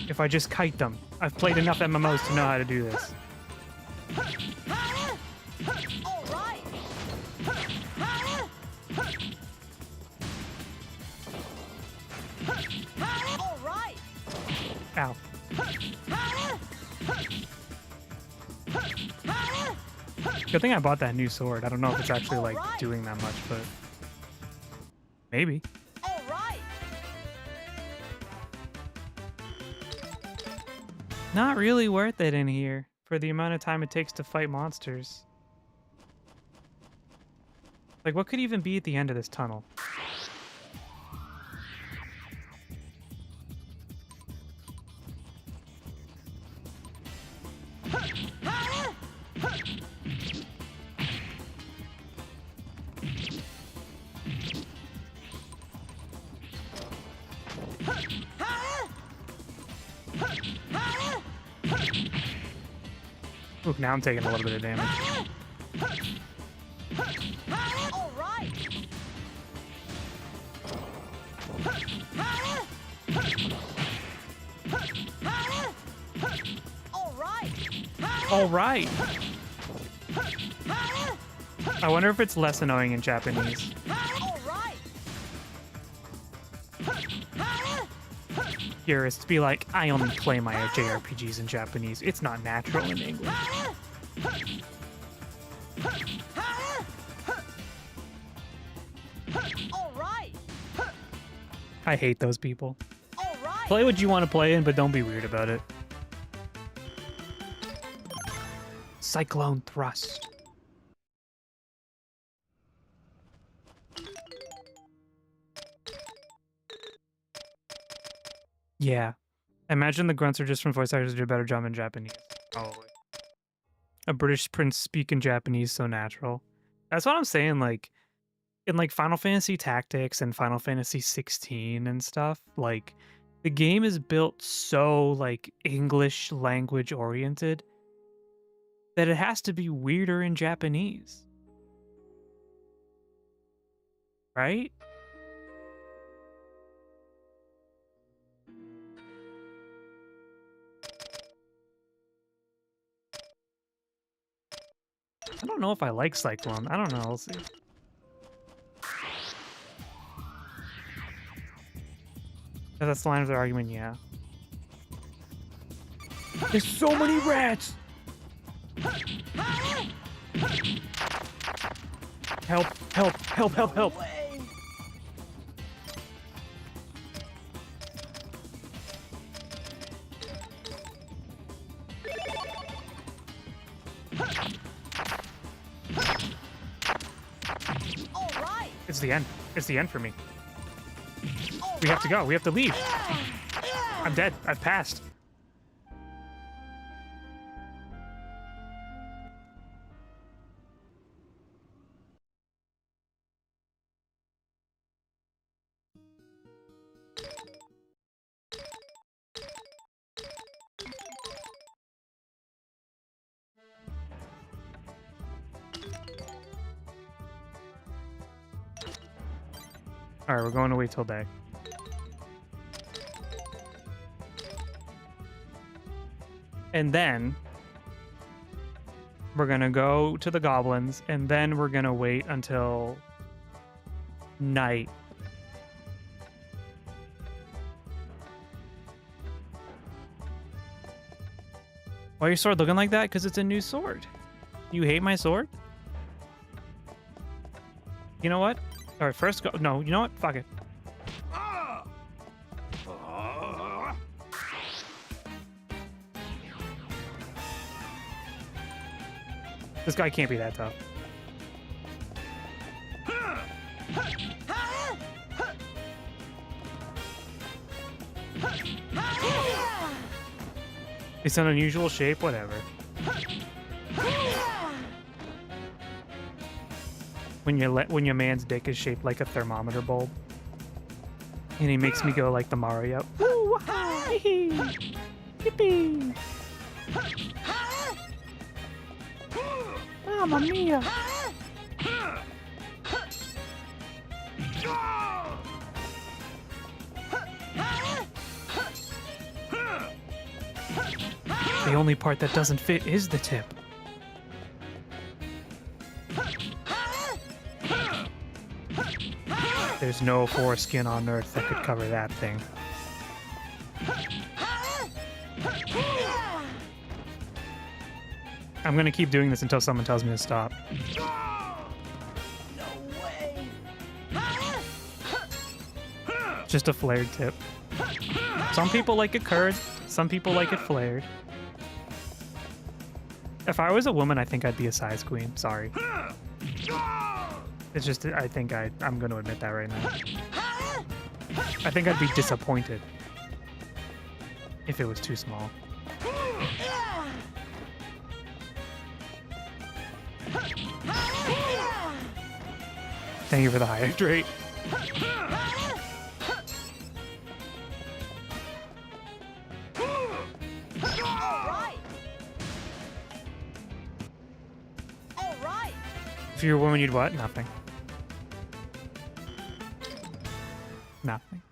S1: If I just kite them. I've played enough MMOs to know how to do this.
S11: All right. All right.
S1: Ow. Good thing I bought that new sword. I don't know if it's actually like doing that much, but maybe.
S11: All right.
S1: Not really worth it in here for the amount of time it takes to fight monsters. Like, what could even be at the end of this tunnel? Ooh, now I'm taking a little bit of damage.
S11: All right. All right.
S1: All right. I wonder if it's less annoying in Japanese.
S11: All right.
S1: Curious to be like, I only play my JRPGs in Japanese. It's not natural in English.
S11: All right.
S1: I hate those people.
S11: All right.
S1: Play what you want to play in, but don't be weird about it. Cyclone Thrust. Yeah. Imagine the grunts are just from voice actors who do a better job in Japanese. Probably. A British prince speaking Japanese so natural. That's what I'm saying, like, in like Final Fantasy Tactics and Final Fantasy 16 and stuff, like, the game is built so, like, English language oriented that it has to be weirder in Japanese. Right? I don't know if I like Cyclone. I don't know. We'll see. If that's the line of their argument, yeah. There's so many rats! Help, help, help, help, help! It's the end. It's the end for me. We have to go. We have to leave. I'm dead. I've passed. Alright, we're going to wait till day. And then we're gonna go to the goblins, and then we're gonna wait until night. Why your sword looking like that? Because it's a new sword. You hate my sword? You know what? Alright, first go. No, you know what? Fuck it. This guy can't be that tough. It's an unusual shape, whatever. When your man's dick is shaped like a thermometer bulb. And he makes me go like the Mario. Woo, hi, yippee! Mamma mia! The only part that doesn't fit is the tip. There's no foreskin on Earth that could cover that thing. I'm gonna keep doing this until someone tells me to stop.
S7: No way!
S1: Just a flared tip. Some people like it curved, some people like it flared. If I was a woman, I think I'd be a size queen. Sorry. It's just, I think I'm going to admit that right now. I think I'd be disappointed if it was too small. Thank you for the hydrate. If you're a woman, you'd what? Nothing. Nothing.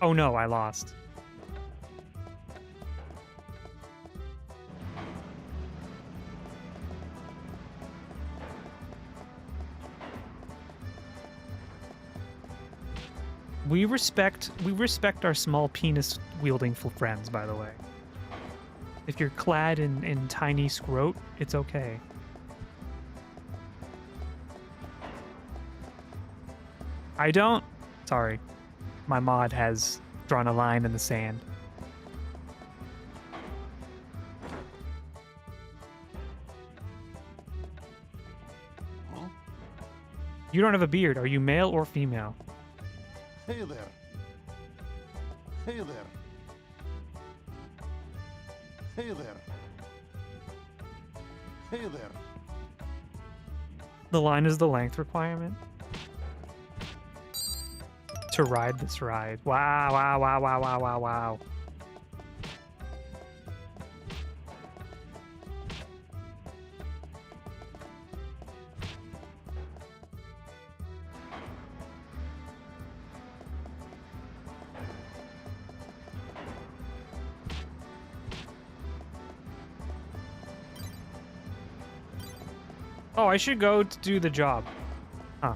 S1: Oh no, I lost. We respect our small penis wielding friends, by the way. If you're clad in tiny scrot, it's okay. I don't. Sorry. My mod has drawn a line in the sand.
S13: Huh?
S1: You don't have a beard. Are you male or female?
S13: Hey there. Hey there. Hey there. Hey there.
S1: The line is the length requirement. To ride this ride. Wow, wow, wow, wow, wow, wow, wow. Oh, I should go to do the job. Huh.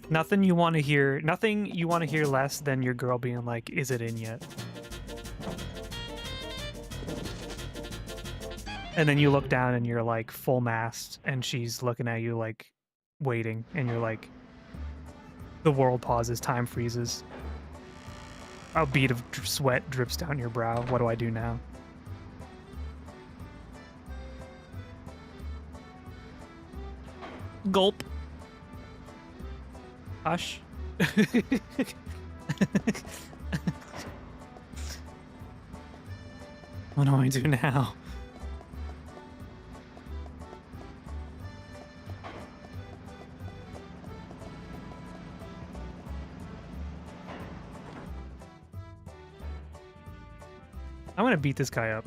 S1: Nothing you want to hear less than your girl being like, is it in yet? And then you look down and you're like full mast and she's looking at you like waiting and you're like, the world pauses, time freezes. A bead of sweat drips down your brow. What do I do now? Gulp. Hush. What do I do now? I'm gonna beat this guy up.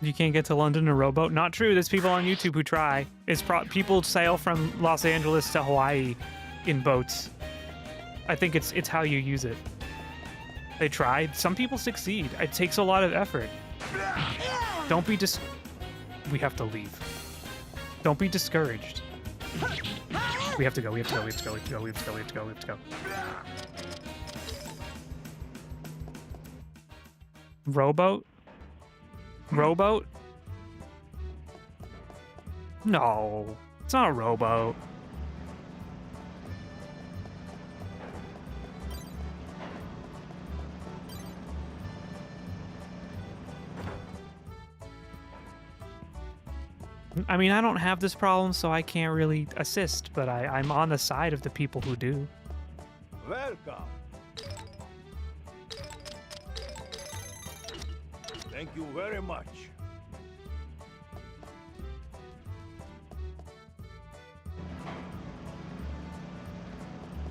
S1: You can't get to London in a rowboat? Not true. There's people on YouTube who try. People sail from Los Angeles to Hawaii in boats. I think it's how you use it. They tried. Some people succeed. It takes a lot of effort. Don't be We have to leave. Don't be discouraged. We have to go. We have to go. We have to go. We have to go. We have to go. We have to go. We have to go. Rowboat? Rowboat? No, it's not a rowboat. I mean, I don't have this problem, so I can't really assist, but I'm on the side of the people who do.
S13: Welcome. Thank you very much.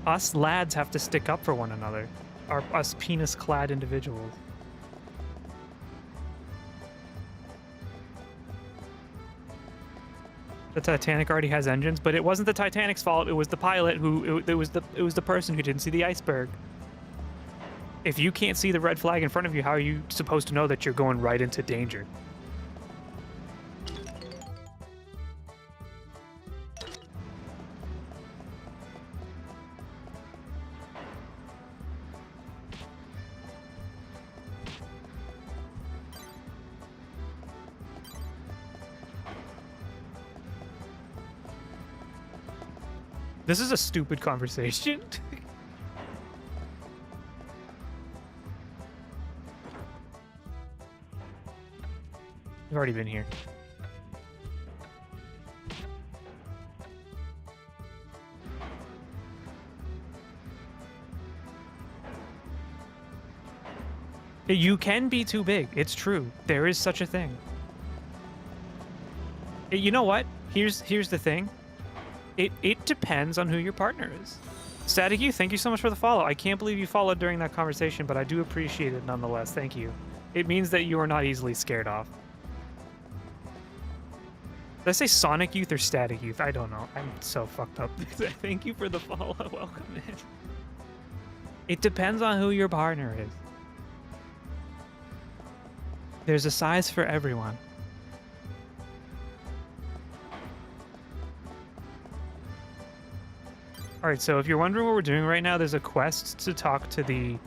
S1: Us lads have to stick up for one another. Us penis-clad individuals. The Titanic already has engines, but it wasn't the Titanic's fault. It was the pilot who it was the person who didn't see the iceberg. If you can't see the red flag in front of you, how are you supposed to know that you're going right into danger? This is a stupid conversation. I've already been here. You can be too big. It's true. There is such a thing. You know what? Here's the thing. It depends on who your partner is. Static You, thank you so much for the follow. I can't believe you followed during that conversation, but I do appreciate it nonetheless. Thank you. It means that you are not easily scared off. Did I say Sonic Youth or Static Youth? I don't know. I'm so fucked up. Thank you for the follow. Welcome in. It depends on who your partner is. There's a size for everyone. Alright, so if you're wondering what we're doing right now, there's a quest to talk to the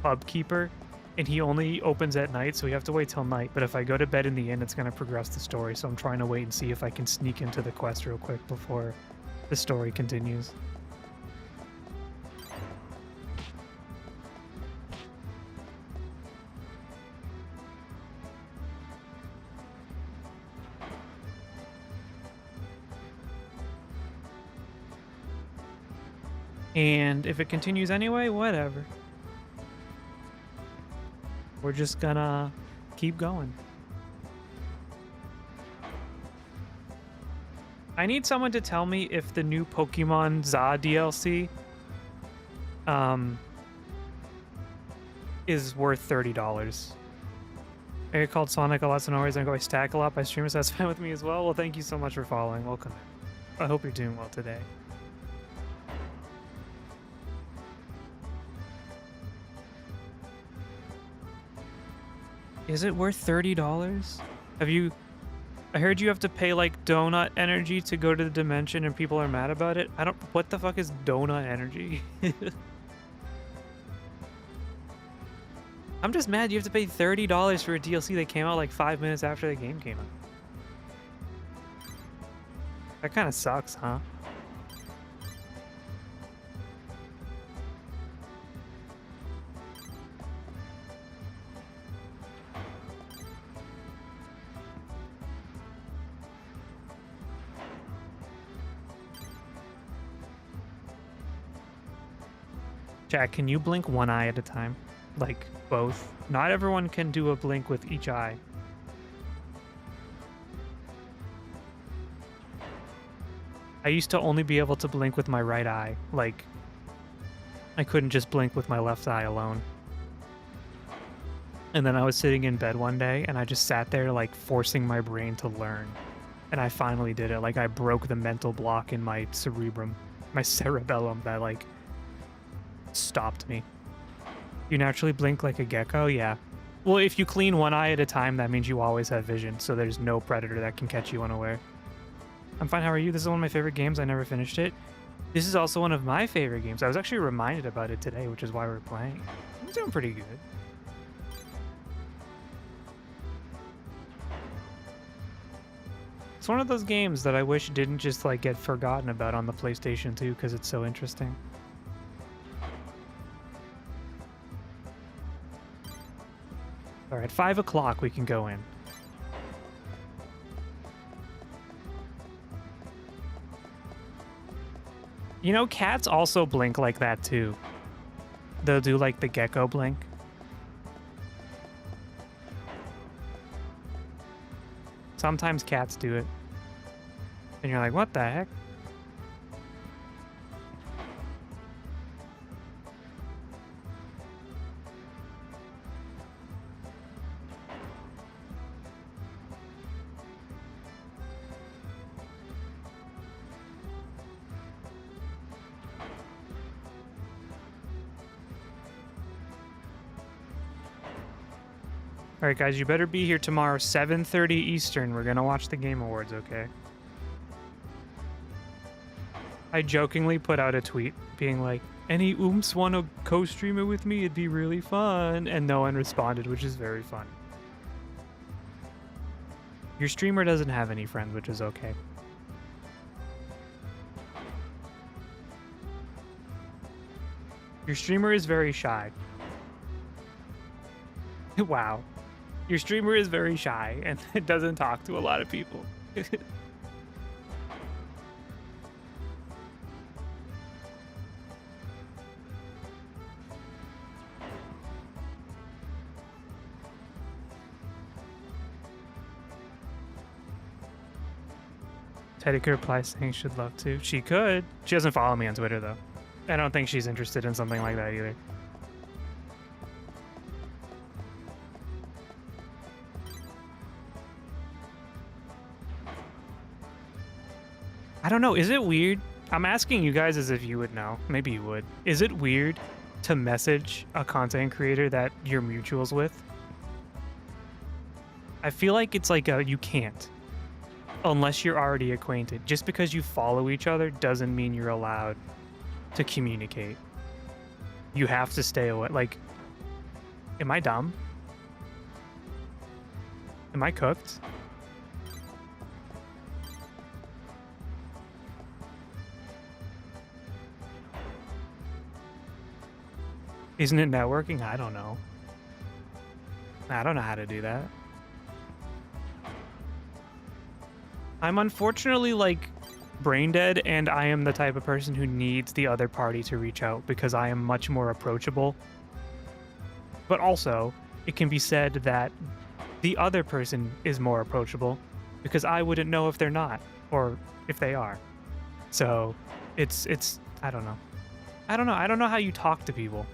S1: pub keeper, and he only opens at night, so we have to wait till night. But if I go to bed in the inn, it's going to progress the story, so I'm trying to wait and see if I can sneak into the quest real quick before the story continues. And if it continues anyway, whatever. We're just gonna keep going. I need someone to tell me if the new Pokemon ZA DLC is worth $30. I get called Sonic a lot, so no worries. I go by Stack a lot by streamers. That's fine with me as well. Well, thank you so much for following. Welcome. I hope you're doing well today. Is it worth $30? Have you... I heard you have to pay, like, donut energy to go to the dimension and people are mad about it. I don't... What the fuck is donut energy? I'm just mad you have to pay $30 for a DLC that came out, like, 5 minutes after the game came out. That kind of sucks, huh? Jack, can you blink one eye at a time? Like, both? Not everyone can do a blink with each eye. I used to only be able to blink with my right eye. Like, I couldn't just blink with my left eye alone. And then I was sitting in bed one day, and I just sat there, like, forcing my brain to learn. And I finally did it. Like, I broke the mental block in my cerebrum, my cerebellum that, like, stopped me. You naturally blink like a gecko? Yeah. Well, if you clean one eye at a time, that means you always have vision, so there's no predator that can catch you unaware. I'm fine, how are you? This is one of my favorite games. I never finished it. This is also one of my favorite games. I was actually reminded about it today, which is why we're playing. I'm doing pretty good. It's one of those games that I wish didn't just like get forgotten about on the PlayStation 2 because it's so interesting. All right, 5 o'clock we can go in. You know, cats also blink like that too. They'll do like the gecko blink. Sometimes cats do it. And you're like, what the heck? All right, guys, you better be here tomorrow, 7:30 Eastern. We're gonna watch the Game Awards, okay? I jokingly put out a tweet being like, any oomps want to co-stream it with me? It'd be really fun. And no one responded, which is very fun. Your streamer doesn't have any friends, which is okay. Your streamer is very shy. Wow. Your streamer is very shy and it doesn't talk to a lot of people. Teddy could reply saying she'd love to. She could. She doesn't follow me on Twitter, though. I don't think she's interested in something like that either. I don't know. Is it weird? I'm asking you guys as if you would know. Maybe you would. Is it weird to message a content creator that you're mutuals with? I feel like it's like you can't. Unless you're already acquainted. Just because you follow each other doesn't mean you're allowed to communicate. You have to stay away. Like, am I dumb? Am I cooked? Isn't it networking? I don't know. I don't know how to do that. I'm unfortunately like brain dead, and I am the type of person who needs the other party to reach out because I am much more approachable. But also, it can be said that the other person is more approachable because I wouldn't know if they're not or if they are. So it's I don't know. I don't know how you talk to people,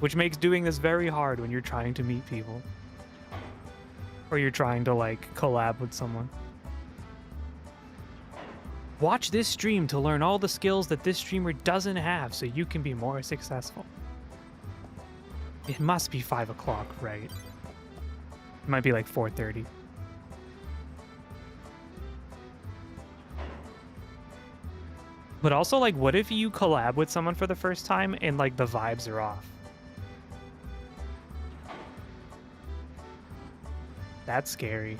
S1: which makes doing this very hard when you're trying to meet people or you're trying to like collab with someone. Watch this stream to learn all the skills that this streamer doesn't have so you can be more successful. It must be 5 o'clock, right? It might be like 4:30. But also, like, what if you collab with someone for the first time and like the vibes are off? That's scary.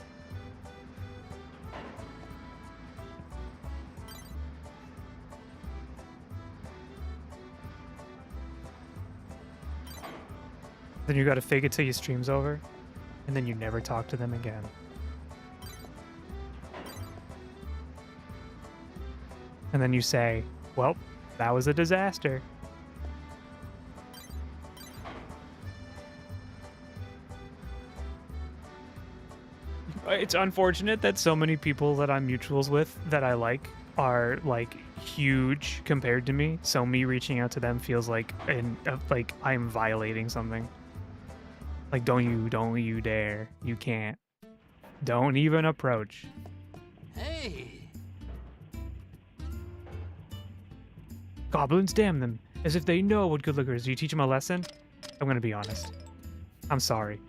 S1: Then you gotta fake it till your stream's over, and then you never talk to them again. And then you say, well, that was a disaster. It's unfortunate that so many people that I'm mutuals with that I like are like huge compared to me. So me reaching out to them feels like like I'm violating something. Like, don't you dare. You can't. Don't even approach.
S11: Hey!
S1: Goblins, damn them. As if they know what good liquor is. Do you teach them a lesson? I'm gonna be honest. I'm sorry.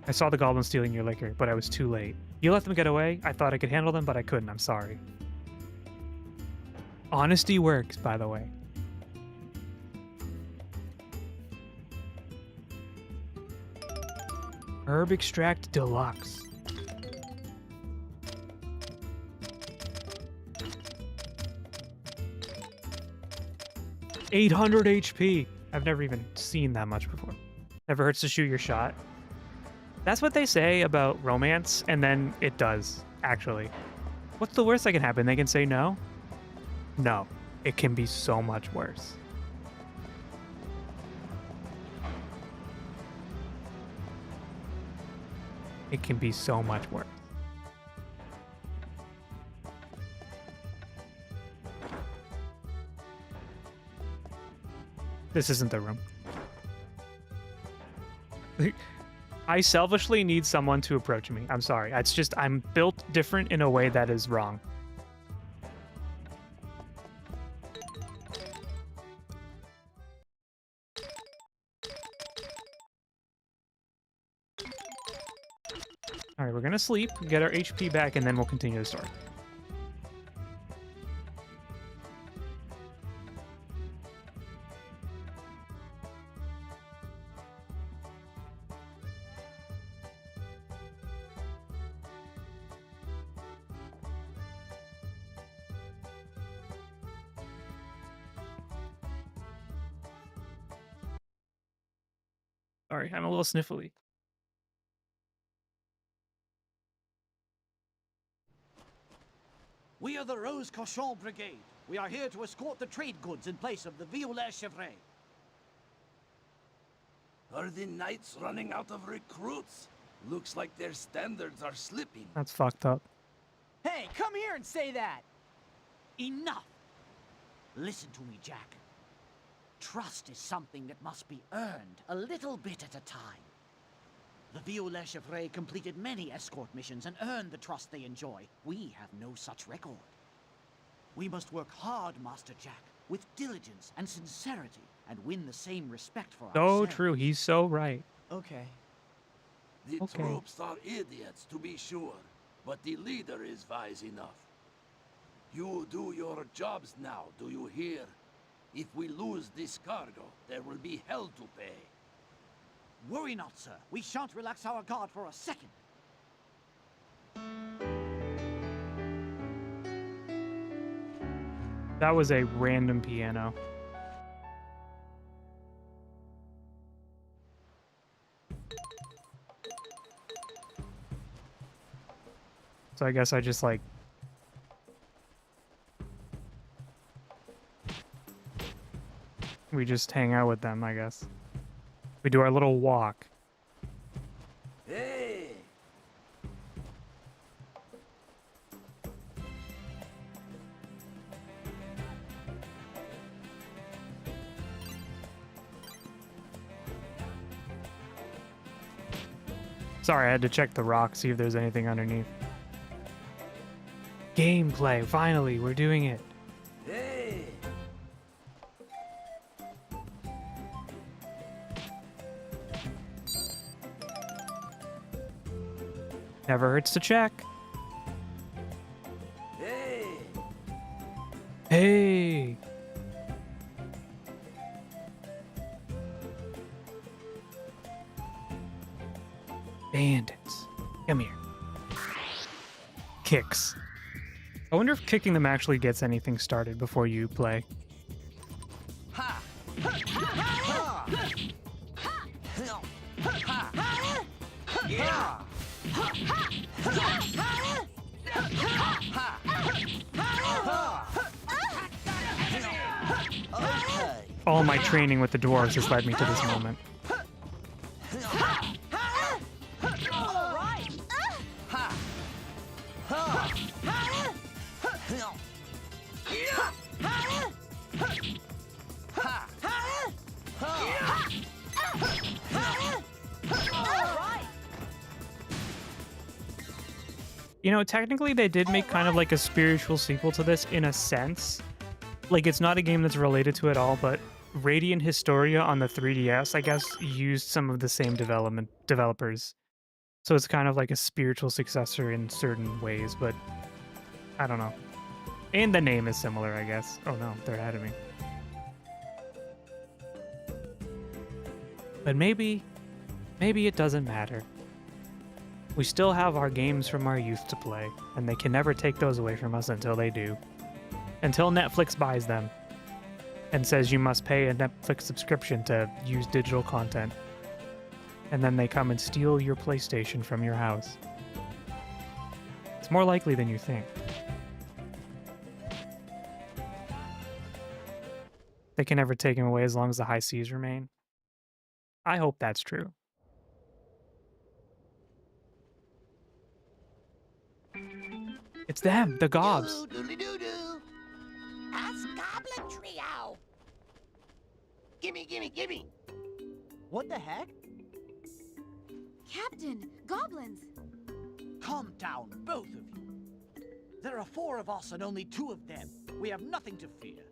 S1: I saw the goblins stealing your liquor, but I was too late. You let them get away? I thought I could handle them, but I couldn't. I'm sorry. Honesty works, by the way. Herb Extract Deluxe. 800 HP. I've never even seen that much before. Never hurts to shoot your shot. That's what they say about romance, and then it does, actually. What's the worst that can happen? They can say no? No. It can be so much worse. It can be so much worse. This isn't the room. I selfishly need someone to approach me. I'm sorry. It's just I'm built different in a way that is wrong. All right, we're gonna sleep, get our HP back, and then we'll continue the story. Sorry, I'm a little sniffly.
S7: We are the Rose Cochon Brigade. We are here to escort the trade goods in place of the Violet Chevret.
S13: Are the knights running out of recruits? Looks like their standards are slipping.
S1: That's fucked up.
S3: Hey, come here and say that!
S7: Enough! Listen to me, Jack. Trust is something that must be earned a little bit at a time. The Violet Chevret completed many escort missions and earned the trust they enjoy. We have no such record. We must work hard, Master Jack, with diligence and sincerity, and win the same respect for
S1: So
S7: ourselves.
S1: true. He's so right.
S3: Okay.
S13: The
S1: Okay.
S13: troops are idiots, to be sure, but the leader is wise enough. You do your jobs now, do you hear? If we lose this cargo, there will be hell to pay.
S7: Worry not, sir. We shan't relax our guard for a second.
S1: That was a random piano. So I guess I just like... we just hang out with them, I guess. We do our little walk.
S13: Hey!
S1: Sorry, I had to check the rock, see if there's anything underneath. Gameplay, finally, we're doing it.
S13: Hey!
S1: Never hurts to check.
S13: Hey!
S1: Hey! Bandits. Come here. Kicks. I wonder if kicking them actually gets anything started before you play.
S11: Ha! Ha! Yeah! Okay.
S1: All my training with the dwarves has led me to this moment.
S7: All right!
S11: Ha! Ha!
S1: You know, technically they did make kind of like a spiritual sequel to this in a sense. Like, it's not a game that's related to it all, but Radiant Historia on the 3DS, I guess, used some of the same developers. So it's kind of like a spiritual successor in certain ways, but I don't know. And the name is similar, I guess. Oh no, they're ahead of me. But maybe it doesn't matter. We still have our games from our youth to play, and they can never take those away from us until they do. Until Netflix buys them. and says you must pay a Netflix subscription to use digital content. And then they come and steal your PlayStation from your house. It's more likely than you think. They can never take him away as long as the high seas remain. I hope that's true. It's them, the gobs.
S7: Us goblin trio. Gimme, gimme, gimme.
S3: What the heck?
S10: Captain, goblins!
S7: Calm down, both of you. There are 4 of us and only 2 of them. We have nothing to fear.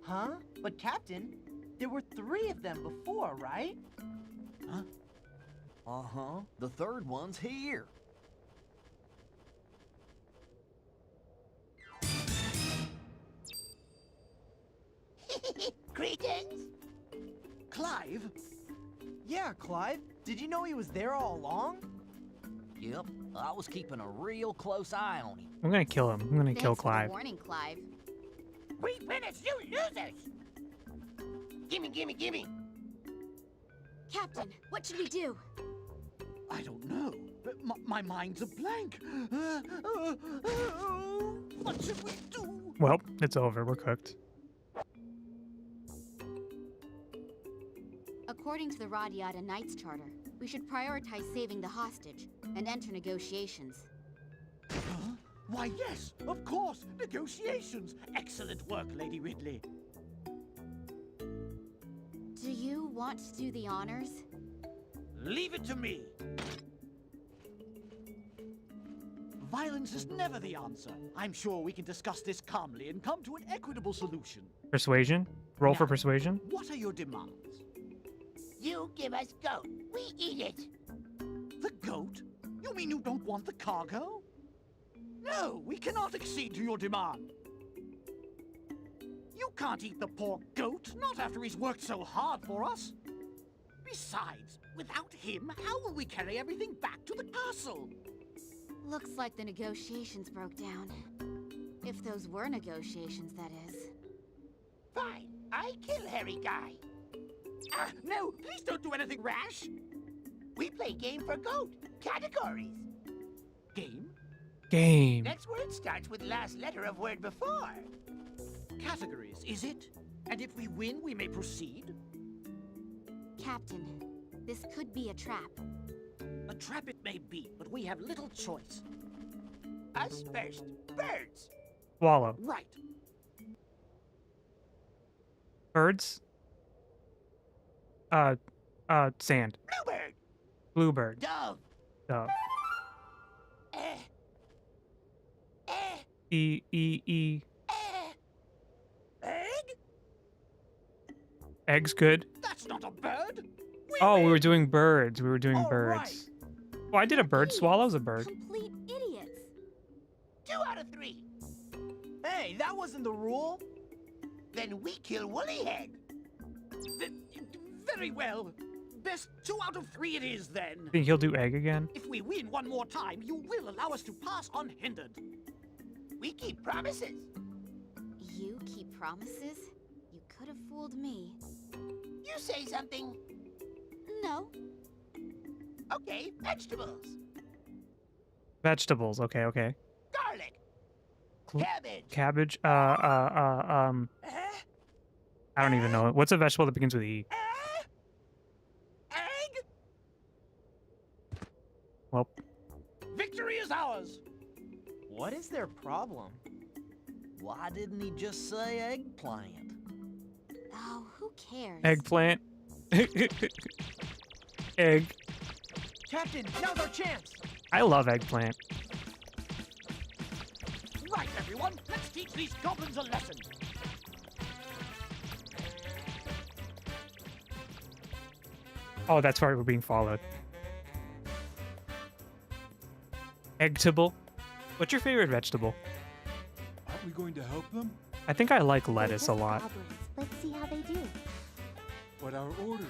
S3: Huh? But Captain, there were 3 of them before, right?
S11: Huh? Uh-huh. The third one's here.
S7: Greetings. Clive?
S3: Yeah, Clive. Did you know he was there all along?
S11: Yep, I was keeping a real close eye on him.
S1: I'm gonna kill him. I'm gonna kill
S10: Thanks for the
S1: Clive.
S10: warning, Clive.
S7: We finished, you losers! Gimme, gimme, gimme.
S10: Captain, what should we do?
S7: I don't know. My mind's a blank. What should we do?
S1: Well, it's over. We're cooked.
S10: According to the Radiata Knights Charter, we should prioritize saving the hostage and enter negotiations.
S7: Huh? Why, yes, of course, negotiations. Excellent work, Lady Ridley.
S10: Do you want to do the honors?
S7: Leave it to me. Violence is never the answer. I'm sure we can discuss this calmly and come to an equitable solution.
S1: Persuasion? Roll for
S7: Now,
S1: persuasion?
S7: What are your demands? You give us goat. We eat it. The goat? You mean you don't want the cargo? No, we cannot accede to your demand. You can't eat the poor goat, not after he's worked so hard for us. Besides, without him, how will we carry everything back to the castle?
S10: Looks like the negotiations broke down. If those were negotiations, that is.
S7: Fine, I kill hairy guy. No, please don't do anything rash. We play game for goat. Categories. Game?
S1: Game.
S7: Next word starts with last letter of word before. Categories, is it? And if we win, we may proceed?
S10: Captain, this could be a trap.
S7: A trap it may be, but we have little choice. Us first. Birds.
S1: Swallow.
S7: Right.
S1: Birds? Sand.
S7: Bluebird.
S1: Bluebird.
S7: Dove.
S1: Dove.
S7: Eh. Eh.
S1: E.
S7: Egg?
S1: Egg's good.
S7: That's not a bird.
S1: Oh, we were doing birds. We were doing
S7: All
S1: birds.
S7: right.
S1: Oh, I did a bird. Swallow's a bird.
S10: Complete idiots.
S7: 2 out of 3.
S3: Hey, that wasn't the rule.
S7: Then we kill Woolly Head. Very well. Best 2 out of 3 it is then.
S1: Think he'll do egg again?
S7: If we win one more time, you will allow us to pass unhindered. We keep promises.
S10: You keep promises? You could have fooled me.
S7: You say something.
S10: No.
S7: Okay, vegetables.
S1: Vegetables. Okay, okay.
S7: Garlic.
S1: Cl-
S7: Cabbage.
S1: Cabbage. I don't even know. What's a vegetable that begins with E?
S7: Egg.
S1: Well,
S7: Victory is ours.
S3: What is their problem?
S11: Why didn't he just say eggplant?
S10: Oh, who cares?
S1: eggplant. Egg.
S3: Captain, now's our chance.
S1: I love eggplant.
S7: Right, everyone. Let's teach these goblins a lesson.
S1: Oh, that's right. We're being followed. Eggtable. What's your favorite vegetable?
S8: Aren't we going to help them?
S1: I think I like
S12: They're
S1: lettuce a
S12: just
S1: lot.
S12: goblins. Let's see how they do.
S8: But our orders.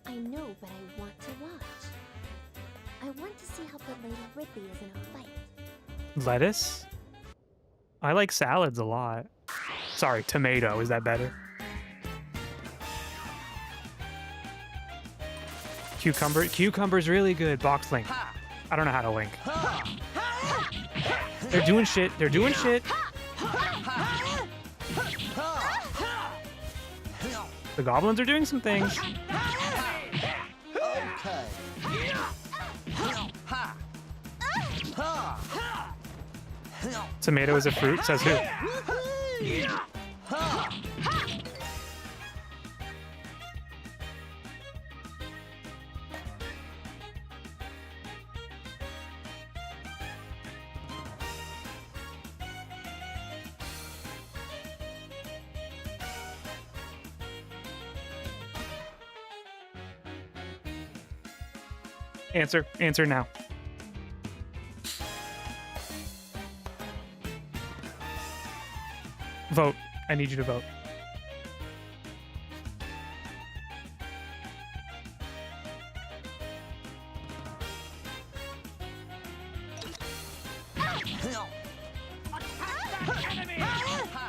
S12: I know, but I want to watch. I want to see how good Lady Ridley is in a fight.
S1: Lettuce? I like salads a lot. Sorry, tomato. Is that better? Cucumber. Cucumber's really good. Box link. I don't know how to link. They're doing shit. They're doing shit. The goblins are doing some things. Tomato is a fruit, says who? Answer now. Vote. I need you to vote.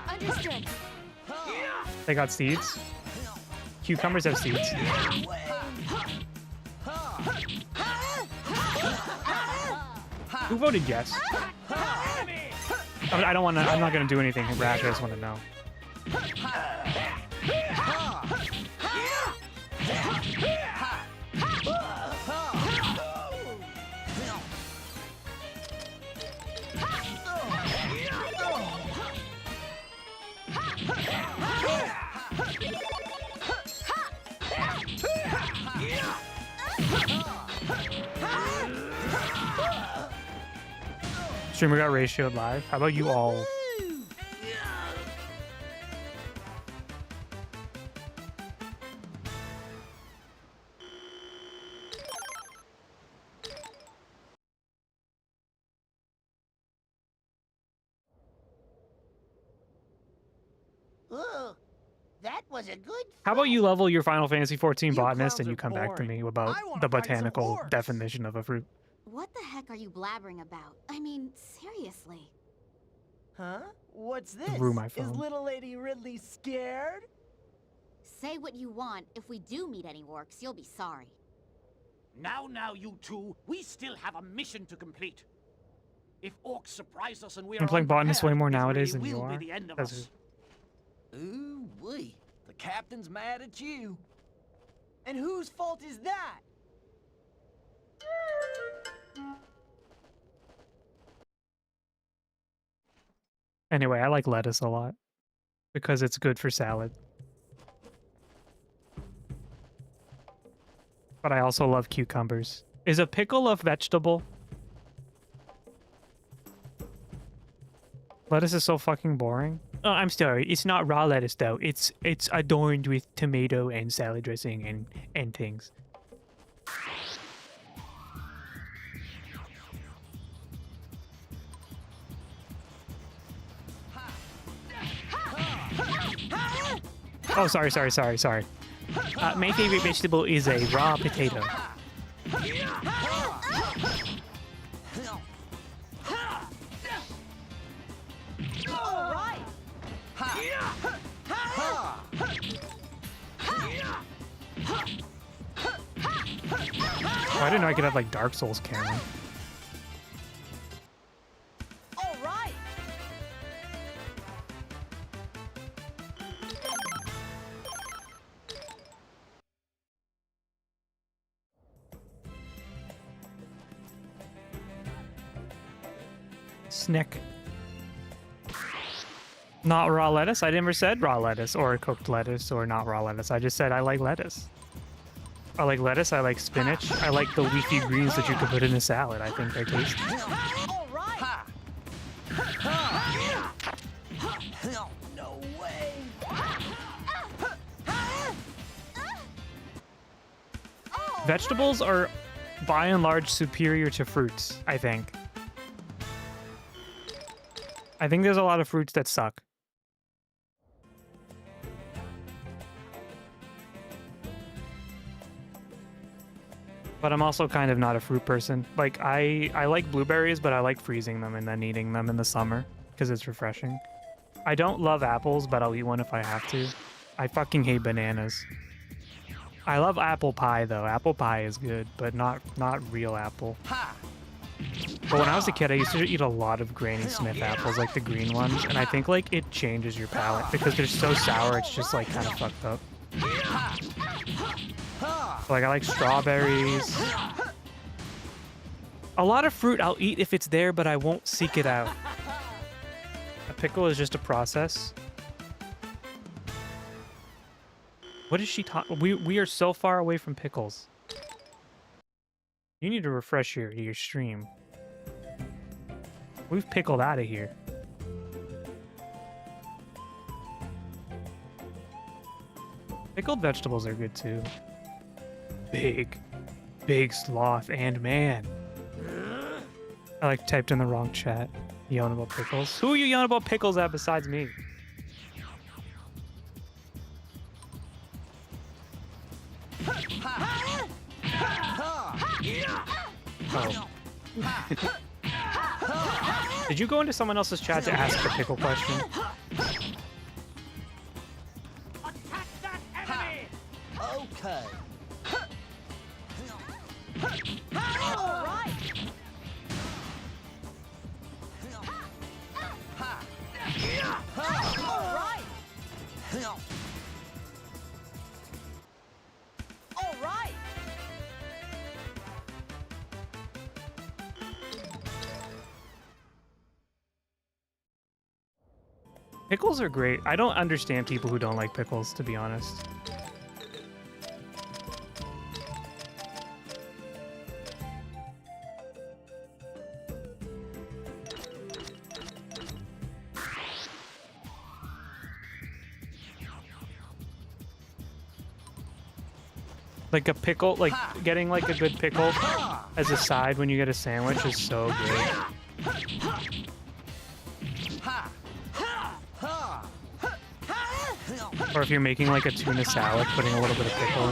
S12: Understood.
S1: They got seeds. Cucumbers have seeds. Who voted yes? I don't want to. I'm not going to do anything rash. I just want to know. Streamer got ratioed live. How about you all?
S7: Oh, that was a good.
S1: How about you level your Final Fantasy 14 botanist
S3: clowns
S1: and you
S3: are
S1: come back to
S3: boring.
S1: me about
S3: I wanna
S1: the
S3: fight some
S1: botanical
S3: orcs.
S1: definition of a fruit?
S10: What the heck are you blabbering about? I mean, seriously.
S3: Huh? What's this?
S1: Through my
S3: Is
S1: phone.
S3: little Lady Ridley scared?
S10: Say what you want. If we do meet any orcs, you'll be sorry.
S7: Now, you two, we still have a mission to complete. If orcs surprise us and we're
S1: I'm playing botanist way
S7: unprepared,
S1: more
S7: it
S1: nowadays
S7: really
S1: than you
S7: will be
S1: are.
S7: the end of
S1: That's
S7: us.
S11: Ooh-wee. The captain's mad at you.
S3: And whose fault is that?
S1: Anyway, I like lettuce a lot because it's good for salad. But I also love cucumbers. Is a pickle a vegetable? Lettuce is so fucking boring. Oh, I'm sorry. It's not raw lettuce though. It's adorned with tomato and salad dressing and things. Oh, sorry. My favorite vegetable is a raw potato. Oh, I didn't know I could have like Dark Souls camera.
S3: All right.
S1: Snick. Not raw lettuce? I never said raw lettuce or cooked lettuce or not raw lettuce. I just said I like lettuce. I like lettuce, I like spinach, I like the leafy greens that you could put in a salad. I think they're tasty.
S3: All right. No way.
S1: Vegetables are by and large superior to fruits, I think. I think there's a lot of fruits that suck. But I'm also kind of not a fruit person. Like, I like blueberries, but I like freezing them and then eating them in the summer because it's refreshing. I don't love apples, but I'll eat one if I have to. I fucking hate bananas. I love apple pie though. Apple pie is good, but not real apple. But when I was a kid, I used to eat a lot of Granny Smith apples, like the green ones, and I think like it changes your palate because they're so sour. It's just like kind of fucked up. So, like I like strawberries. A lot of fruit I'll eat if it's there, but I won't seek it out. A pickle is just a process. What is she talking? We are so far away from pickles. You need to refresh your stream. We've pickled out of here. Pickled vegetables are good too. Big sloth and man. I like typed in the wrong chat. Yelling about pickles. Who are you yelling about pickles at besides me? Oh. Did you go into someone else's chat to ask the pickle question?
S7: Attack that enemy! Okay. All right. All right. All right.
S1: Pickles are great. I don't understand people who don't like pickles, to be honest. Like a pickle, like getting like a good pickle as a side when you get a sandwich is so good. Or if you're making like a tuna salad, putting a little bit of pickle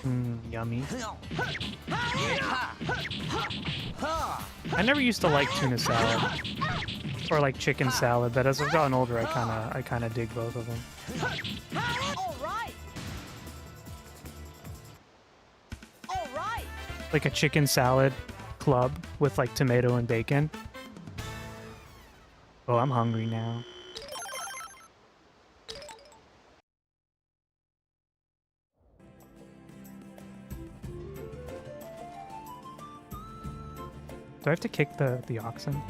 S1: in. Yummy. I never used to like tuna salad or like chicken salad, but as I've gotten older, I kind of dig both of them. Like a chicken salad club with like tomato and bacon. Oh, I'm hungry now. Do I have to kick the oxen?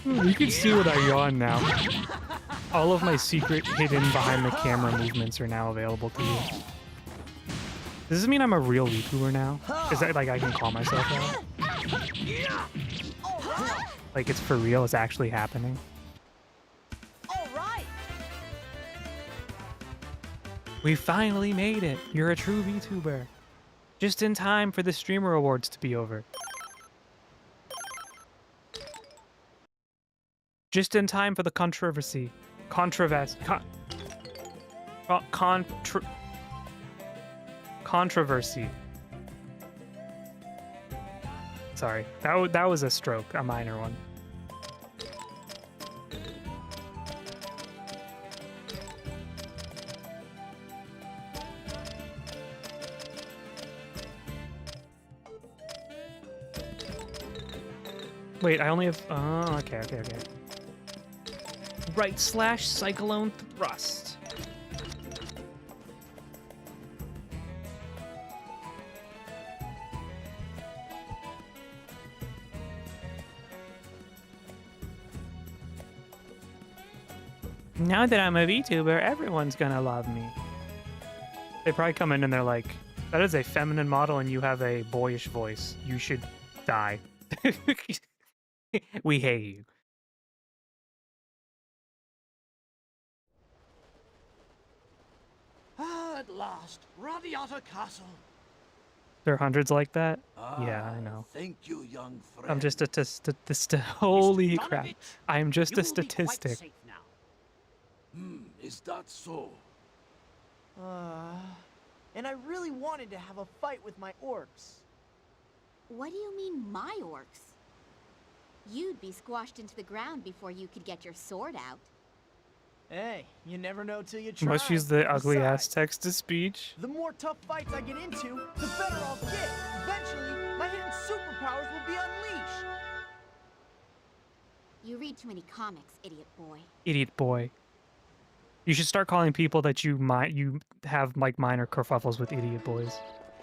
S1: You can see what I yawn now. All of my secret hidden behind the camera movements are now available to you. Does this mean I'm a real VTuber now? Is that like I can call myself that? Like it's for real? It's actually happening? We finally made it! You're a true VTuber. Just in time for the streamer awards to be over. Just in time for the controversy. Controversy. Sorry, that was a stroke, a minor one. Wait, I only have. Oh, okay. Right / cyclone thrust. Now that I'm a VTuber, everyone's gonna love me. They probably come in and they're like, that is a feminine model and you have a boyish voice. You should die. We hate you.
S7: At last, Radiata Castle.
S1: There are hundreds like that. Yeah, I know.
S13: Thank you, young friend.
S1: I'm just a holy crap.
S7: Donovich,
S1: I am just a
S7: you'll be quite
S1: statistic.
S7: safe now.
S13: Is that so?
S3: And I really wanted to have a fight with my orcs.
S10: What do you mean, my orcs? You'd be squashed into the ground before you could get your sword out.
S3: Hey, you never know till you try.
S1: Must use the ugly ass
S3: Besides,
S1: text to speech.
S3: the more tough fights I get into, the better I'll get. Eventually, my hidden superpowers will be unleashed.
S10: You read too many comics, idiot boy.
S1: Idiot boy. You should start calling people that you have like minor kerfuffles with idiot boys.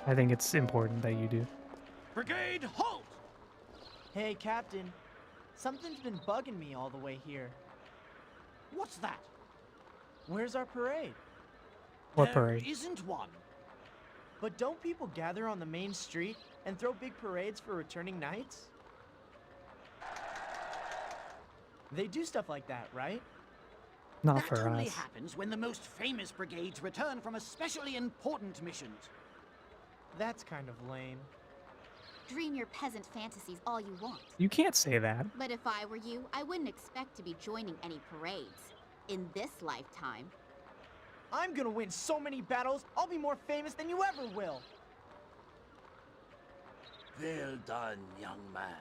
S1: I think it's important that you do.
S7: Brigade, halt!
S3: Hey, Captain. Something's been bugging me all the way here.
S7: What's that?
S3: Where's our parade?
S1: What parade?
S7: There isn't one.
S3: But don't people gather on the main street and throw big parades for returning knights? They do stuff like that, right?
S1: Not
S7: That
S1: for
S7: only
S1: us.
S7: happens when the most famous brigades return from especially important missions.
S3: That's kind of lame.
S10: Dream your peasant fantasies all you want.
S1: You can't say that.
S10: But if I were you, I wouldn't expect to be joining any parades. In this lifetime.
S3: I'm gonna win so many battles, I'll be more famous than you ever will.
S13: Well done, young man.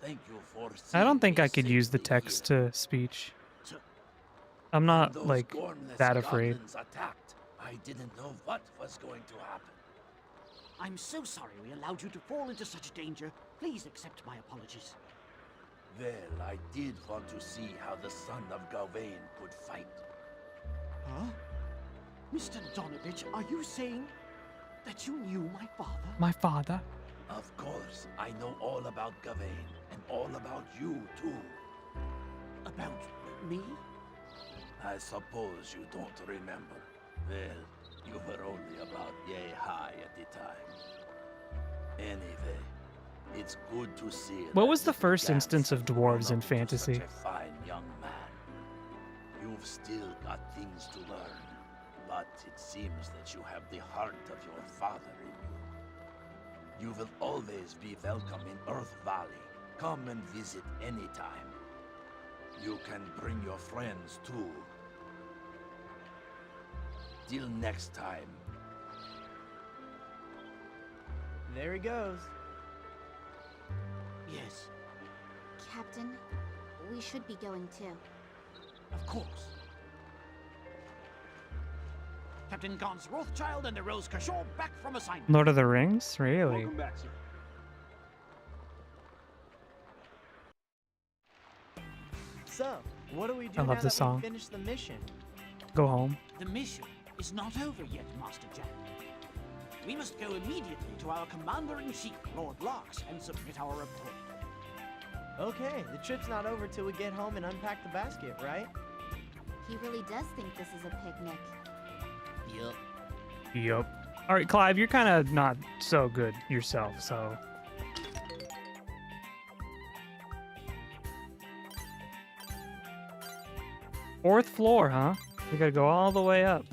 S13: Thank you for
S1: I don't think
S13: seeing
S1: I could
S13: me
S1: use the
S13: safely
S1: text
S13: here.
S1: to speech.
S7: So,
S1: I'm
S13: When
S1: not
S13: those
S1: like
S13: gormless
S1: that afraid.
S13: goblins attacked, I didn't know what was going to happen.
S7: I'm so sorry we allowed you to fall into such danger. Please accept my apologies.
S13: Well, I did want to see how the son of Gawain could fight.
S7: Huh? Mr. Donovich, are you saying that you knew my father?
S1: My father.
S13: Of course, I know all about Gawain, and all about you, too.
S7: About me?
S13: I suppose you don't remember. Well, you were only about yay high at the time. Anyway, it's good to see
S1: What
S13: that
S1: was the
S13: little
S1: first
S13: Gans
S1: instance of
S13: has grown
S1: dwarves
S13: up
S1: in
S13: into
S1: fantasy?
S13: Such a fine young man. You've still got things to learn, but it seems that you have the heart of your father in you. You will always be welcome in Earth Valley. Come and visit anytime. You can bring your friends too. Till next time.
S3: There he goes.
S7: Yes,
S10: Captain, we should be going too.
S7: of course. Captain Gans Rothschild and the Rose Cachon back from assignment.
S1: Lord of the Rings? Really?
S8: Welcome back, sir.
S3: So, what do we do
S1: I love
S3: now
S1: this
S3: that
S1: song.
S3: we finished the mission?
S1: Go home.
S7: The mission is not over yet, Master Jack. We must go immediately to our Commander-in-Chief, Lord Larks, and submit our report.
S3: Okay, the trip's not over till we get home and unpack the basket, right?
S10: He really does think this is a picnic.
S7: Yup.
S1: Yup. Alright, Clive, you're kind of not so good yourself, so... Fourth floor, huh? We gotta go all the way up.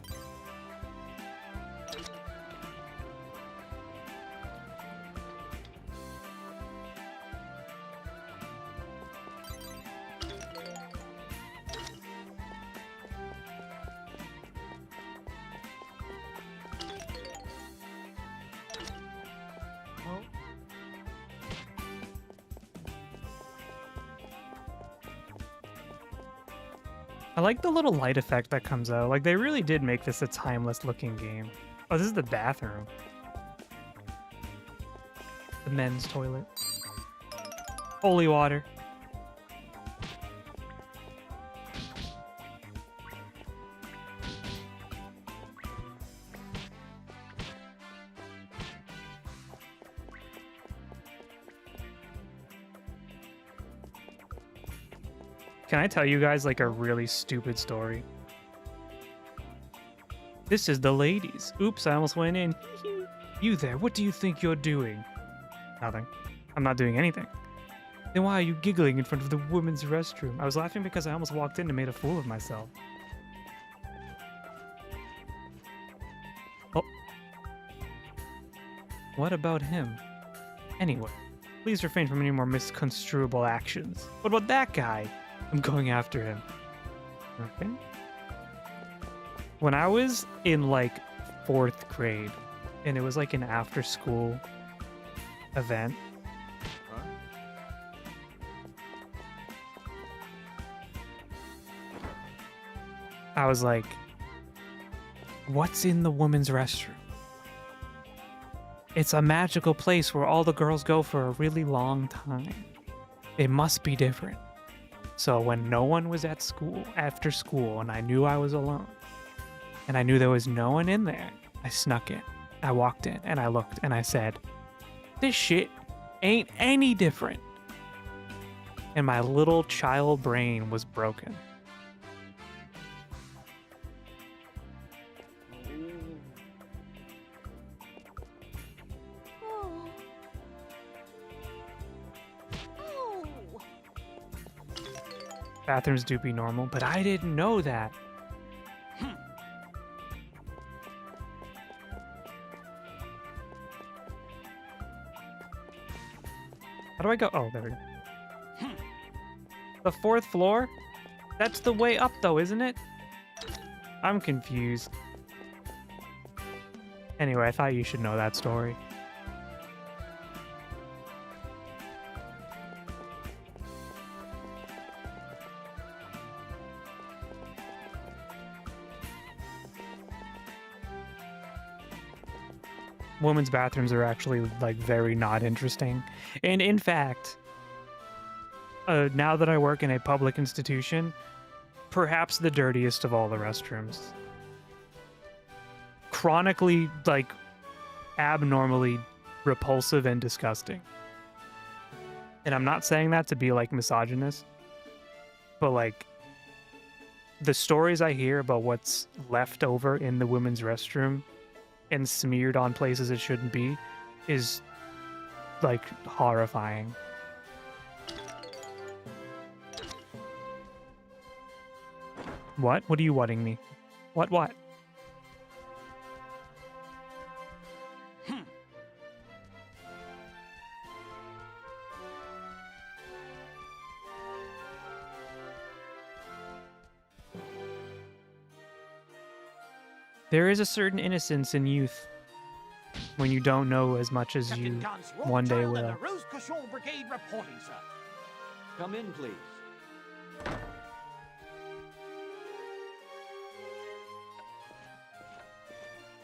S3: Oh,
S1: I like the little light effect that comes out. Like, they really did make this a timeless looking game. Oh, this is the bathroom. The men's toilet. Holy water. Can I tell you guys like a really stupid story? This is the ladies. Oops, I almost went in. You there, what do you think you're doing? Nothing. I'm not doing anything. Then why are you giggling in front of the women's restroom? I was laughing because I almost walked in and made a fool of myself. Oh. What about him? Anyway, please refrain from any more misconstruable actions. What about that guy? I'm going after him. Okay. When I was in like 4th grade, and it was like an after-school event, I was like, what's in the women's restroom? It's a magical place where all the girls go for a really long time. It must be different. So when no one was at school, after school, and I knew I was alone, and I knew there was no one in there, I snuck in. I walked in, and I looked, and I said, this shit ain't any different. And my little child brain was broken. Bathrooms do be normal, but I didn't know that. How do I go? Oh, there we go. The 4th floor? That's the way up though, isn't it? I'm confused. Anyway, I thought you should know that story. Women's bathrooms are actually like very not interesting. And in fact, now that I work in a public institution, perhaps the dirtiest of all the restrooms. Chronically, like, abnormally repulsive and disgusting. And I'm not saying that to be like misogynist, but like the stories I hear about what's left over in the women's restroom and smeared on places it shouldn't be is like horrifying. What? What are you whatting me? What? There is a certain innocence in youth when you don't know as much as you one day will.
S7: The Rose Cochon Brigade reporting, sir.
S6: Come in, please.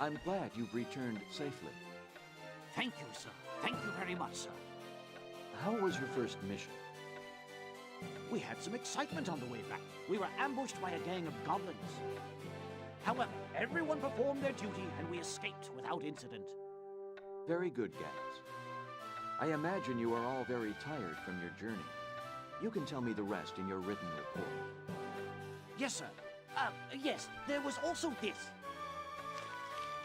S6: I'm glad you've returned safely.
S7: Thank you, sir. Thank you very much, sir.
S6: How was your first mission?
S7: We had some excitement on the way back. We were ambushed by a gang of goblins. However, everyone performed their duty and we escaped without incident.
S6: Very good, Gans. I imagine you are all very tired from your journey. You can tell me the rest in your written report.
S7: Yes, sir. Yes, there was also this.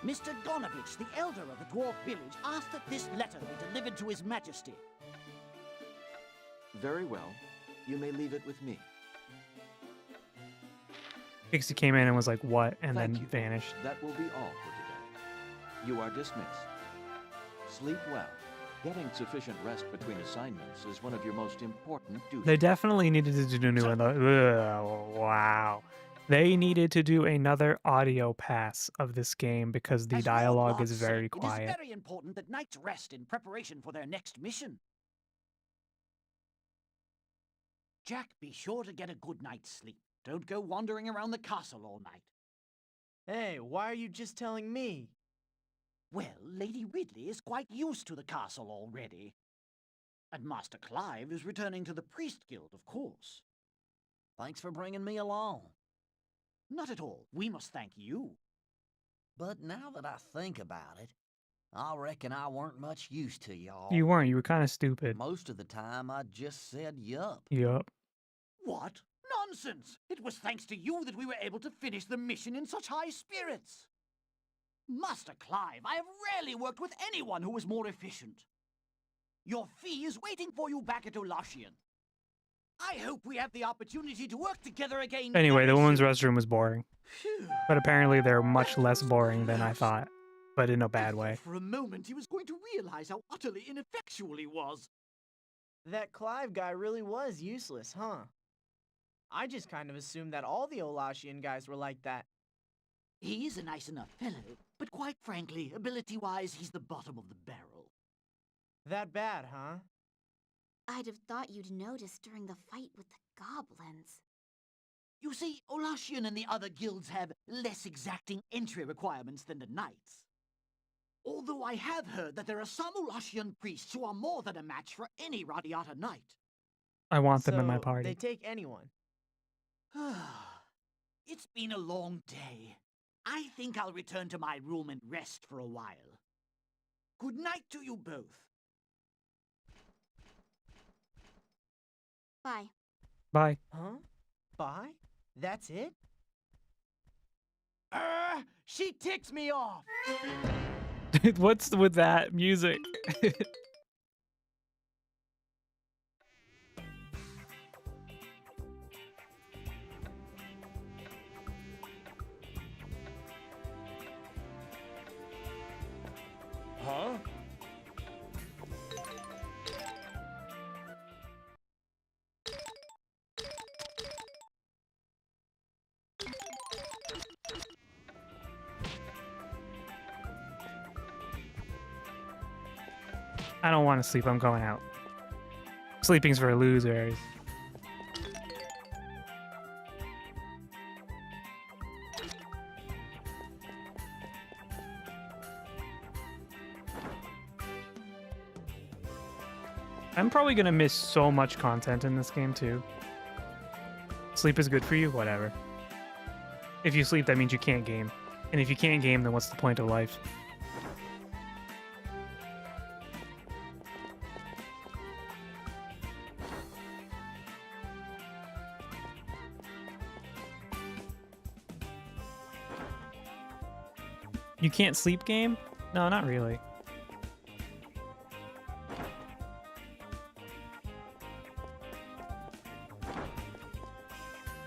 S7: Mr. Gonovich, the elder of the dwarf village, asked that this letter be delivered to His Majesty.
S6: Very well. You may leave it with me.
S1: Pixie came in and was like, what? And
S6: Thank
S1: then
S6: you.
S1: vanished.
S6: That will be all for today. You are dismissed. Sleep well. Getting sufficient rest between assignments is one of your most important duties.
S1: They definitely needed to do new wow. They needed to do another audio pass of this game because the
S7: As
S1: dialogue
S7: Lord
S1: is
S7: Locke
S1: very
S7: said,
S1: quiet.
S7: It is very important that knights rest in preparation for their next mission. Jack, be sure to get a good night's sleep. Don't go wandering around the castle all night.
S3: Hey, why are you just telling me?
S7: Well, Lady Ridley is quite used to the castle already. And Master Clive is returning to the Priest Guild, of course.
S11: Thanks for bringing me along.
S7: Not at all. We must thank you.
S11: But now that I think about it, I reckon I weren't much use to y'all.
S1: You weren't. You were kind of stupid.
S11: Most of the time, I just said yup.
S1: Yup.
S7: What? Nonsense! It was thanks to you that we were able to finish the mission in such high spirits. Master Clive, I have rarely worked with anyone who was more efficient. Your fee is waiting for you back at Olashian. I hope we have the opportunity to work together again.
S1: Anyway, the
S7: very
S1: women's
S7: soon.
S1: restroom was boring.
S7: Phew.
S1: But apparently they're much less boring than I thought. but in a
S7: I
S1: bad
S7: thought
S1: way.
S7: for a moment he was going to realize how utterly ineffectual he was.
S3: That Clive guy really was useless, huh? I just kind of assumed that all the Olashian guys were like that.
S7: He is a nice enough fellow, but quite frankly, ability-wise, he's the bottom of the barrel.
S3: That bad, huh?
S10: I'd have thought you'd notice during the fight with the goblins.
S7: You see, Olashian and the other guilds have less exacting entry requirements than the knights. Although I have heard that there are some Olashian priests who are more than a match for any Radiata knight.
S1: I want them in my
S3: So,
S1: party.
S3: they take anyone.
S7: It's been a long day. I think I'll return to my room and rest for a while. Good night to you both.
S10: Bye.
S1: Bye.
S3: Huh? Bye? That's it?
S7: She ticks me off!
S1: What's with that music?
S8: Huh?
S1: I don't want to sleep. I'm going out. Sleeping's for losers. I'm probably gonna miss so much content in this game too. Sleep is good for you? Whatever. If you sleep, that means you can't game. And if you can't game, then what's the point of life? You can't sleep game? No, not really.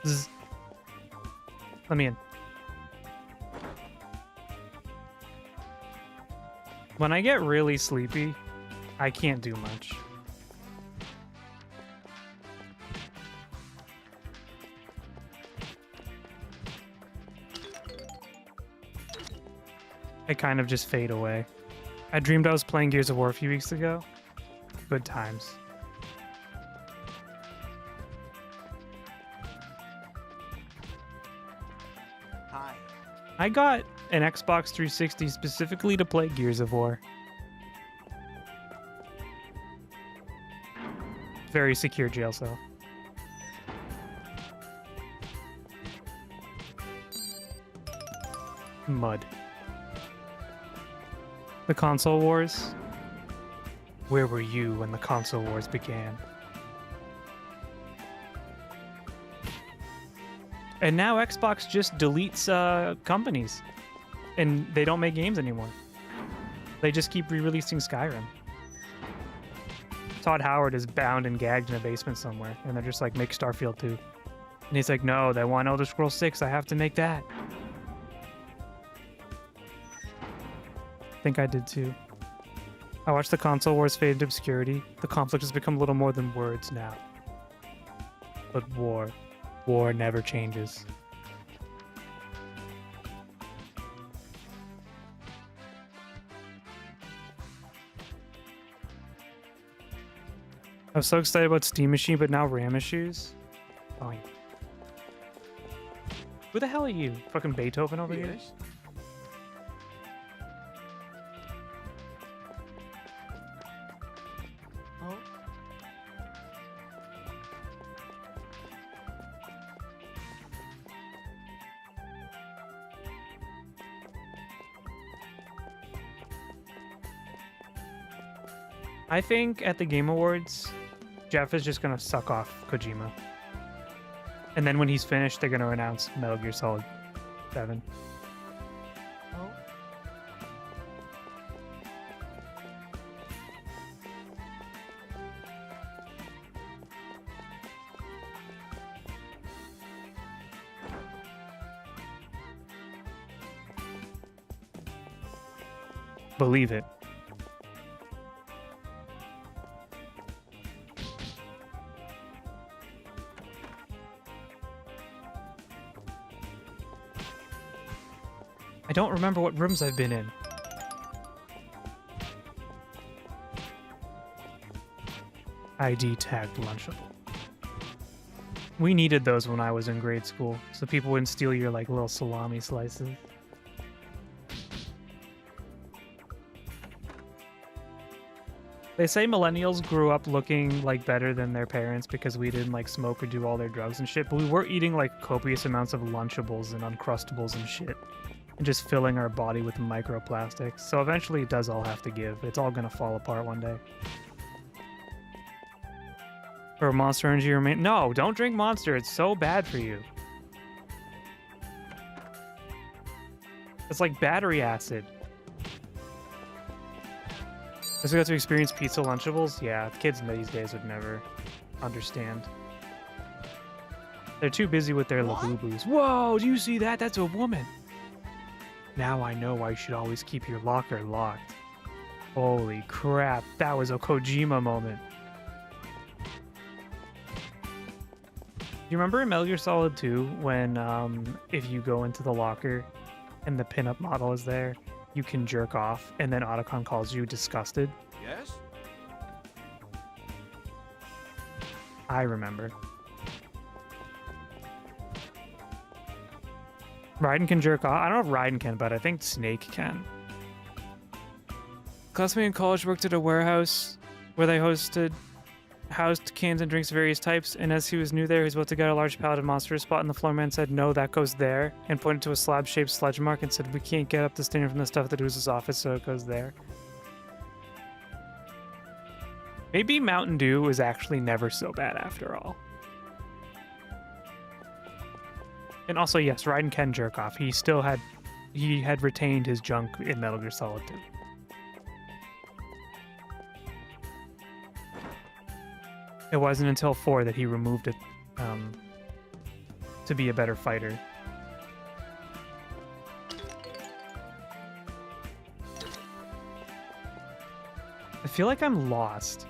S1: Zzz. Let me in. When I get really sleepy, I can't do much. I kind of just fade away. I dreamed I was playing Gears of War a few weeks ago. Good times.
S3: Hi.
S1: I got an Xbox 360 specifically to play Gears of War. Very secure jail cell. Mud. The console wars? Where were you when the console wars began? And now Xbox just deletes companies. And they don't make games anymore. They just keep re-releasing Skyrim. Todd Howard is bound and gagged in a basement somewhere. And they're just like, make Starfield 2. And he's like, no, they want Elder Scrolls 6. I have to make that. I think I did too. I watched the console wars fade into obscurity. The conflict has become a little more than words now. But war never changes. I was so excited about Steam Machine, but now RAM issues. Oh, yeah. Who the hell are you? Fucking Beethoven over here?
S3: Oh.
S1: I think at the Game Awards, Jeff is just gonna suck off Kojima. And then when he's finished, they're gonna announce Metal Gear Solid 7.
S3: Oh.
S1: believe it. I don't remember what rooms I've been in. ID tagged Lunchable. We needed those when I was in grade school, so people wouldn't steal your like little salami slices. They say millennials grew up looking like better than their parents because we didn't like smoke or do all their drugs and shit, but we were eating like copious amounts of Lunchables and Uncrustables and shit, and just filling our body with microplastics. So eventually it does all have to give. It's all gonna fall apart one day. Or Monster Energy remain? No, don't drink Monster. It's so bad for you. It's like battery acid. Has we got to experience pizza Lunchables? Yeah, kids these days would never understand. They're too busy with their Labubu's. Whoa, do you see that? That's a woman. Now I know why you should always keep your locker locked. Holy crap, that was a Kojima moment. Do you remember in Metal Gear Solid 2 when if you go into the locker and the pinup model is there, you can jerk off and then Otacon calls you disgusted?
S9: Yes?
S1: I remember. Raiden can jerk off. I don't know if Raiden can, but I think Snake can. Classmate in college worked at a warehouse where they housed cans and drinks of various types, and as he was new there, he was about to get a large pallet of Monster spot, and the floor man said, "No, that goes there," and pointed to a slab-shaped sledge mark and said, "We can't get up the standard from the stuff that was his office, so it goes there." Maybe Mountain Dew was actually never so bad after all. And also, yes, Raiden can jerk off. He had retained his junk in Metal Gear Solid 2. It wasn't until 4 that he removed it to be a better fighter. I feel like I'm lost.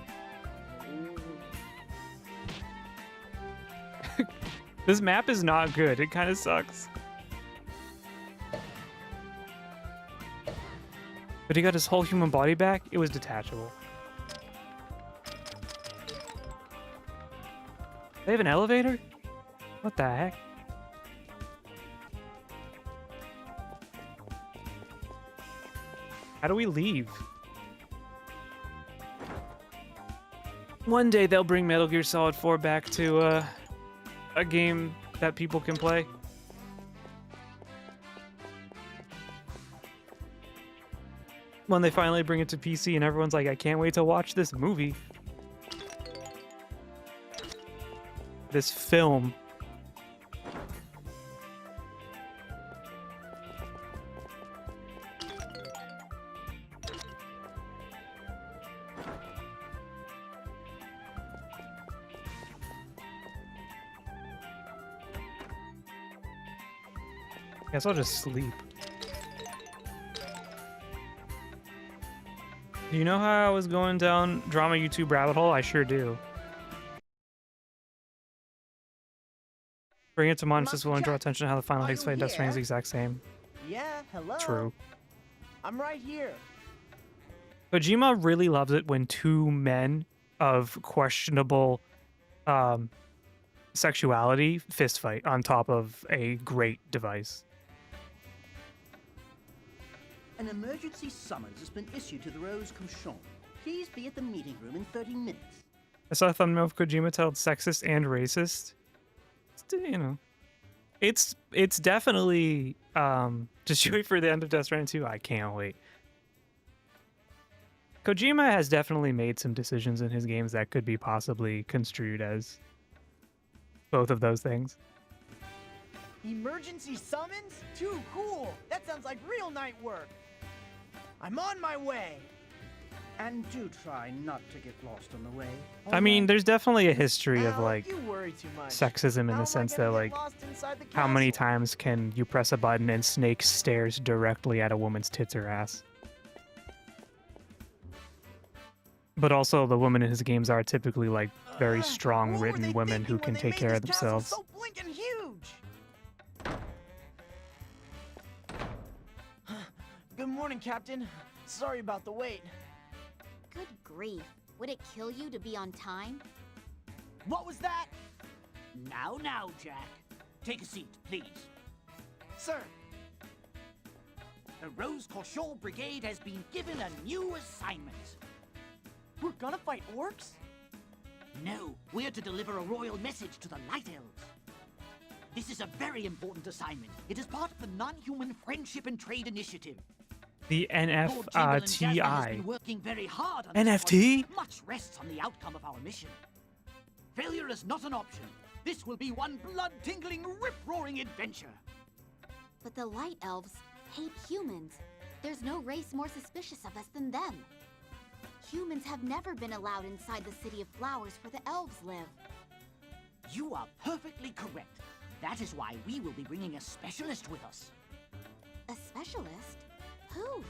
S1: This map is not good. It kind of sucks. But he got his whole human body back. It was detachable. They have an elevator? What the heck? How do we leave? One day they'll bring Metal Gear Solid 4 back to a game that people can play. When they finally bring it to PC and everyone's like, I can't wait to watch this movie. This film. Guess I'll just sleep. Do you know how I was going down drama YouTube rabbit hole? I sure do. Bring it to Monsters will draw attention to how the final Higgs fight in Death Stranding is the exact same.
S3: Yeah, hello.
S1: True.
S3: I'm right here.
S1: Kojima really loves it when two men of questionable sexuality fistfight on top of a great device.
S7: An emergency summons has been issued to the Rose Cochon. Please be at the meeting room in 30 minutes.
S1: I saw a thumbnail of Kojima titled "Sexist and Racist." You know, it's definitely just wait for the end of Death Stranding 2. I can't wait. Kojima has definitely made some decisions in his games that could be possibly construed as both of those things.
S3: Emergency summons? Too cool! That sounds like real night work! I'm on my way!
S7: And do try not to get lost on the way.
S1: I mean, there's definitely a history of like
S3: You worry too much.
S1: sexism in the sense that like how many times can you press a button and Snake stares directly at a woman's tits or ass? But also, the women in his games are typically like very
S3: What
S1: strong,
S3: were
S1: written
S3: they
S1: women who
S3: thinking when
S1: can
S3: they
S1: take
S3: made
S1: care of
S3: this castle
S1: themselves.
S3: so blinking huge? Good morning, Captain. Sorry about the wait.
S10: Good grief. Would it kill you to be on time?
S3: What was that?
S7: Now, Jack. Take a seat, please.
S3: Sir,
S7: The Rose Cochon Brigade has been given a new assignment.
S3: we're gonna fight orcs?
S7: No, we're to deliver a royal message to the Light Elves. This is a very important assignment. It is part of the Non-Human Friendship and Trade Initiative.
S1: The
S7: Lord Chamberlain Jasmine has
S1: NFTI.
S7: been working very hard on this
S1: NFT?
S7: project. Much rests on the outcome of our mission. Failure is not an option. This will be one blood-tingling, rip-roaring adventure.
S10: But the Light Elves hate humans. There's no race more suspicious of us than them. Humans have never been allowed inside the City of Flowers where the elves live.
S7: You are perfectly correct. That is why we will be bringing a specialist with us.
S10: A specialist? Who?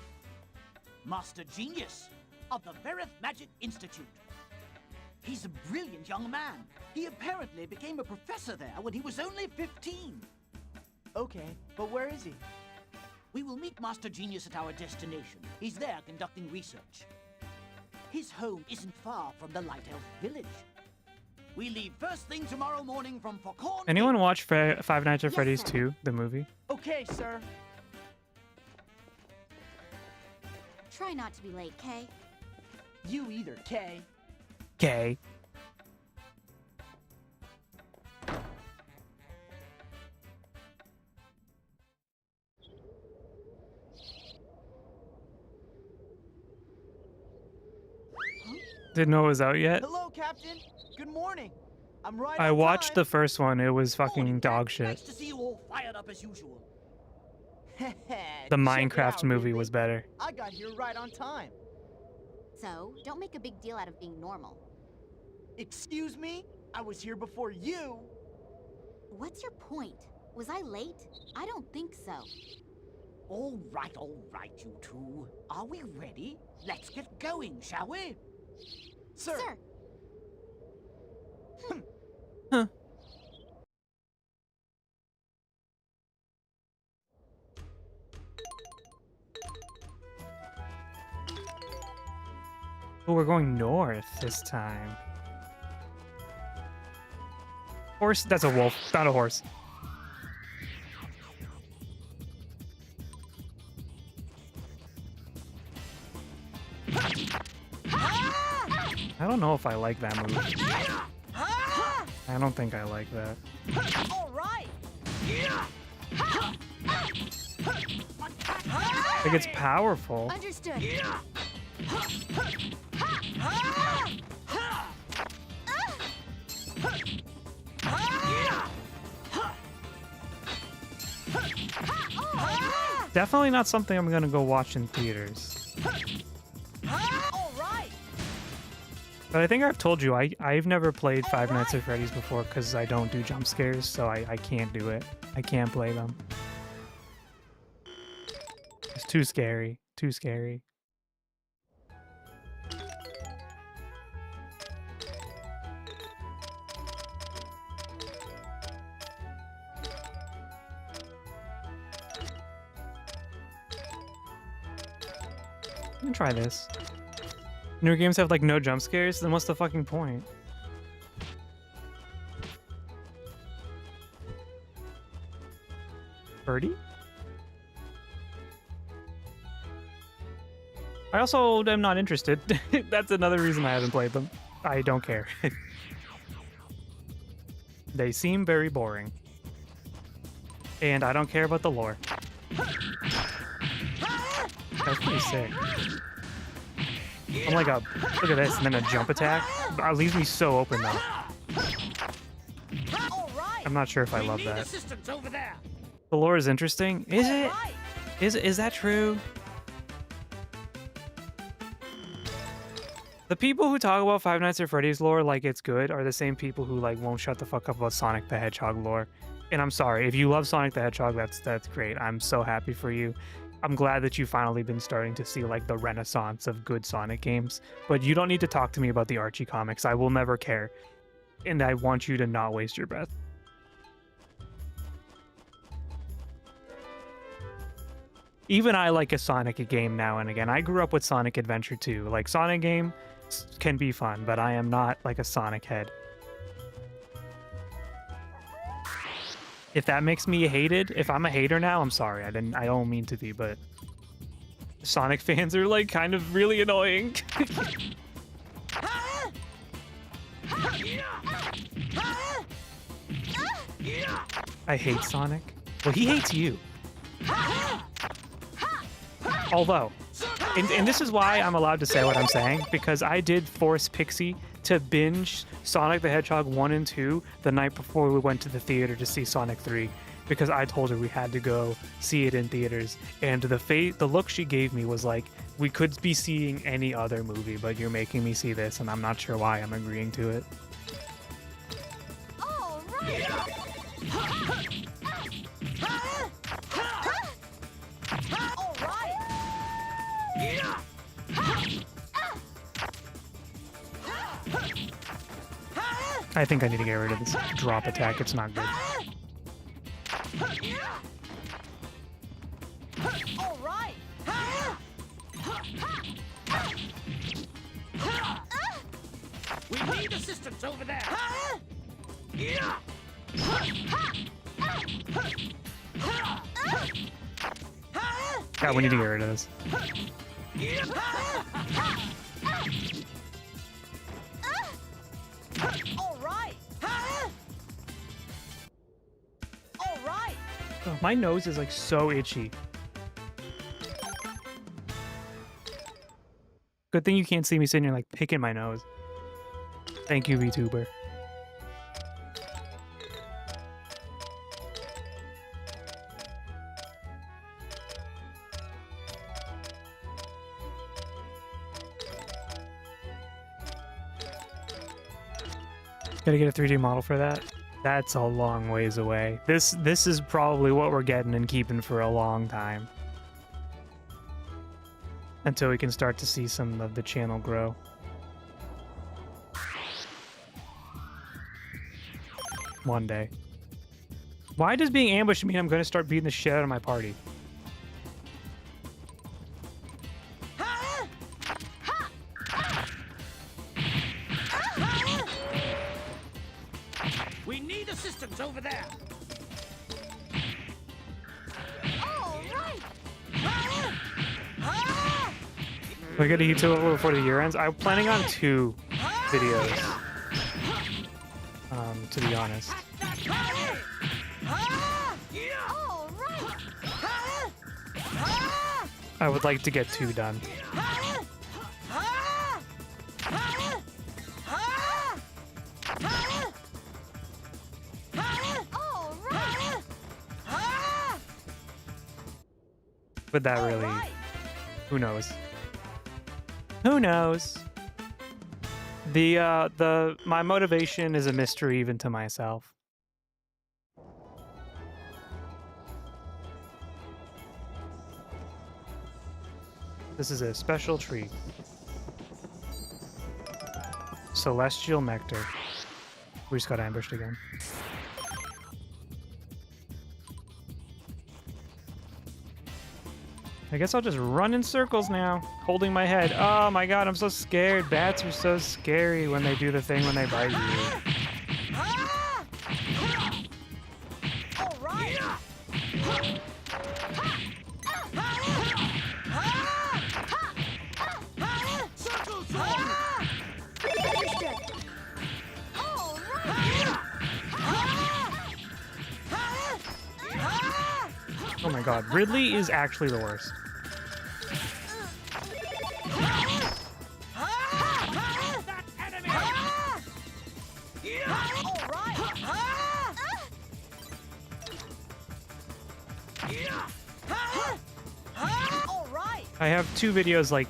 S7: Master Genius of the Verith Magic Institute. He's a brilliant young man. He apparently became a professor there when he was only 15.
S3: Okay, but where is he?
S7: We will meet Master Genius at our destination. He's there conducting research. His home isn't far from the Light Elf village. We leave first thing tomorrow morning from Faucon.
S1: Anyone watch Five Nights at
S10: Yes,
S1: Freddy's
S10: sir.
S1: 2, the movie?
S3: Okay, sir.
S10: Try not to be late, Kay.
S3: You either, Kay.
S1: Okay. Didn't know it was out yet.
S3: Hello, Captain. Good morning. I'm right
S1: I
S3: on
S1: watched
S3: time.
S1: the first one. It was
S7: Morning,
S1: fucking
S7: Jack.
S1: dog
S7: Nice
S1: shit.
S7: to see you all fired up as usual.
S1: The
S3: Check it
S1: Minecraft
S3: out,
S1: movie
S3: Ridley.
S1: was better.
S3: I got here right on time.
S10: So, don't make a big deal out of being normal.
S3: Excuse me? I was here before you.
S10: What's your point? Was I late? I don't think so.
S7: All right, you two. Are we ready? Let's get going, shall we?
S3: Sir.
S1: Huh. Oh, we're going north this time. Horse? That's a wolf, not a horse. I don't know if I like that move. I don't think I like that.
S3: All right.
S1: Like, it's powerful.
S10: Understood.
S1: Definitely not something I'm gonna go watch in theaters.
S3: All right.
S1: But I think I've told you, I've never played Five Nights at Freddy's before because I don't do jump scares, so I can't do it. I can't play them. It's too scary. Too scary. You can try this. Newer games have like no jump scares, then what's the fucking point? Birdie? I also am not interested. That's another reason I haven't played them. I don't care. They seem very boring. And I don't care about the lore. That's pretty sick. I'm like a, look at this, and then a jump attack. That leaves me so open though.
S3: All right.
S1: I'm not sure if I
S7: We
S1: love
S7: need
S1: that.
S7: assistance over there.
S1: The lore is interesting. Is
S3: All
S1: it?
S3: right.
S1: Is that true? The people who talk about Five Nights at Freddy's lore like it's good are the same people who like won't shut the fuck up about Sonic the Hedgehog lore. And I'm sorry, if you love Sonic the Hedgehog, that's great. I'm so happy for you. I'm glad that you've finally been starting to see like the renaissance of good Sonic games. But you don't need to talk to me about the Archie comics. I will never care. And I want you to not waste your breath. Even I like a Sonic game now and again. I grew up with Sonic Adventure 2. Like, Sonic game can be fun, but I am not like a Sonic head. If that makes me hated, if I'm a hater now, I'm sorry. I don't mean to be, but Sonic fans are like kind of really annoying. I hate Sonic. Well, he hates you. Although, and this is why I'm allowed to say what I'm saying, because I did force Pixie to binge Sonic the Hedgehog 1 and 2 the night before we went to the theater to see Sonic 3, because I told her we had to go see it in theaters, and the look she gave me was like, we could be seeing any other movie, but you're making me see this, and I'm not sure why I'm agreeing to it.
S10: All right. All right.
S1: I think I need to get rid of this drop attack. It's not good.
S10: All right.
S7: We need assistance over there.
S1: God, we need to get rid of this.
S10: All right. All right.
S1: Oh, my nose is like so itchy. Good thing you can't see me sitting here like picking my nose. Thank you, vtuber. Gotta get a 3D model for that. That's a long ways away. This is probably what we're getting and keeping for a long time. Until we can start to see some of the channel grow. One day. Why does being ambushed mean I'm gonna start beating the shit out of my party?
S7: We need assistance over there.
S10: All right.
S1: We're gonna YouTube before the year ends. I'm planning on 2 videos. To be honest.
S10: All right.
S1: I would like to get 2 done.
S10: All right.
S1: But that really, who knows? Who knows? My motivation is a mystery even to myself. This is a special treat. Celestial nectar. We just got ambushed again. I guess I'll just run in circles now, holding my head. Oh my god, I'm so scared. Bats are so scary when they do the thing when they bite you.
S10: All right. All right.
S1: Oh my god, Ridley is actually the worst. I have 2 videos, like,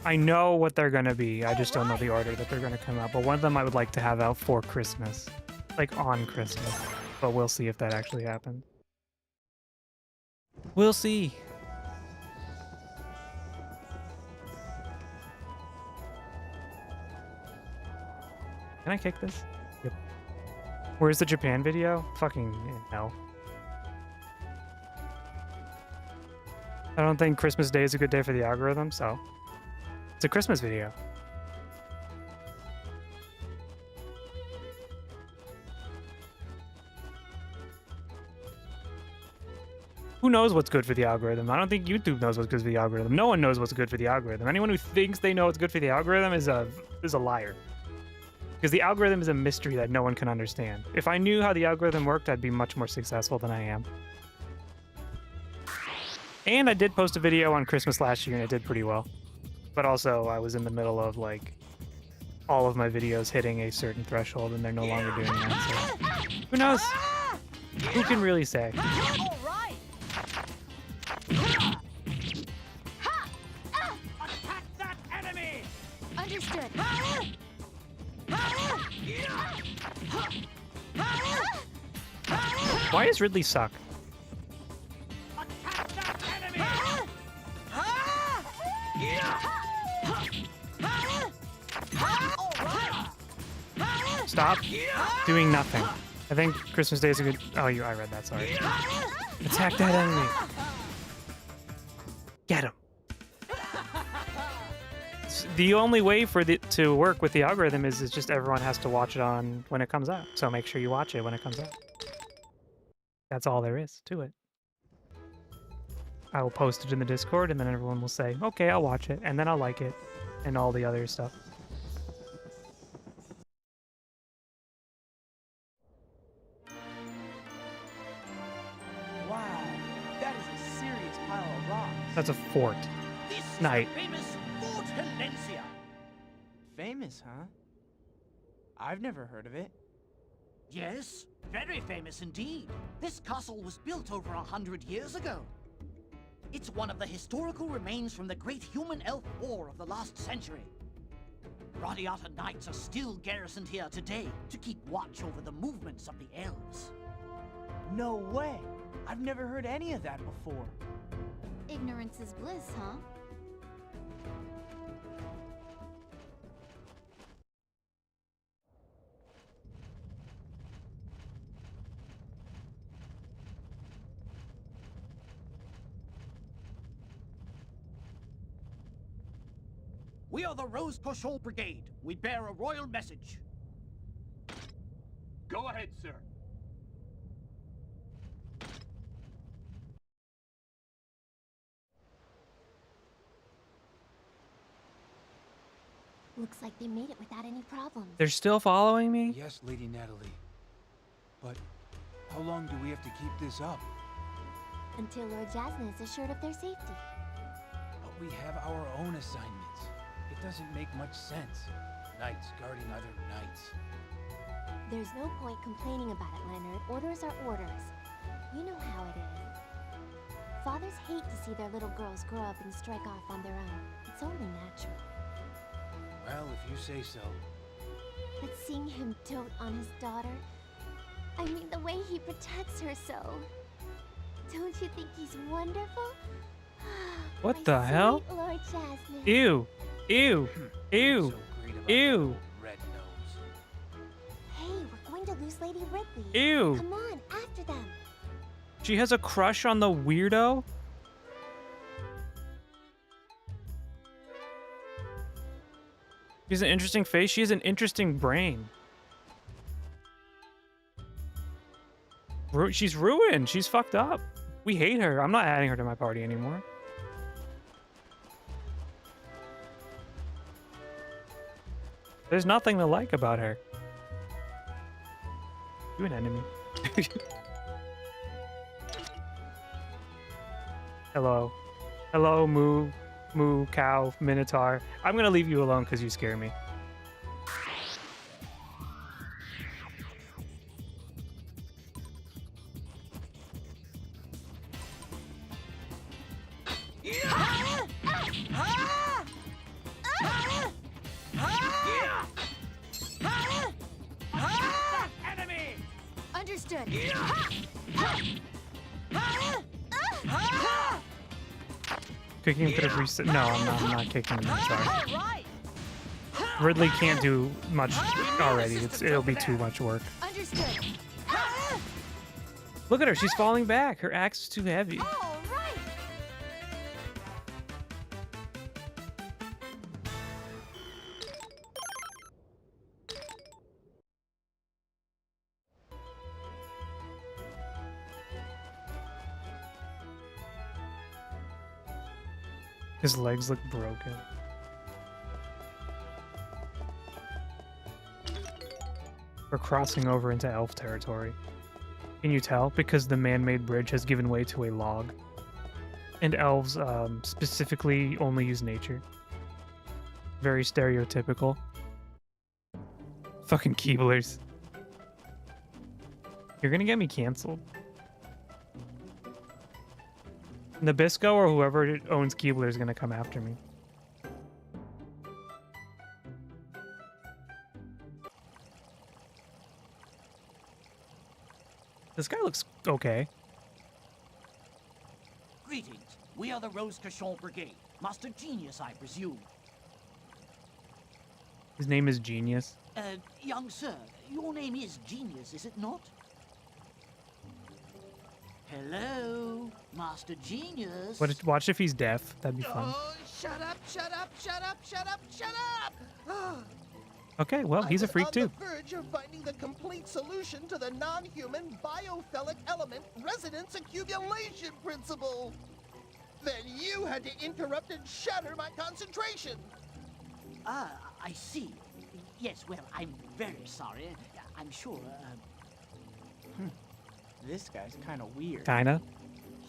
S1: I know what they're gonna be, I just don't know the order that they're gonna come out, but one of them I would like to have out for Christmas. Like, on Christmas. But we'll see if that actually happens. We'll see. Can I kick this? Yep. Where's the Japan video? Fucking hell. I don't think Christmas Day is a good day for the algorithm, so it's a Christmas video. Who knows what's good for the algorithm? I don't think YouTube knows what's good for the algorithm. No one knows what's good for the algorithm. Anyone who thinks they know what's good for the algorithm is a liar. Because the algorithm is a mystery that no one can understand. If I knew how the algorithm worked, I'd be much more successful than I am. And I did post a video on Christmas last year and it did pretty well. But also, I was in the middle of, like, all of my videos hitting a certain threshold and they're no longer doing that, so... Who knows? Who can really say?
S7: Attack that enemy!
S10: Understood.
S1: Why does Ridley suck?
S7: Attack that enemy!
S1: Stop doing nothing. I think Christmas Day is a good... Oh, I read that, sorry. Attack that enemy. Get him. The only way for it to work with the algorithm is just everyone has to watch it on when it comes out. So make sure you watch it when it comes out. That's all there is to it. I will post it in the Discord and then everyone will say, okay, I'll watch it. And then I'll like it and all the other stuff.
S3: Wow, that is a serious pile of rocks.
S1: That's a fort.
S7: This is
S1: Night.
S7: the famous Fort Helencia.
S3: Famous, huh? I've never heard of it.
S7: Yes, very famous indeed. This castle was built over 100 years ago. It's one of the historical remains from the great human-elf war of the last century. Radiata knights are still garrisoned here today to keep watch over the movements of the elves.
S3: No way! I've never heard any of that before.
S10: Ignorance is bliss, huh?
S7: We are the Rose Cochon Brigade. We bear a royal message.
S5: Go ahead, sir.
S12: Looks like they made it without any problems.
S1: They're still following me?
S8: Yes, Lady Natalie. But how long do we have to keep this up?
S12: Until Lord Jasmine is assured of their safety.
S8: But we have our own assignments. It doesn't make much sense. Knights guarding other knights.
S12: There's no point complaining about it, Leonard. Orders are orders. You know how it is. Fathers hate to see their little girls grow up and strike off on their own. It's only natural.
S8: Well, if you say so.
S12: But seeing him dote on his daughter, I mean the way he protects her so. Don't you think he's wonderful?
S1: What
S12: My
S1: the hell?
S12: sweet Lord Jasmine.
S1: Ew. Ew. Ew.
S8: So great about
S1: Ew.
S8: that red nose.
S12: Hey, we're going to lose Lady Ridley.
S1: Ew.
S12: Come on, after them.
S1: She has a crush on the weirdo? She has an interesting face. She has an interesting brain. She's ruined. She's fucked up. We hate her. I'm not adding her to my party anymore. There's nothing to like about her. You an enemy. Hello. Hello, moo, cow, minotaur. I'm gonna leave you alone because you scare me.
S7: Enemy!
S10: Understood.
S1: Kicking him could have reset. No, I'm not kicking him. I'm sorry.
S7: All right!
S1: Ridley can't do much already. It'll be too much work.
S10: Understood.
S1: Look at her. She's falling back. Her axe is too heavy.
S10: All right.
S1: His legs look broken. We're crossing over into elf territory. Can you tell? Because the man-made bridge has given way to a log. And elves specifically only use nature. Very stereotypical. Fucking Keeblers. You're gonna get me canceled. Nabisco or whoever owns Keebler is gonna come after me. This guy looks okay.
S7: Greetings. We are the Rose Cachon Brigade. Master Genius, I presume.
S1: His name is Genius.
S7: Young sir, your name is Genius, is it not? Hello, Master Genius.
S1: Watch if he's deaf. That'd be fun.
S3: Oh, shut up, shut up, shut up, shut up, shut up!
S1: Okay, well, he's a freak too.
S14: I was on the verge of finding the complete solution to the non-human biophilic element resonance accumulation principle. Then you had to interrupt and shatter my concentration.
S7: Ah, I see. Yes, well, I'm very sorry. I'm sure,
S3: This guy's kind of weird.
S1: Kinda.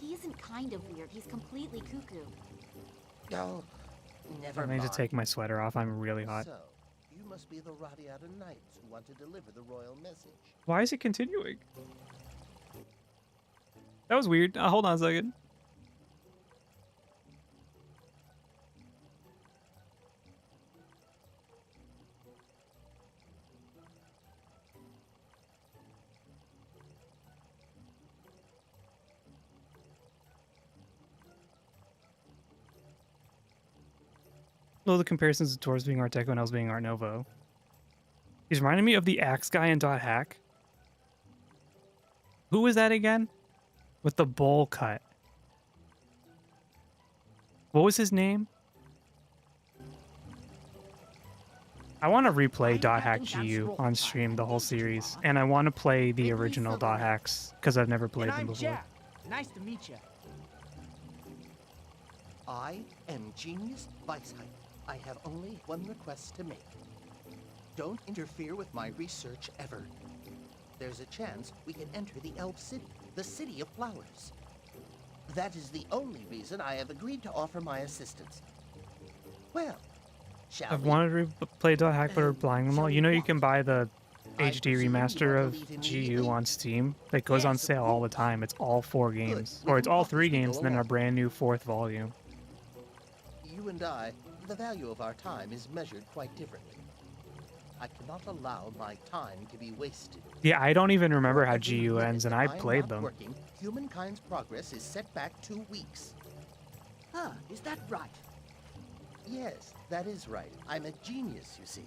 S10: He isn't kind of weird. He's completely cuckoo.
S14: Oh, never
S1: I need
S14: mind.
S1: to take my sweater off. I'm really hot.
S14: So, you must be the Radiata Knights who want to deliver the royal message.
S1: Why is it continuing? That was weird. Hold on a second. Well, the comparisons of Tor's being Art Deco and El's being Art Nouveau. He's reminding me of the axe guy in Dot Hack. Who was that again? With the bowl cut. What was his name? I want to replay Dot Hack GU on stream, the whole series. And I want to play the original Dot Hacks, because I've never played
S3: And
S1: them
S3: I'm
S1: before.
S3: Jack. Nice to meet you.
S14: I am Genius Weisheit. I have only one request to make. Don't interfere with my research ever. There's a chance we can enter the Elf City, the City of Flowers. That is the only reason I have agreed to offer my assistance. Well, shall
S1: I've
S14: we?
S1: wanted to play Dot Hack, but are buying them all. You know you can buy the
S14: I
S1: HD
S14: presume you
S1: remaster
S14: want
S1: of
S14: to leave immediately?
S1: GU on Steam. It goes on sale all the time. It's all 4 games.
S14: We
S1: Or
S14: can
S1: it's all
S14: talk
S1: 3
S14: as we
S1: games
S14: go
S1: and then a
S14: along.
S1: brand new 4th volume.
S14: You and I, the value of our time is measured quite differently. I cannot allow my time to be wasted.
S1: Yeah, I don't even remember how
S14: Every
S1: GU
S14: minute
S1: ends, and
S14: that
S1: I
S14: am
S1: played
S14: not
S1: them.
S14: Working, humankind's progress is set back 2 weeks.
S7: Ah, is that right?
S14: Yes, that is right. I'm a genius, you see.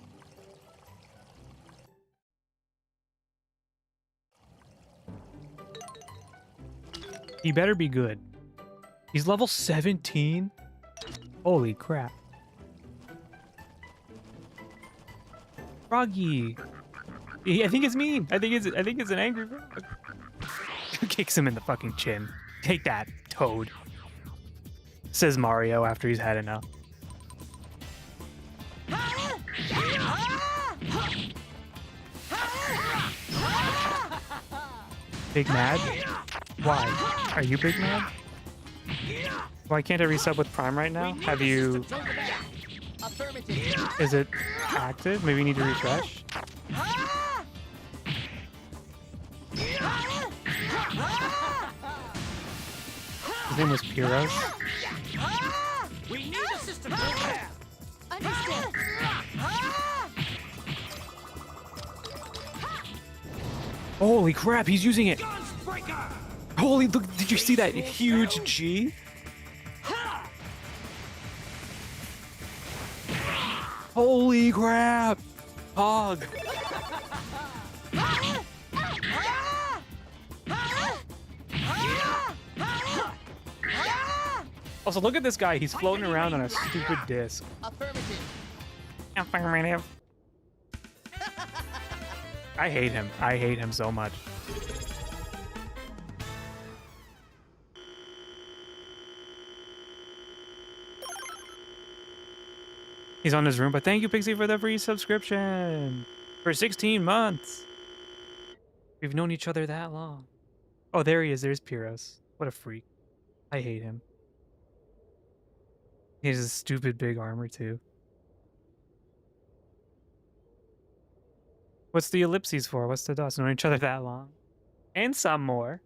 S1: He better be good. He's level 17? Holy crap. Froggy. I think it's mean. I think it's an angry frog. Kicks him in the fucking chin. Take that, Toad. Says Mario after he's had enough. Big Mad? Why? Are you Big Mad? Why can't I resub with Prime right now? Have you... Is it active? Maybe you need to refresh? His name was Pyros.
S7: We need a system program.
S10: Understood.
S1: Holy crap, he's using it!
S7: Gunsbreaker!
S1: Holy, look, did you see that huge G? Holy crap! Hog! Also, look at this guy. He's floating around on a stupid disc. Affirmative. I hate him. I hate him so much. He's on his room, but thank you, Pixie, for the free subscription. For 16 months. We've known each other that long. Oh, there he is. There's Pyros. What a freak. I hate him. He has a stupid big armor, too. What's the ellipses for? What's the dots? Known each other that long. And some more.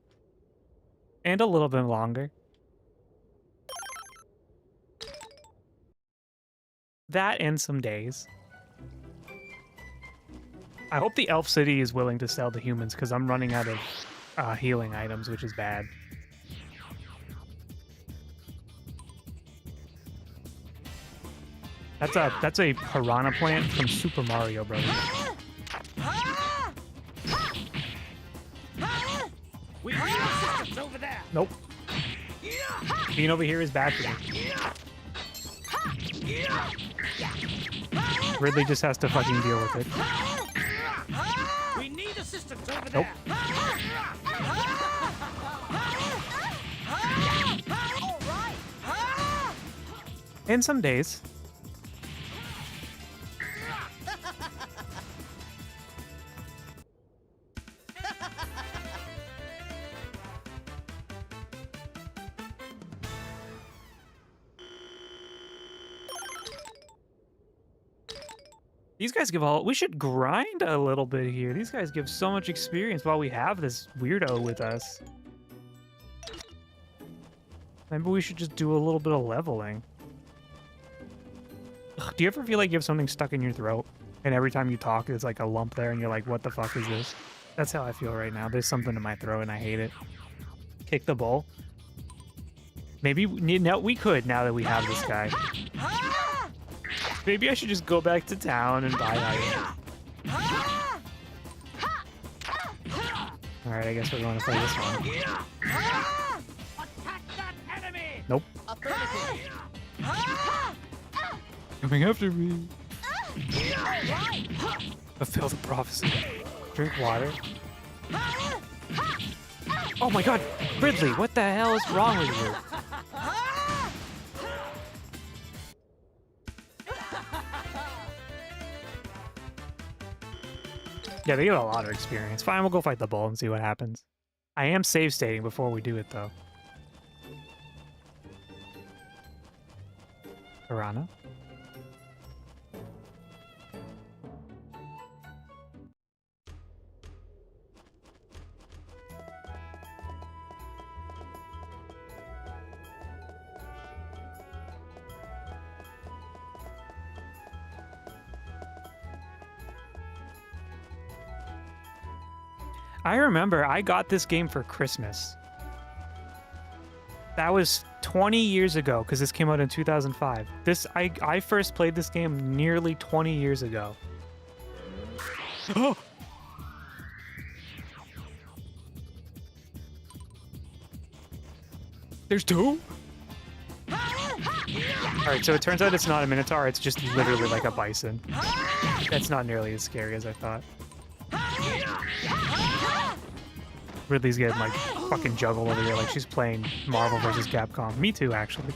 S1: And a little bit longer. That and some days. I hope the Elf City is willing to sell to humans, because I'm running out of healing items, which is bad. That's a piranha plant from Super Mario Brothers. Nope. Being over here is bad for me. Ridley just has to fucking deal with it.
S7: We need assistance over
S1: Nope. In some days. These guys give all... We should grind a little bit here. These guys give so much experience while we have this weirdo with us. Maybe we should just do a little bit of leveling. Ugh, do you ever feel like you have something stuck in your throat? And every time you talk, there's like a lump there and you're like, what the fuck is this? That's how I feel right now. There's something in my throat and I hate it. Kick the bull. Maybe... No, we could now that we have this guy. Maybe I should just go back to town and buy items. Alright, I guess we're going to play this one. Nope. Coming after me. Fulfill the prophecy. Drink water. Oh my god! Ridley, what the hell is wrong with you? Yeah, they get a lot of experience. Fine, we'll go fight the bull and see what happens. I am save stating before we do it, though. Piranha? I remember I got this game for Christmas. That was 20 years ago, because this came out in 2005. I first played this game nearly 20 years ago. Oh! There's two? Alright, so it turns out it's not a Minotaur, it's just literally like a bison. That's not nearly as scary as I thought. Ridley's getting like fucking juggle over here like she's playing Marvel vs. Capcom. Me too, actually.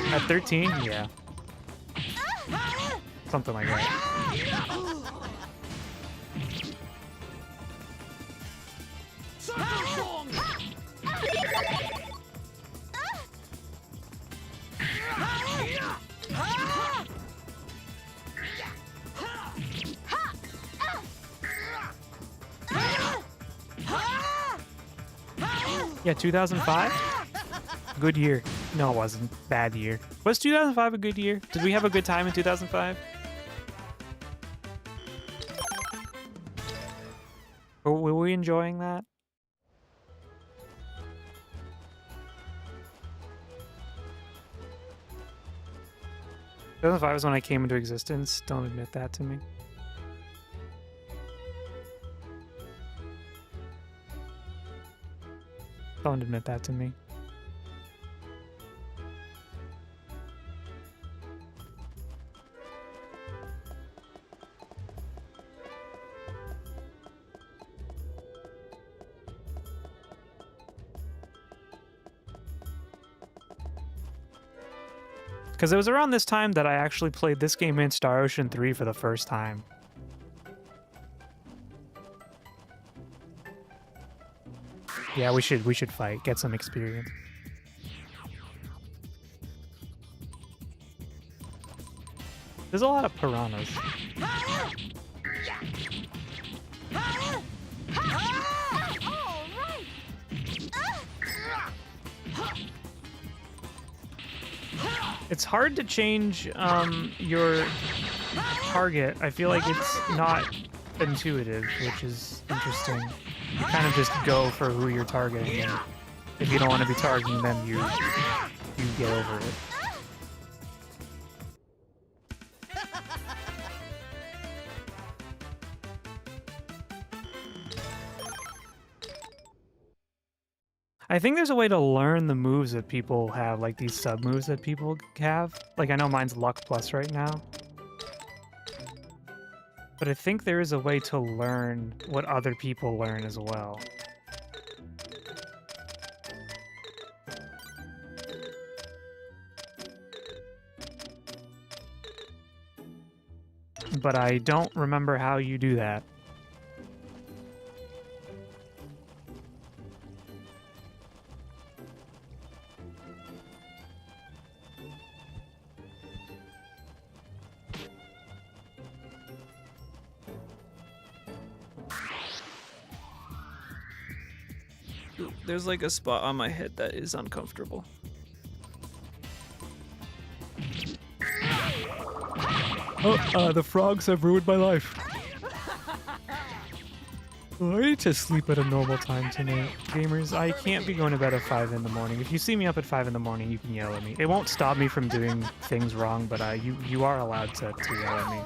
S1: At 13? Yeah. Something like that. Yeah, 2005? Good year. No, it wasn't. Bad year. Was 2005 a good year? Did we have a good time in 2005? Were we enjoying that? 2005 was when I came into existence. Don't admit that to me. Don't admit that to me. Because it was around this time that I actually played this game in Star Ocean 3 for the first time. Yeah, we should fight, get some experience. There's a lot of piranhas. It's hard to change your target. I feel like it's not intuitive, which is interesting. You kind of just go for who you're targeting, and if you don't want to be targeting them, you get over it. I think there's a way to learn the moves that people have, like these sub-moves that people have. Like, I know mine's Luck Plus right now. But I think there is a way to learn what other people learn as well. But I don't remember how you do that. There's like a spot on my head that is uncomfortable. Oh, the frogs have ruined my life. I need to sleep at a normal time tonight. Gamers, I can't be going to bed at 5 in the morning. If you see me up at 5 in the morning, you can yell at me. It won't stop me from doing things wrong, but you are allowed to yell at me.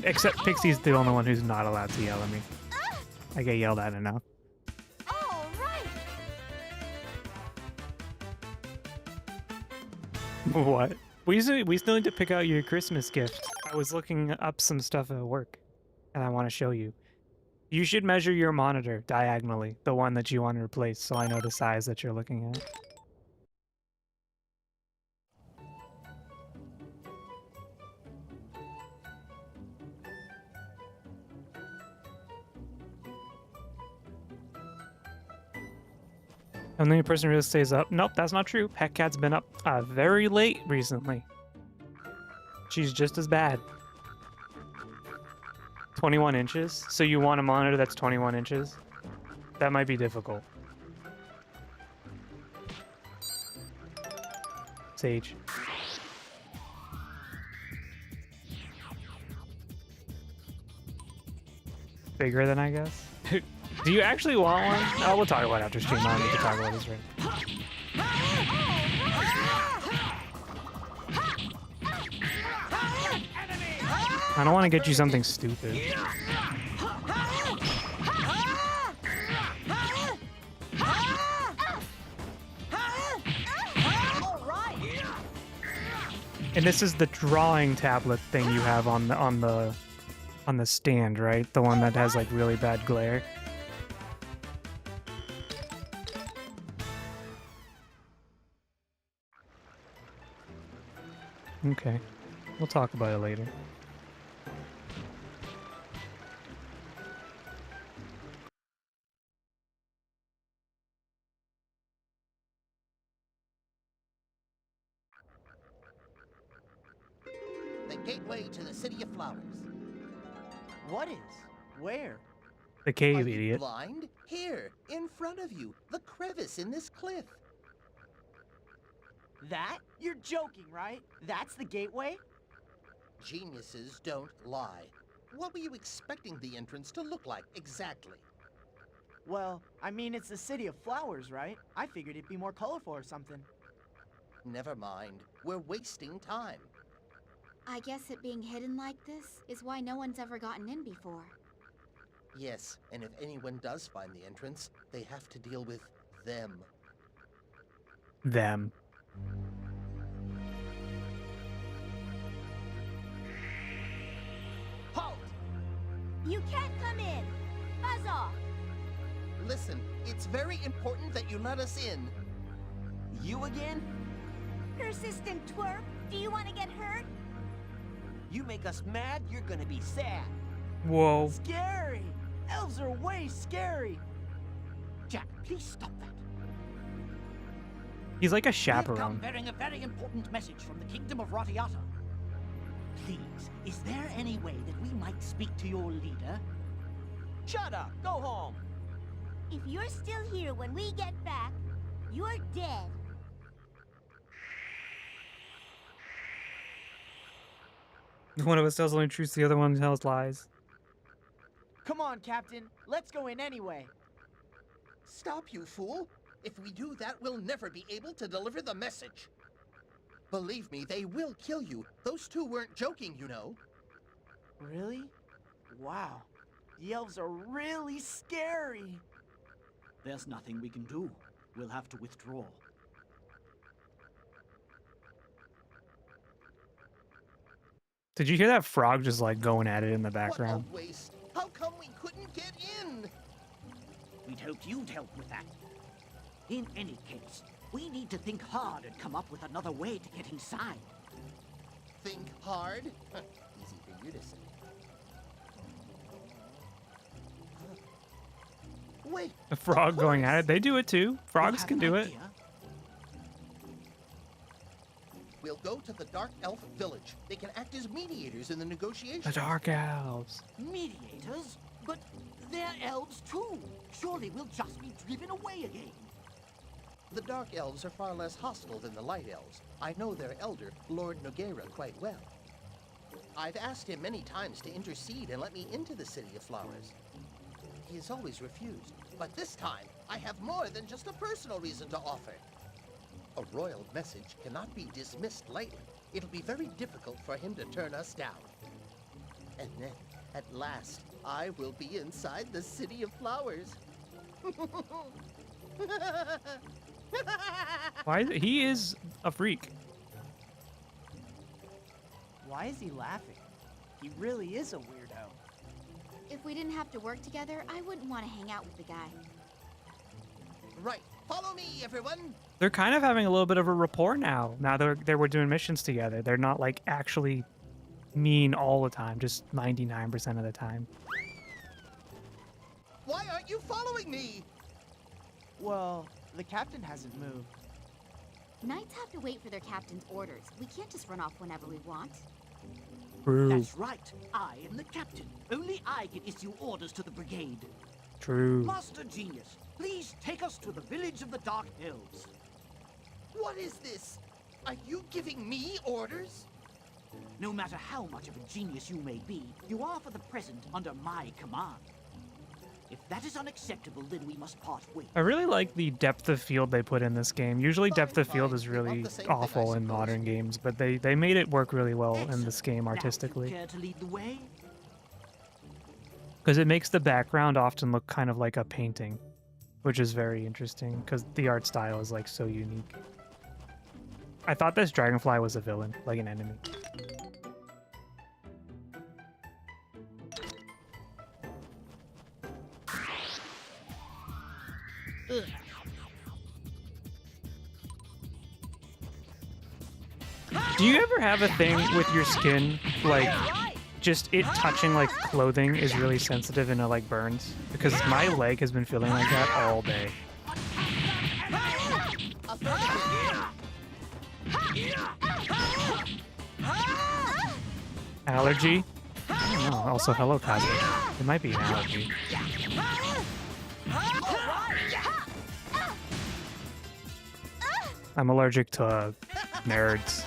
S1: Except Pixie's the only one who's not allowed to yell at me. I get yelled at enough. What? We still need to pick out your Christmas gift. I was looking up some stuff at work, and I want to show you. You should measure your monitor diagonally, the one that you want to replace, so I know the size that you're looking at. And the only person who really stays up. Nope, that's not true. Pet Cat's been up very late recently. She's just as bad. 21 inches? So you want a monitor that's 21 inches? That might be difficult. Sage. Bigger than I guess? Do you actually want one? Oh, we'll talk about it after stream. I don't need to talk about this right. I don't want to get you something stupid. And this is the drawing tablet thing you have on the stand, right? The one that has like really bad glare. Okay. We'll talk about it later.
S14: The gateway to the City of Flowers.
S3: What is? Where?
S1: The cave,
S14: Are you
S1: idiot.
S14: blind? Here, in front of you, the crevice in this cliff.
S3: That? You're joking, right? That's the gateway?
S14: Geniuses don't lie. What were you expecting the entrance to look like exactly?
S3: Well, I mean, it's the city of flowers, right? I figured it'd be more colorful or something.
S14: Never mind. We're wasting time.
S10: I guess it being hidden like this is why no one's ever gotten in before.
S14: Yes, and if anyone does find the entrance, they have to deal with them.
S1: Them.
S7: Halt!
S15: You can't come in! Buzz off!
S14: Listen, it's very important that you let us in.
S7: You again?
S15: Persistent twerp, do you want to get hurt?
S7: You make us mad, you're gonna be sad.
S1: Whoa.
S3: Scary! Elves are way scary!
S7: Jack, please stop that.
S1: He's like a
S7: We've come
S1: chaperone.
S7: bearing a very important message from the Kingdom of Radiata. Please, is there any way that we might speak to your leader? Shut up! Go home!
S15: If you're still here when we get back, you're dead.
S1: One of us tells only truth, the other one tells lies.
S3: Come on, Captain. Let's go in anyway.
S14: Stop, you fool! If we do that, we'll never be able to deliver the message. Believe me, they will kill you. Those two weren't joking, you know.
S3: Really? Wow. The elves are really scary.
S7: There's nothing we can do. We'll have to withdraw.
S1: Did you hear that frog just like going at it in the background?
S14: What a waste! How come we couldn't get in?
S7: We'd hoped you'd help with that. In any case, we need to think hard and come up with another way to get inside.
S14: Think hard? Easy for you to say. Wait.
S1: A frog going at it. They do it too. Frogs can do it.
S14: We'll go to the Dark Elf Village. They can act as mediators in the negotiations.
S1: The Dark Elves.
S7: Mediators? But they're elves too. Surely we'll just be driven away again.
S14: The Dark Elves are far less hostile than the Light Elves. I know their elder, Lord Nogueira, quite well. I've asked him many times to intercede and let me into the City of Flowers. He has always refused, but this time I have more than just a personal reason to offer. A royal message cannot be dismissed lightly. It'll be very difficult for him to turn us down. And then, at last, I will be inside the City of Flowers.
S1: Why is it? He is a freak.
S3: Why is he laughing? He really is a weirdo.
S10: If we didn't have to work together, I wouldn't want to hang out with the guy.
S14: Right. Follow me, everyone.
S1: They're kind of having a little bit of a rapport now. Now they were doing missions together. They're not like actually mean all the time, just 99% of the time.
S14: Why aren't you following me?
S3: Well, the captain hasn't moved.
S10: Knights have to wait for their captain's orders. We can't just run off whenever we want.
S1: True.
S7: That's right. I am the captain. Only I can issue orders to the brigade.
S1: True.
S7: Master Genius, please take us to the village of the Dark Elves.
S14: What is this? Are you giving me orders?
S7: No matter how much of a genius you may be, you are for the present under my command. If that is unacceptable, then we must part ways.
S1: I really like the depth of field they put in this game. Usually depth of field is really awful in modern games, but they made it work really well in this game artistically.
S7: Care to lead the way?
S1: Because it makes the background often look kind of like a painting, which is very interesting because the art style is like so unique. I thought this dragonfly was a villain, like an enemy.
S10: Ugh.
S1: Do you ever have a thing with your skin, like, just it touching like clothing is really sensitive and it like burns? Because my leg has been feeling like that all day. Allergy? I don't know. Also, hello, Kazi. It might be an allergy. I'm allergic to nerds.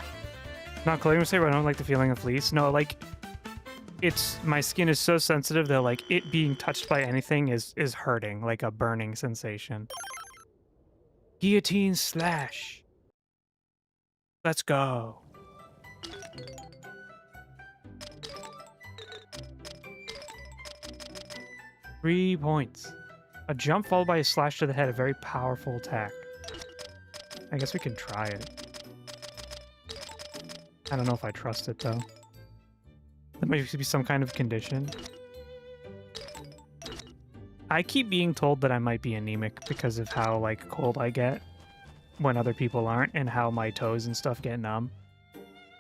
S1: Not clothing material, but I don't like the feeling of fleece. No, like, my skin is so sensitive that like it being touched by anything is hurting, like a burning sensation. Guillotine slash. Let's go. Three points. A jump followed by a slash to the head, a very powerful attack. I guess we can try it. I don't know if I trust it though. That might be some kind of condition. I keep being told that I might be anemic because of how like cold I get when other people aren't and how my toes and stuff get numb.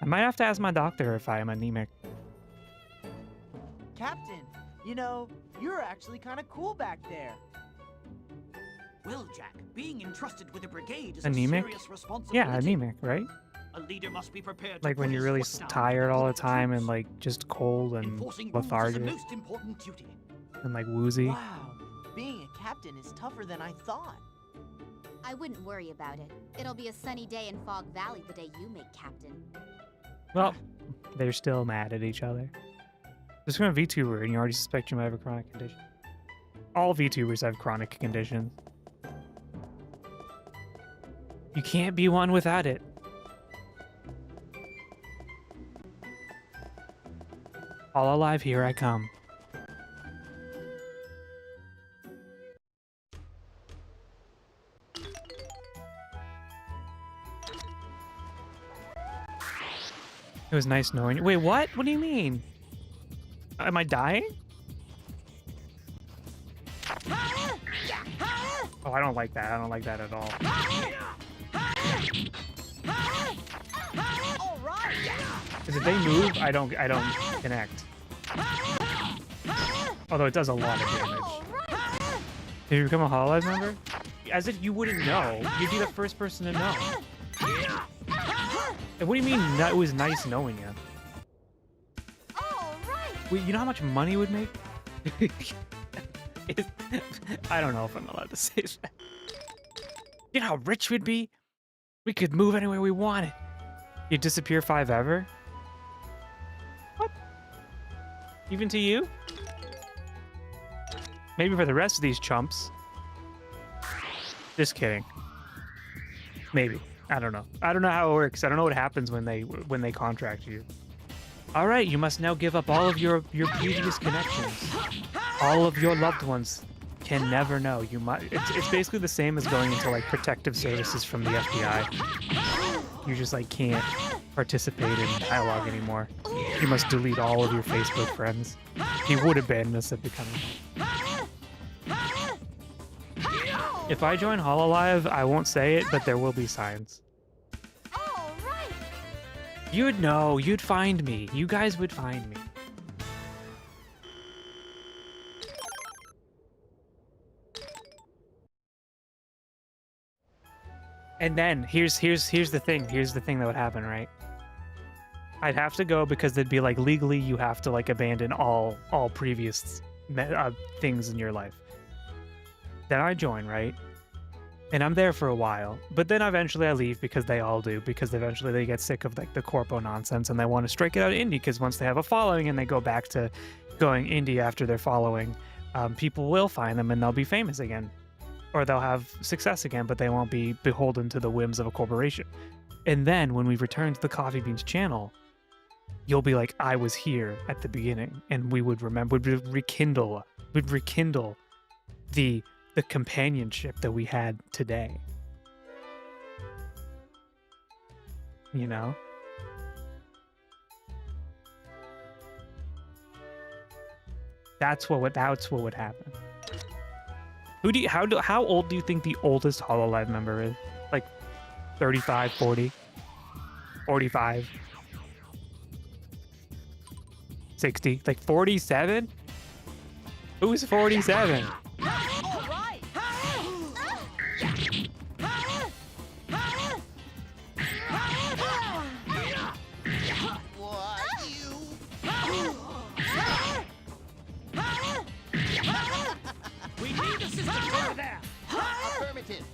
S1: I might have to ask my doctor if I am anemic.
S3: Captain, you know, you're actually kind of cool back there.
S7: Well, Jack, being entrusted with a brigade is
S1: Anemic?
S7: a serious responsibility.
S1: Yeah, anemic, right?
S7: A leader must be prepared
S1: Like
S7: to
S1: when
S7: put
S1: you're
S7: his
S1: really
S7: foot down
S1: tired
S7: for
S1: all
S7: the
S1: the time
S7: troops.
S1: and like just cold and
S7: Enforcing rules is a
S1: lethargic
S7: most important duty.
S1: and like woozy.
S3: Wow, being a captain is tougher than I thought.
S10: I wouldn't worry about it. It'll be a sunny day in Fog Valley the day you make captain.
S1: Well, they're still mad at each other. Just from a VTuber and you already suspect you might have a chronic condition. All VTubers have chronic conditions. You can't be one without it. All alive, here I come. It was nice knowing you. Wait, what? What do you mean? Am I dying? Oh, I don't like that. I don't like that at all. Because if they move, I don't connect. Although it does a lot of damage. Did you become a Hololive member? As if you wouldn't know. You'd be the first person to know. And what do you mean it was nice knowing you? Wait, you know how much money it would make? I don't know if I'm allowed to say that. You know how rich we'd be? We could move anywhere we wanted. You'd disappear 5 ever? What? Even to you? Maybe for the rest of these chumps. Just kidding. Maybe. I don't know. I don't know how it works. I don't know what happens when they contract you. All right, you must now give up all of your previous connections. All of your loved ones can never know. You must. It's basically the same as going into like protective services from the FBI. You just like can't participate in dialogue anymore. You must delete all of your Facebook friends. He would have been this had become. If I join Hololive, I won't say it, but there will be signs. You'd know. You'd find me. You guys would find me. And then here's the thing. Here's the thing that would happen, right? I'd have to go because they'd be like legally you have to like abandon all previous things in your life. Then I join, right? And I'm there for a while, but then eventually I leave because they all do, because eventually they get sick of like the corpo nonsense and they want to strike it out indie, because once they have a following and they go back to going indie after their following, people will find them and they'll be famous again, or they'll have success again, but they won't be beholden to the whims of a corporation. And then when we return to the Coffee Beans channel, you'll be like, I was here at the beginning, and we would remember, we'd rekindle the companionship that we had today. You know? That's what would happen. How old do you think the oldest Hololive member is? Like 35, 40, 45, 60, like 47? Who's 47?
S7: We need assistance over there.
S14: Affirmative.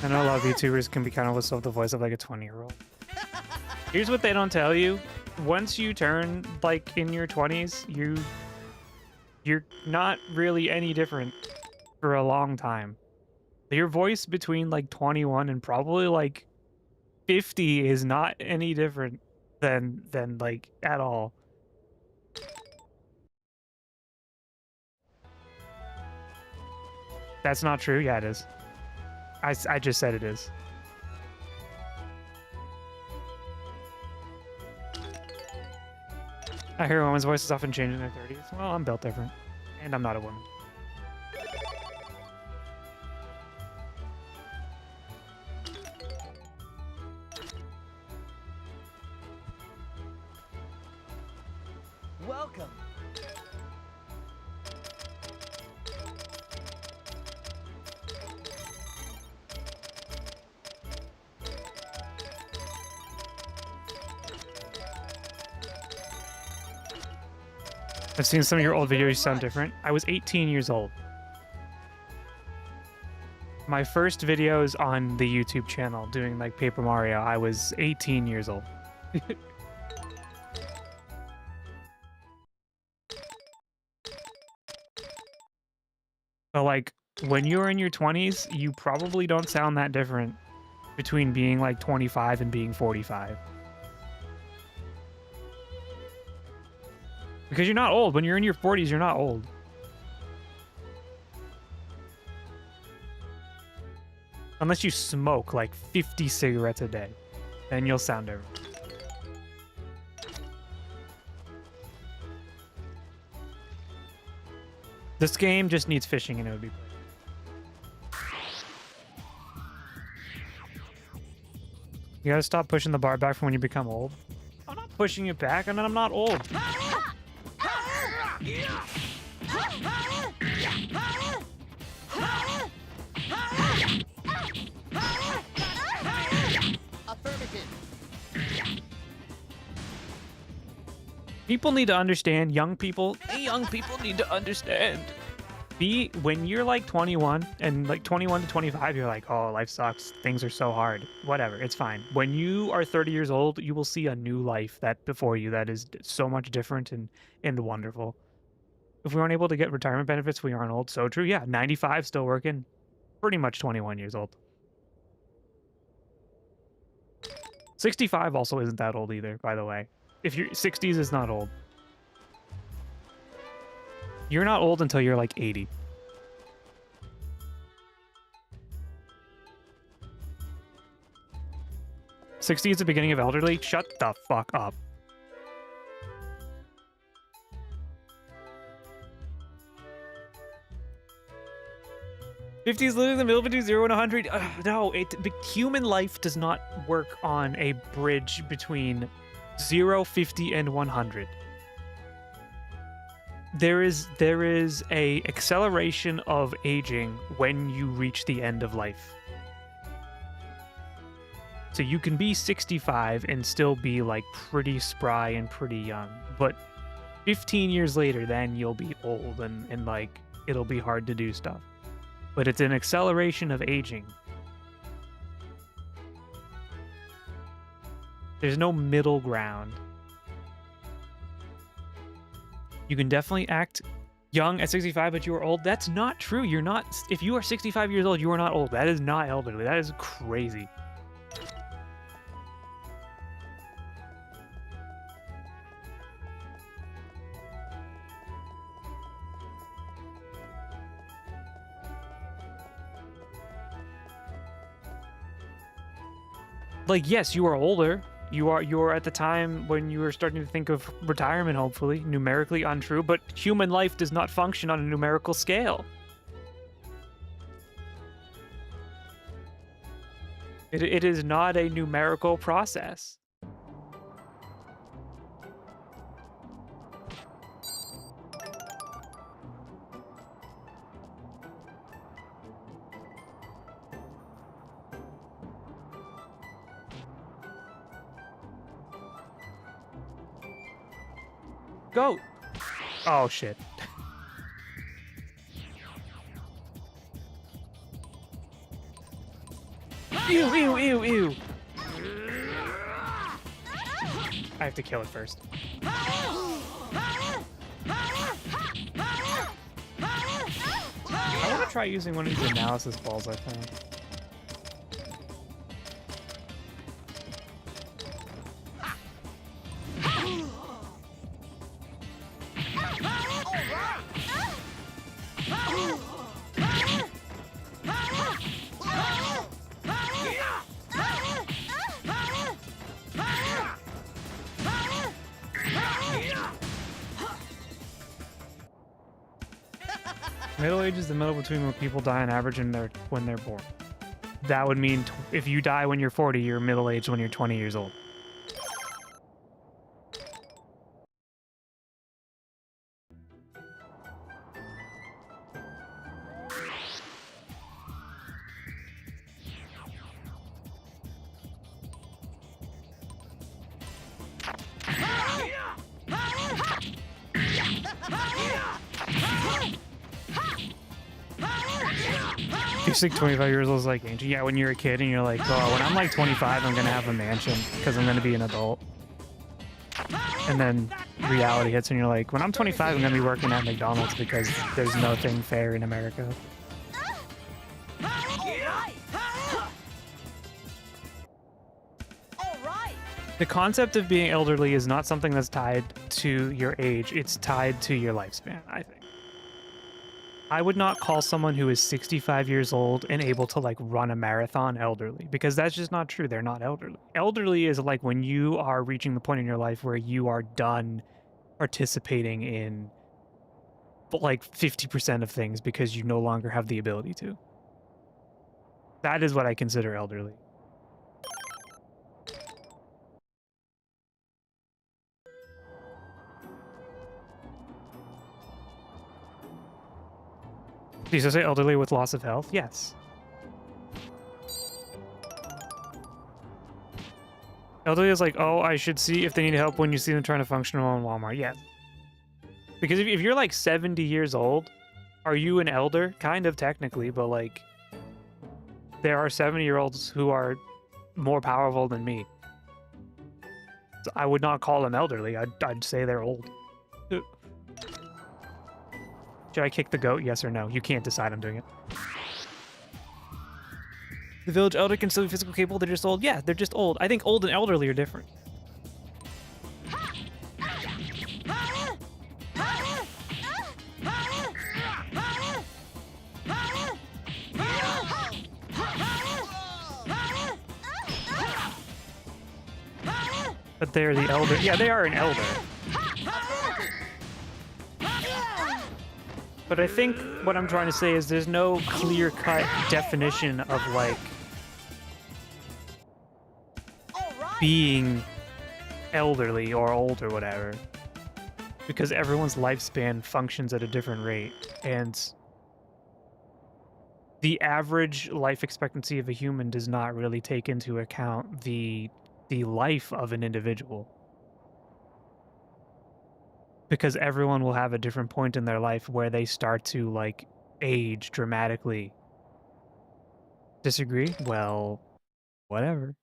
S1: I know a lot of VTubers can be kind of whistle with the voice of like a 20-year-old. Here's what they don't tell you. Once you turn like in your 20s, you're not really any different for a long time. Your voice between like 21 and probably like 50 is not any different than like at all. That's not true. Yeah, it is. I just said it is. I hear women's voices often change in their 30s. Well, I'm built different. And I'm not a woman.
S3: Welcome.
S1: I've seen some of your old videos, you sound different. I was 18 years old. My first videos on the YouTube channel doing like Paper Mario, I was 18 years old. But like when you're in your 20s, you probably don't sound that different between being like 25 and being 45. Because you're not old. When you're in your 40s, you're not old. Unless you smoke like 50 cigarettes a day. Then you'll sound different. This game just needs fishing and it would be played. You gotta stop pushing the bar back from when you become old. I'm not pushing it back, and I'm not old. People need to understand, young people need to understand. When you're like 21 and like 21 to 25, you're like, oh, life sucks. Things are so hard. Whatever, it's fine. When you are 30 years old, you will see a new life that before you that is so much different and wonderful. If we weren't able to get retirement benefits, we aren't old. So true. Yeah, 95 still working. Pretty much 21 years old. 65 also isn't that old either, by the way. If you're 60s is not old. You're not old until you're like 80. '60 is the beginning of elderly? Shut the fuck up. '50 is literally the middle between 0 and 100. No, human life does not work on a bridge between 0, 50, and 100. There is a acceleration of aging when you reach the end of life. So you can be 65 and still be like pretty spry and pretty young, but 15 years later, then you'll be old and like it'll be hard to do stuff. But it's an acceleration of aging. There's no middle ground. You can definitely act young at 65, but you are old. That's not true. You're not. If you are 65 years old, you are not old. That is not elderly. That is crazy. Like, yes, you are older. You're at the time when you were starting to think of retirement, hopefully. Numerically untrue, but human life does not function on a numerical scale. It is not a numerical process. Go! Oh, shit. Ew, ew, ew, ew. I have to kill it first. I want to try using one of these analysis balls I found. Middle age is the middle between when people die on average and when they're born. That would mean if you die when you're 40, you're middle aged when you're 20 years old. You think 25 years old is like ancient? Yeah, when you're a kid and you're like, oh, when I'm like 25, I'm gonna have a mansion because I'm gonna be an adult. And then reality hits and you're like, when I'm 25, I'm gonna be working at McDonald's because there's nothing fair in America. The concept of being elderly is not something that's tied to your age. It's tied to your lifespan, I think. I would not call someone who is 65 years old and able to like run a marathon elderly, because that's just not true. They're not elderly. Elderly is like when you are reaching the point in your life where you are done participating in like 50% of things because you no longer have the ability to. That is what I consider elderly. Do you say elderly with loss of health? Yes. Elderly is like, oh, I should see if they need help when you see them trying to function while in Walmart. Yes. Because if you're like 70 years old, are you an elder? Kind of technically, but like there are 70-year-olds who are more powerful than me. So I would not call them elderly. I'd say they're old. Should I kick the goat? Yes or no? You can't decide. I'm doing it. The village elder can still be physically capable. They're just old. Yeah, they're just old. I think old and elderly are different. But they're the elder. Yeah, they are an elder. But I think what I'm trying to say is there's no clear-cut definition of, like, being elderly or old or whatever. Because everyone's lifespan functions at a different rate. And the average life expectancy of a human does not really take into account the life of an individual. Because everyone will have a different point in their life where they start to, like, age dramatically. Disagree? Well, whatever.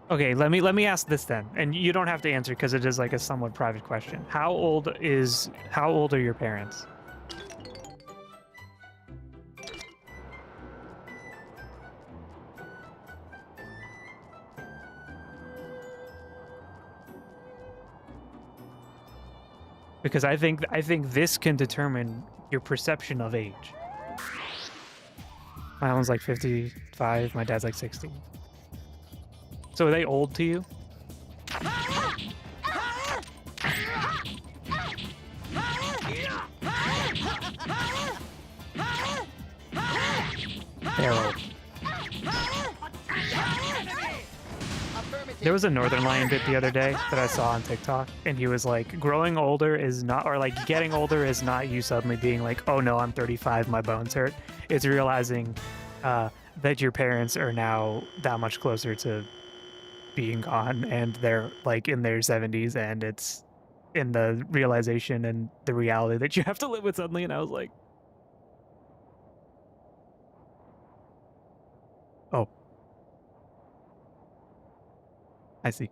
S1: Okay, let me ask this then, and you don't have to answer because it is like a somewhat private question. How old are your parents? Because I think this can determine your perception of age. My mom's like 55, my dad's like 60. So are they old to you? They're old. There was a Northern Lion bit the other day that I saw on TikTok, and he was like, growing older is not, or like getting older is not you suddenly being like, oh no, I'm 35, my bones hurt. It's realizing that your parents are now that much closer to being gone, and they're like in their 70s, and it's in the realization and the reality that you have to live with suddenly. And I was like, oh, I see.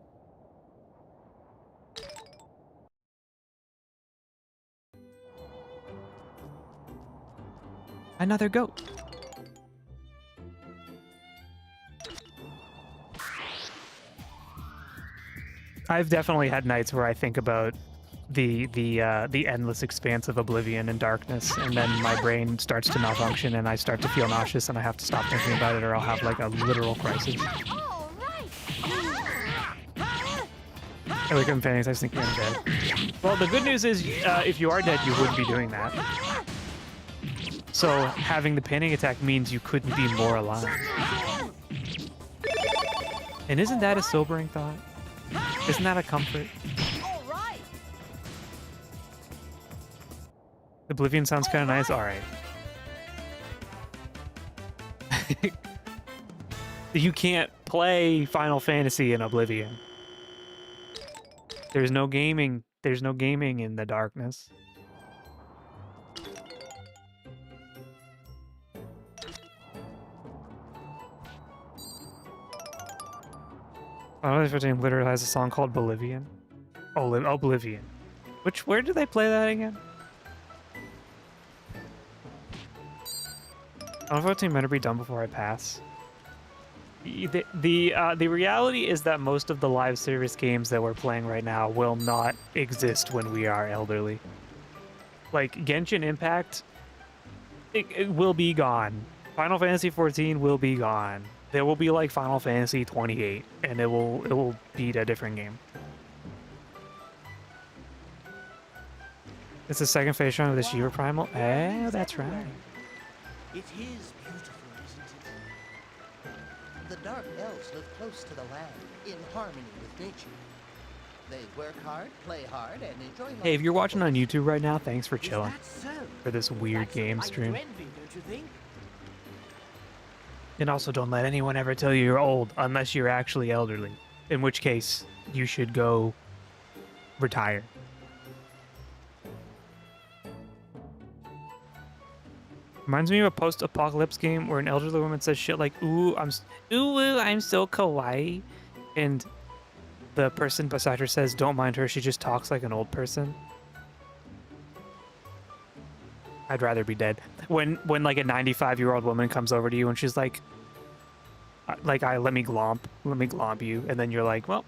S1: Another goat. I've definitely had nights where I think about the endless expanse of oblivion and darkness, and then my brain starts to malfunction and I start to feel nauseous and I have to stop thinking about it, or I'll have like a literal crisis. I wake up in panics, I was thinking I'm dead. Well, the good news is, if you are dead, you wouldn't be doing that. So having the panic attack means you couldn't be more alive. And isn't that a sobering thought? Isn't that a comfort? Oblivion sounds kind of nice. All right. You can't play Final Fantasy in Oblivion. There's no gaming. There's no gaming in the darkness. Final Fantasy literally has a song called Bolivian. Oh, Oblivion. Where do they play that again? I don't know if it's meant to be done before I pass. The reality is that most of the live service games that we're playing right now will not exist when we are elderly. Like Genshin Impact, it will be gone. Final Fantasy 14 will be gone. There will be like Final Fantasy 28, and it will be a different game. It's the second phase run of the Shiva Primal. Eh, that's right.
S14: It is beautiful, isn't it? The Dark Elves live close to the land, in harmony with nature. They work hard, play hard, and enjoy life.
S1: Hey, if you're watching on YouTube right now, thanks for chilling for this weird game stream. And also, don't let anyone ever tell you you're old unless you're actually elderly, in which case you should go retire. Reminds me of a post-apocalypse game where an elderly woman says shit like, ooh, I'm so kawaii. And the person beside her says, don't mind her, she just talks like an old person. I'd rather be dead. When like a 95-year-old woman comes over to you and she's like, let me glomp you. And then you're like, well,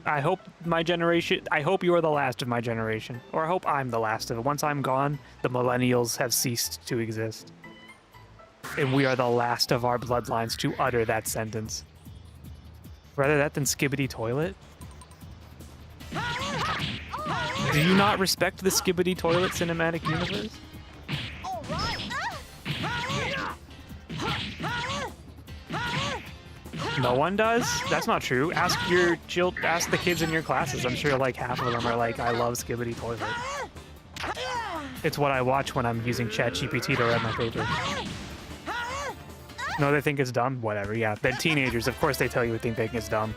S1: I hope you are the last of my generation. Or I hope I'm the last of it. Once I'm gone, the millennials have ceased to exist. And we are the last of our bloodlines to utter that sentence. Rather that than Skibbity Toilet? Do you not respect the Skibbity Toilet cinematic universe? No one does? That's not true. Ask the kids in your classes. I'm sure like half of them are like, I love Skibbity Toilet. It's what I watch when I'm using ChatGPT to write my paper. No, they think it's dumb? Whatever, yeah. They're teenagers. Of course they tell you they think it's dumb.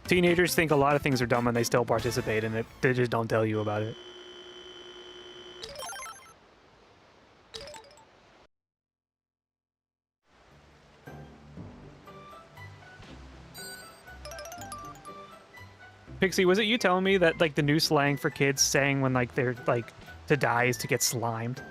S1: Teenagers think a lot of things are dumb and they still participate in it. They just don't tell you about it. Pixie, was it you telling me that like the new slang for kids saying when like they're like to die is to get slimed?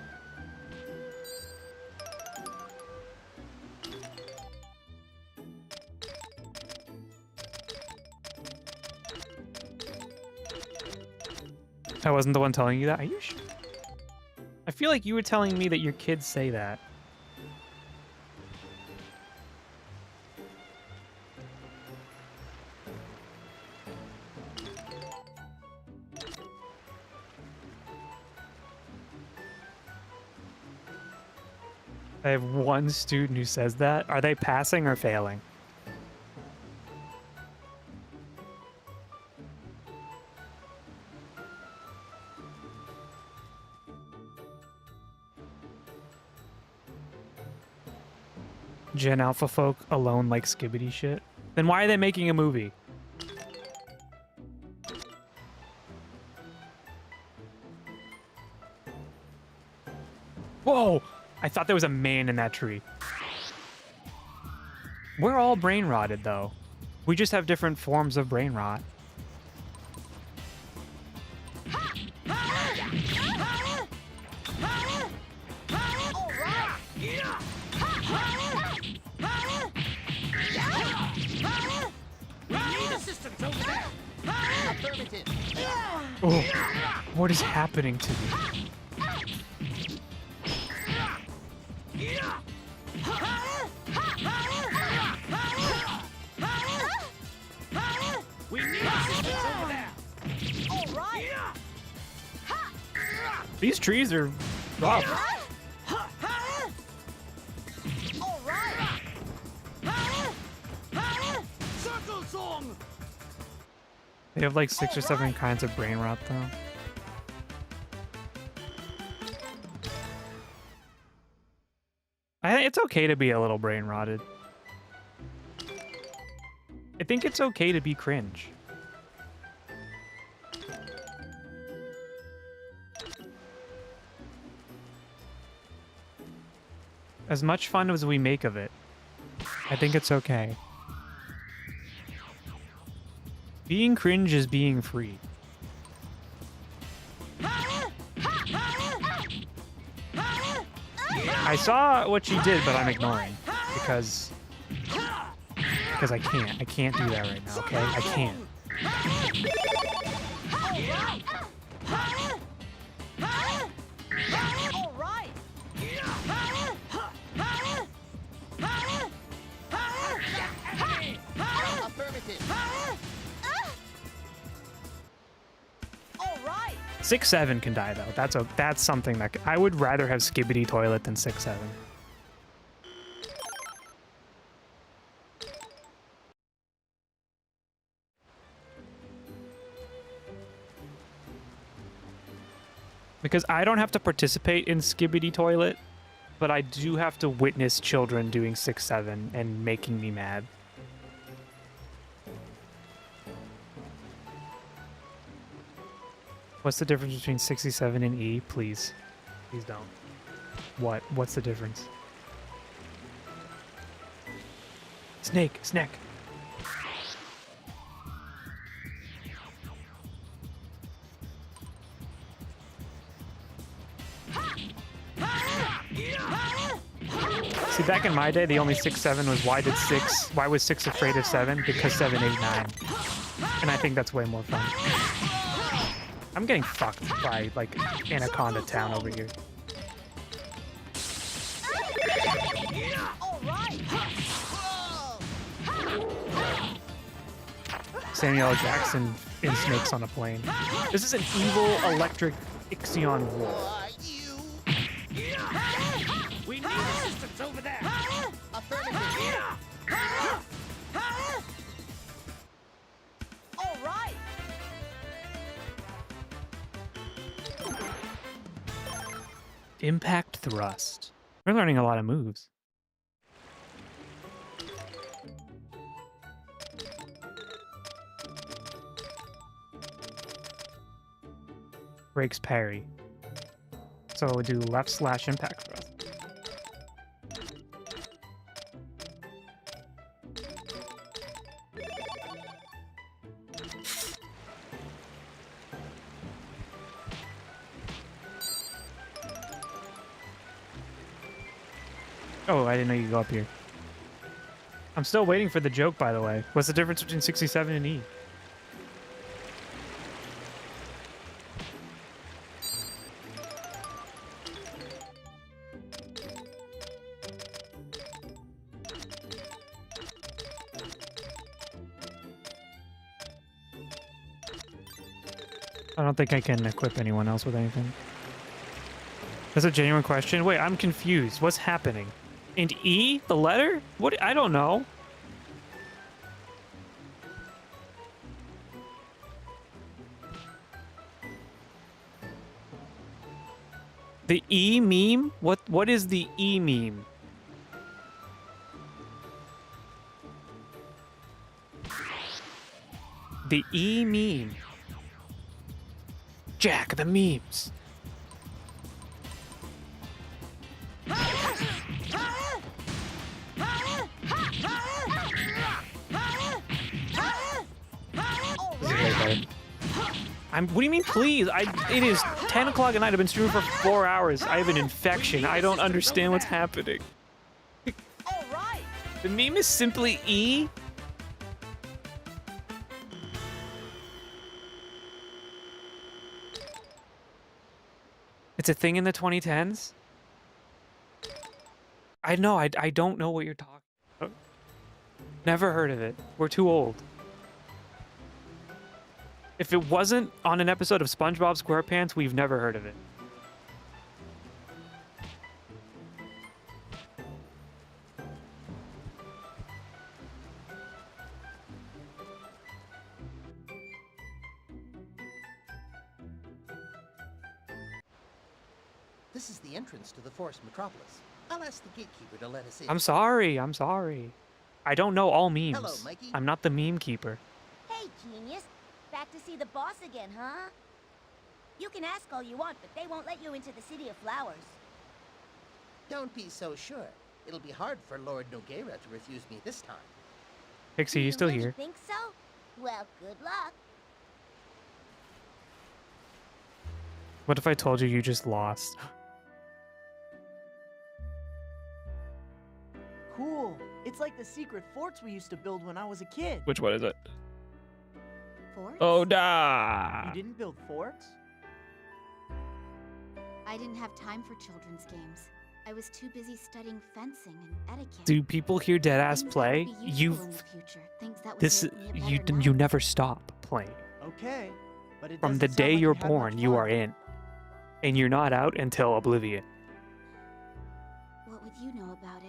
S1: I wasn't the one telling you that. Are you sure? I feel like you were telling me that your kids say that. I have one student who says that. Are they passing or failing? Gen Alpha folk alone like skibbity shit, then why are they making a movie? Whoa! I thought there was a man in that tree. We're all brain rotted, though. We just have different forms of brain rot. Oh, what is happening to me?
S7: We need assistance over there.
S15: All right.
S1: These trees are rough.
S15: All right.
S7: Circle song.
S1: They have like 6 or 7 kinds of brain rot, though. It's okay to be a little brain rotted. I think it's okay to be cringe. As much fun as we make of it, I think it's okay. Being cringe is being free. I saw what she did, but I'm ignoring because I can't. I can't do that right now, okay? I can't.
S15: All right.
S14: Affirmative.
S15: All right.
S1: 6-7 can die though. That's something that I would rather have Skibbity Toilet than 6-7. Because I don't have to participate in Skibbity Toilet, but I do have to witness children doing 6-7 and making me mad. What's the difference between 67 and E? Please. Please don't. What? What's the difference? Snake! Snack! See, back in my day, the only 6-7 was why was 6 afraid of 7? Because 7, 8, 9. And I think that's way more fun. I'm getting fucked by, like, Anaconda Town over here. Samuel L. Jackson in Snakes on a Plane. This is an evil electric Ixion wolf.
S7: We need assistance over there.
S14: Affirmative.
S15: All right.
S1: Impact Thrust. We're learning a lot of moves. Breaks parry. So we'll do left / impact thrust. Oh, I didn't know you could go up here. I'm still waiting for the joke, by the way. What's the difference between 67 and E? I don't think I can equip anyone else with anything. That's a genuine question. Wait, I'm confused. What's happening? And E, the letter? What? I don't know. The E meme? What is the E meme? The E meme. Jack, the memes. What do you mean, please? It is 10 o'clock at night. I've been streaming for 4 hours. I have an infection. I don't understand what's happening. The meme is simply E. It's a thing in the 2010s. I know. I don't know what you're talking about. Never heard of it. We're too old. If it wasn't on an episode of SpongeBob SquarePants, we've never heard of it.
S14: This is the entrance to the forest metropolis. I'll ask the gatekeeper to let us in.
S1: I'm sorry. I don't know all memes.
S14: Hello, Mikey.
S1: I'm not the meme keeper.
S15: Hey, genius. Back to see the boss again, huh? You can ask all you want, but they won't let you into the City of Flowers.
S14: Don't be so sure. It'll be hard for Lord Nogueira to refuse me this time.
S1: Pixie, you still
S15: really
S1: here?
S15: Think so? Well, good luck.
S1: What if I told you you just lost?
S3: Cool. It's like the secret forts we used to build when I was a kid.
S1: Which one is it?
S2: Forts?
S1: Oh, da!
S3: You didn't build forts?
S10: I didn't have time for children's games. I was too busy studying fencing and etiquette.
S1: Do people hear Deadass
S10: Things
S1: play?
S10: that would be useful
S1: You've
S10: in the future, things that would
S1: this
S10: make me a better
S1: you never stop playing.
S3: Okay, but it
S1: From the
S3: doesn't sound
S1: day
S3: like
S1: you're
S3: you had
S1: born,
S3: much
S1: you
S3: fun.
S1: are in, and you're not out until Oblivion.
S10: What would you know about it?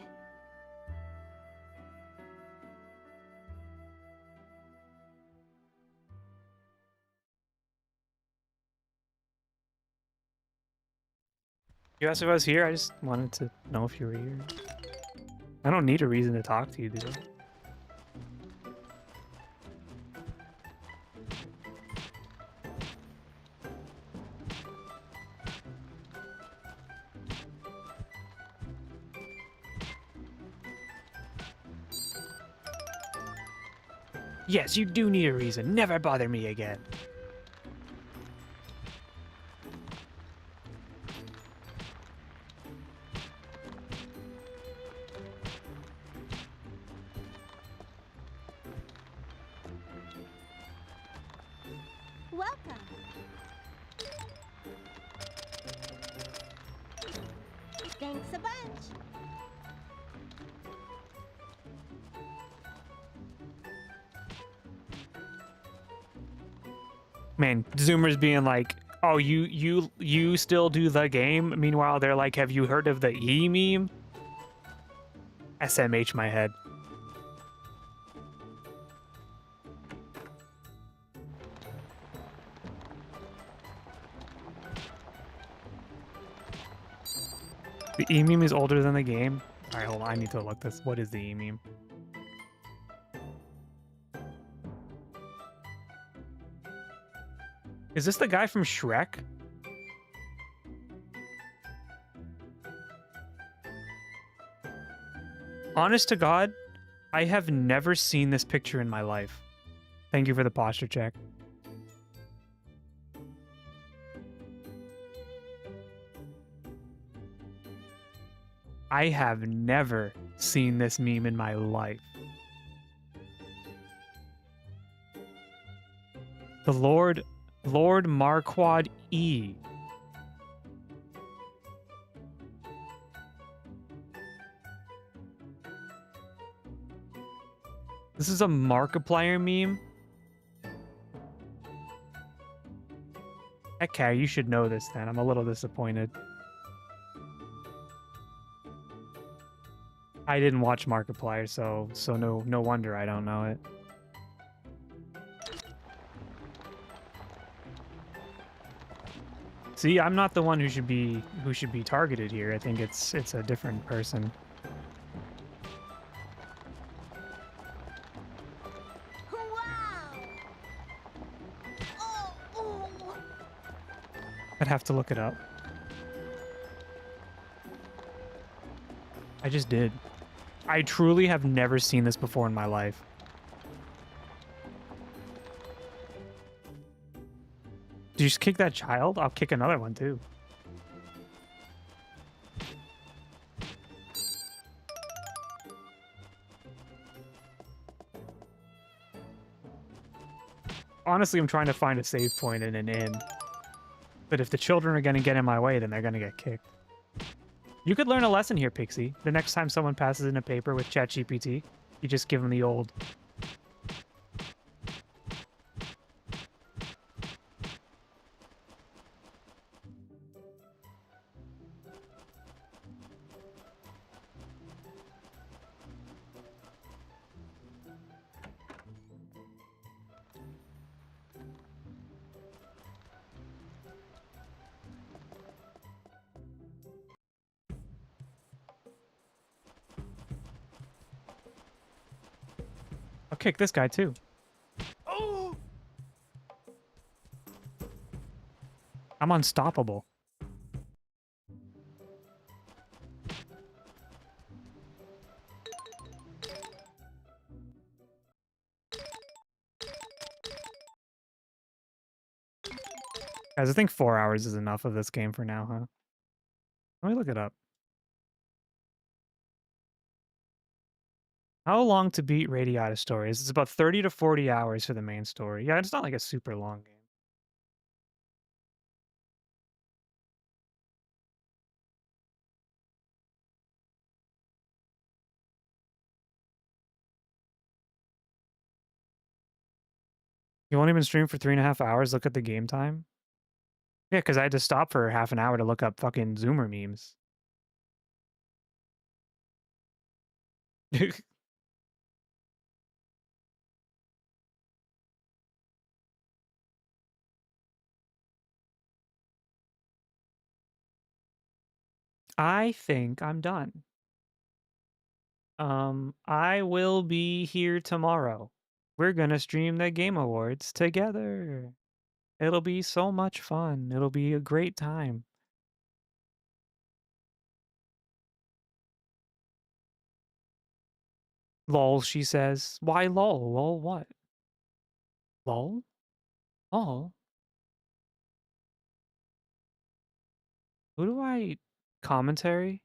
S1: You asked if I was here. I just wanted to know if you were here. I don't need a reason to talk to you, dude. Yes, you do need a reason. Never bother me again.
S15: Welcome. Thanks a bunch.
S1: Man, Zoomers being like, "Oh, you still do the game?" Meanwhile, they're like, "Have you heard of the E meme?" SMH my head. The E meme is older than the game. All right, hold on. I need to look this. What is the E meme? Is this the guy from Shrek? Honest to God, I have never seen this picture in my life. Thank you for the posture check. I have never seen this meme in my life. The Lord Marquard E. This is a Markiplier meme? Okay, you should know this then. I'm a little disappointed. I didn't watch Markiplier, so no wonder I don't know it. See, I'm not the one who should be targeted here. I think it's a different person.
S15: Wow!
S1: have to look it up. I just did. I truly have never seen this before in my life. Did you just kick that child? I'll kick another one too. Honestly, I'm trying to find a save point in an inn. But if the children are going to get in my way, then they're going to get kicked. You could learn a lesson here, Pixie. The next time someone passes in a paper with ChatGPT, you just give them the old... I'll kick this guy too.
S3: Oh!
S1: I'm unstoppable. Guys, I think 4 hours is enough of this game for now, huh? Let me look it up. How long to beat Radiata Stories? It's about 30 to 40 hours for the main story. Yeah, it's not like a super long game. You won't even stream for 3.5 hours? Look at the game time? Yeah, because I had to stop for half an hour to look up fucking Zoomer memes. I think I'm done. I will be here tomorrow. We're gonna stream the Game Awards together. It'll be so much fun. It'll be a great time. Lol, she says. Why lol? Lol what? Lol? Lol? Who do I commentary?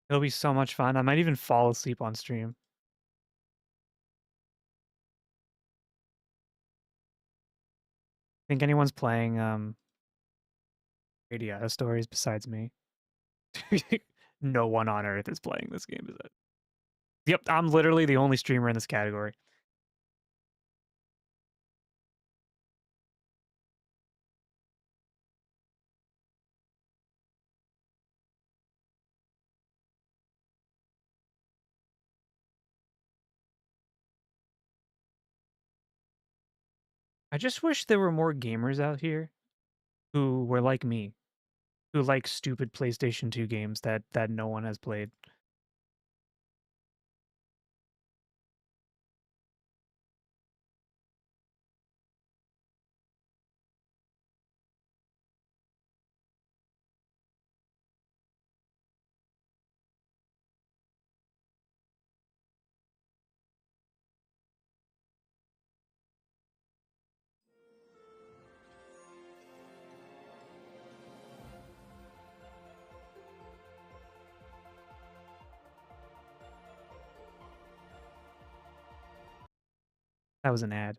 S1: It'll be so much fun. I might even fall asleep on stream. Think anyone's playing Radiata Stories besides me? No one on earth is playing this game, is it? Yep, I'm literally the only streamer in this category. I just wish there were more gamers out here who were like me, who like stupid PlayStation 2 games that no one has played. That was an ad.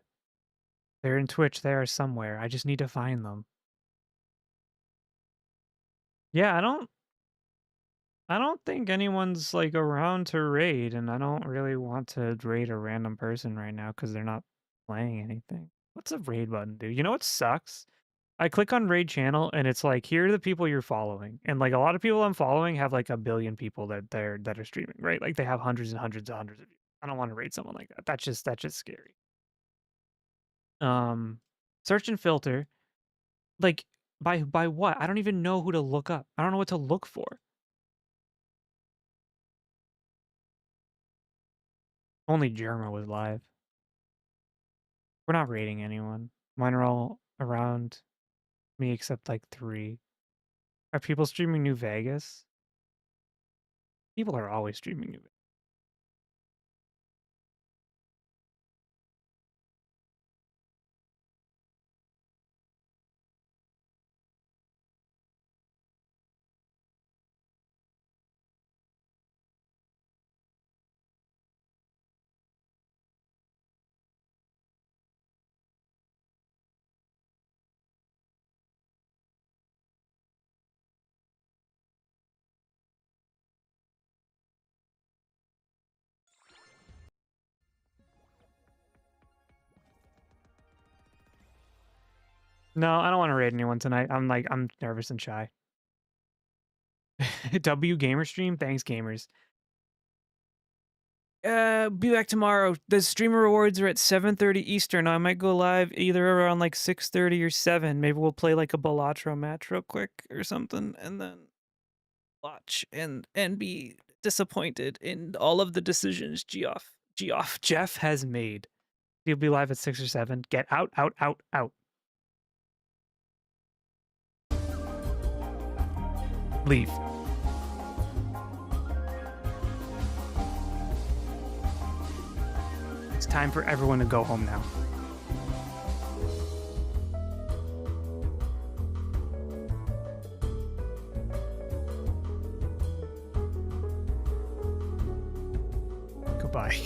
S1: They're in Twitch there somewhere. I just need to find them. Yeah, I don't think anyone's like around to raid, and I don't really want to raid a random person right now because they're not playing anything. What's a raid button do? You know what sucks? I click on raid channel and it's like, here are the people you're following. And like a lot of people I'm following have like a billion people that are streaming, right? Like they have hundreds and hundreds and hundreds of views. I don't want to raid someone like that. That's just scary. Search and filter. Like by what? I don't even know who to look up. I don't know what to look for. Only Germa was live. We're not raiding anyone. Mine are all around me except like 3. Are people streaming New Vegas? People are always streaming New Vegas. No, I don't want to raid anyone tonight. I'm nervous and shy. W gamer stream? Thanks, gamers. Be back tomorrow. The streamer rewards are at 7:30 Eastern. I might go live either around like 6:30 or 7. Maybe we'll play like a Balatro match real quick or something, and then watch and be disappointed in all of the decisions Jeff has made. He'll be live at 6 or 7. Get out, out, out, out. Leave. It's time for everyone to go home now. Goodbye.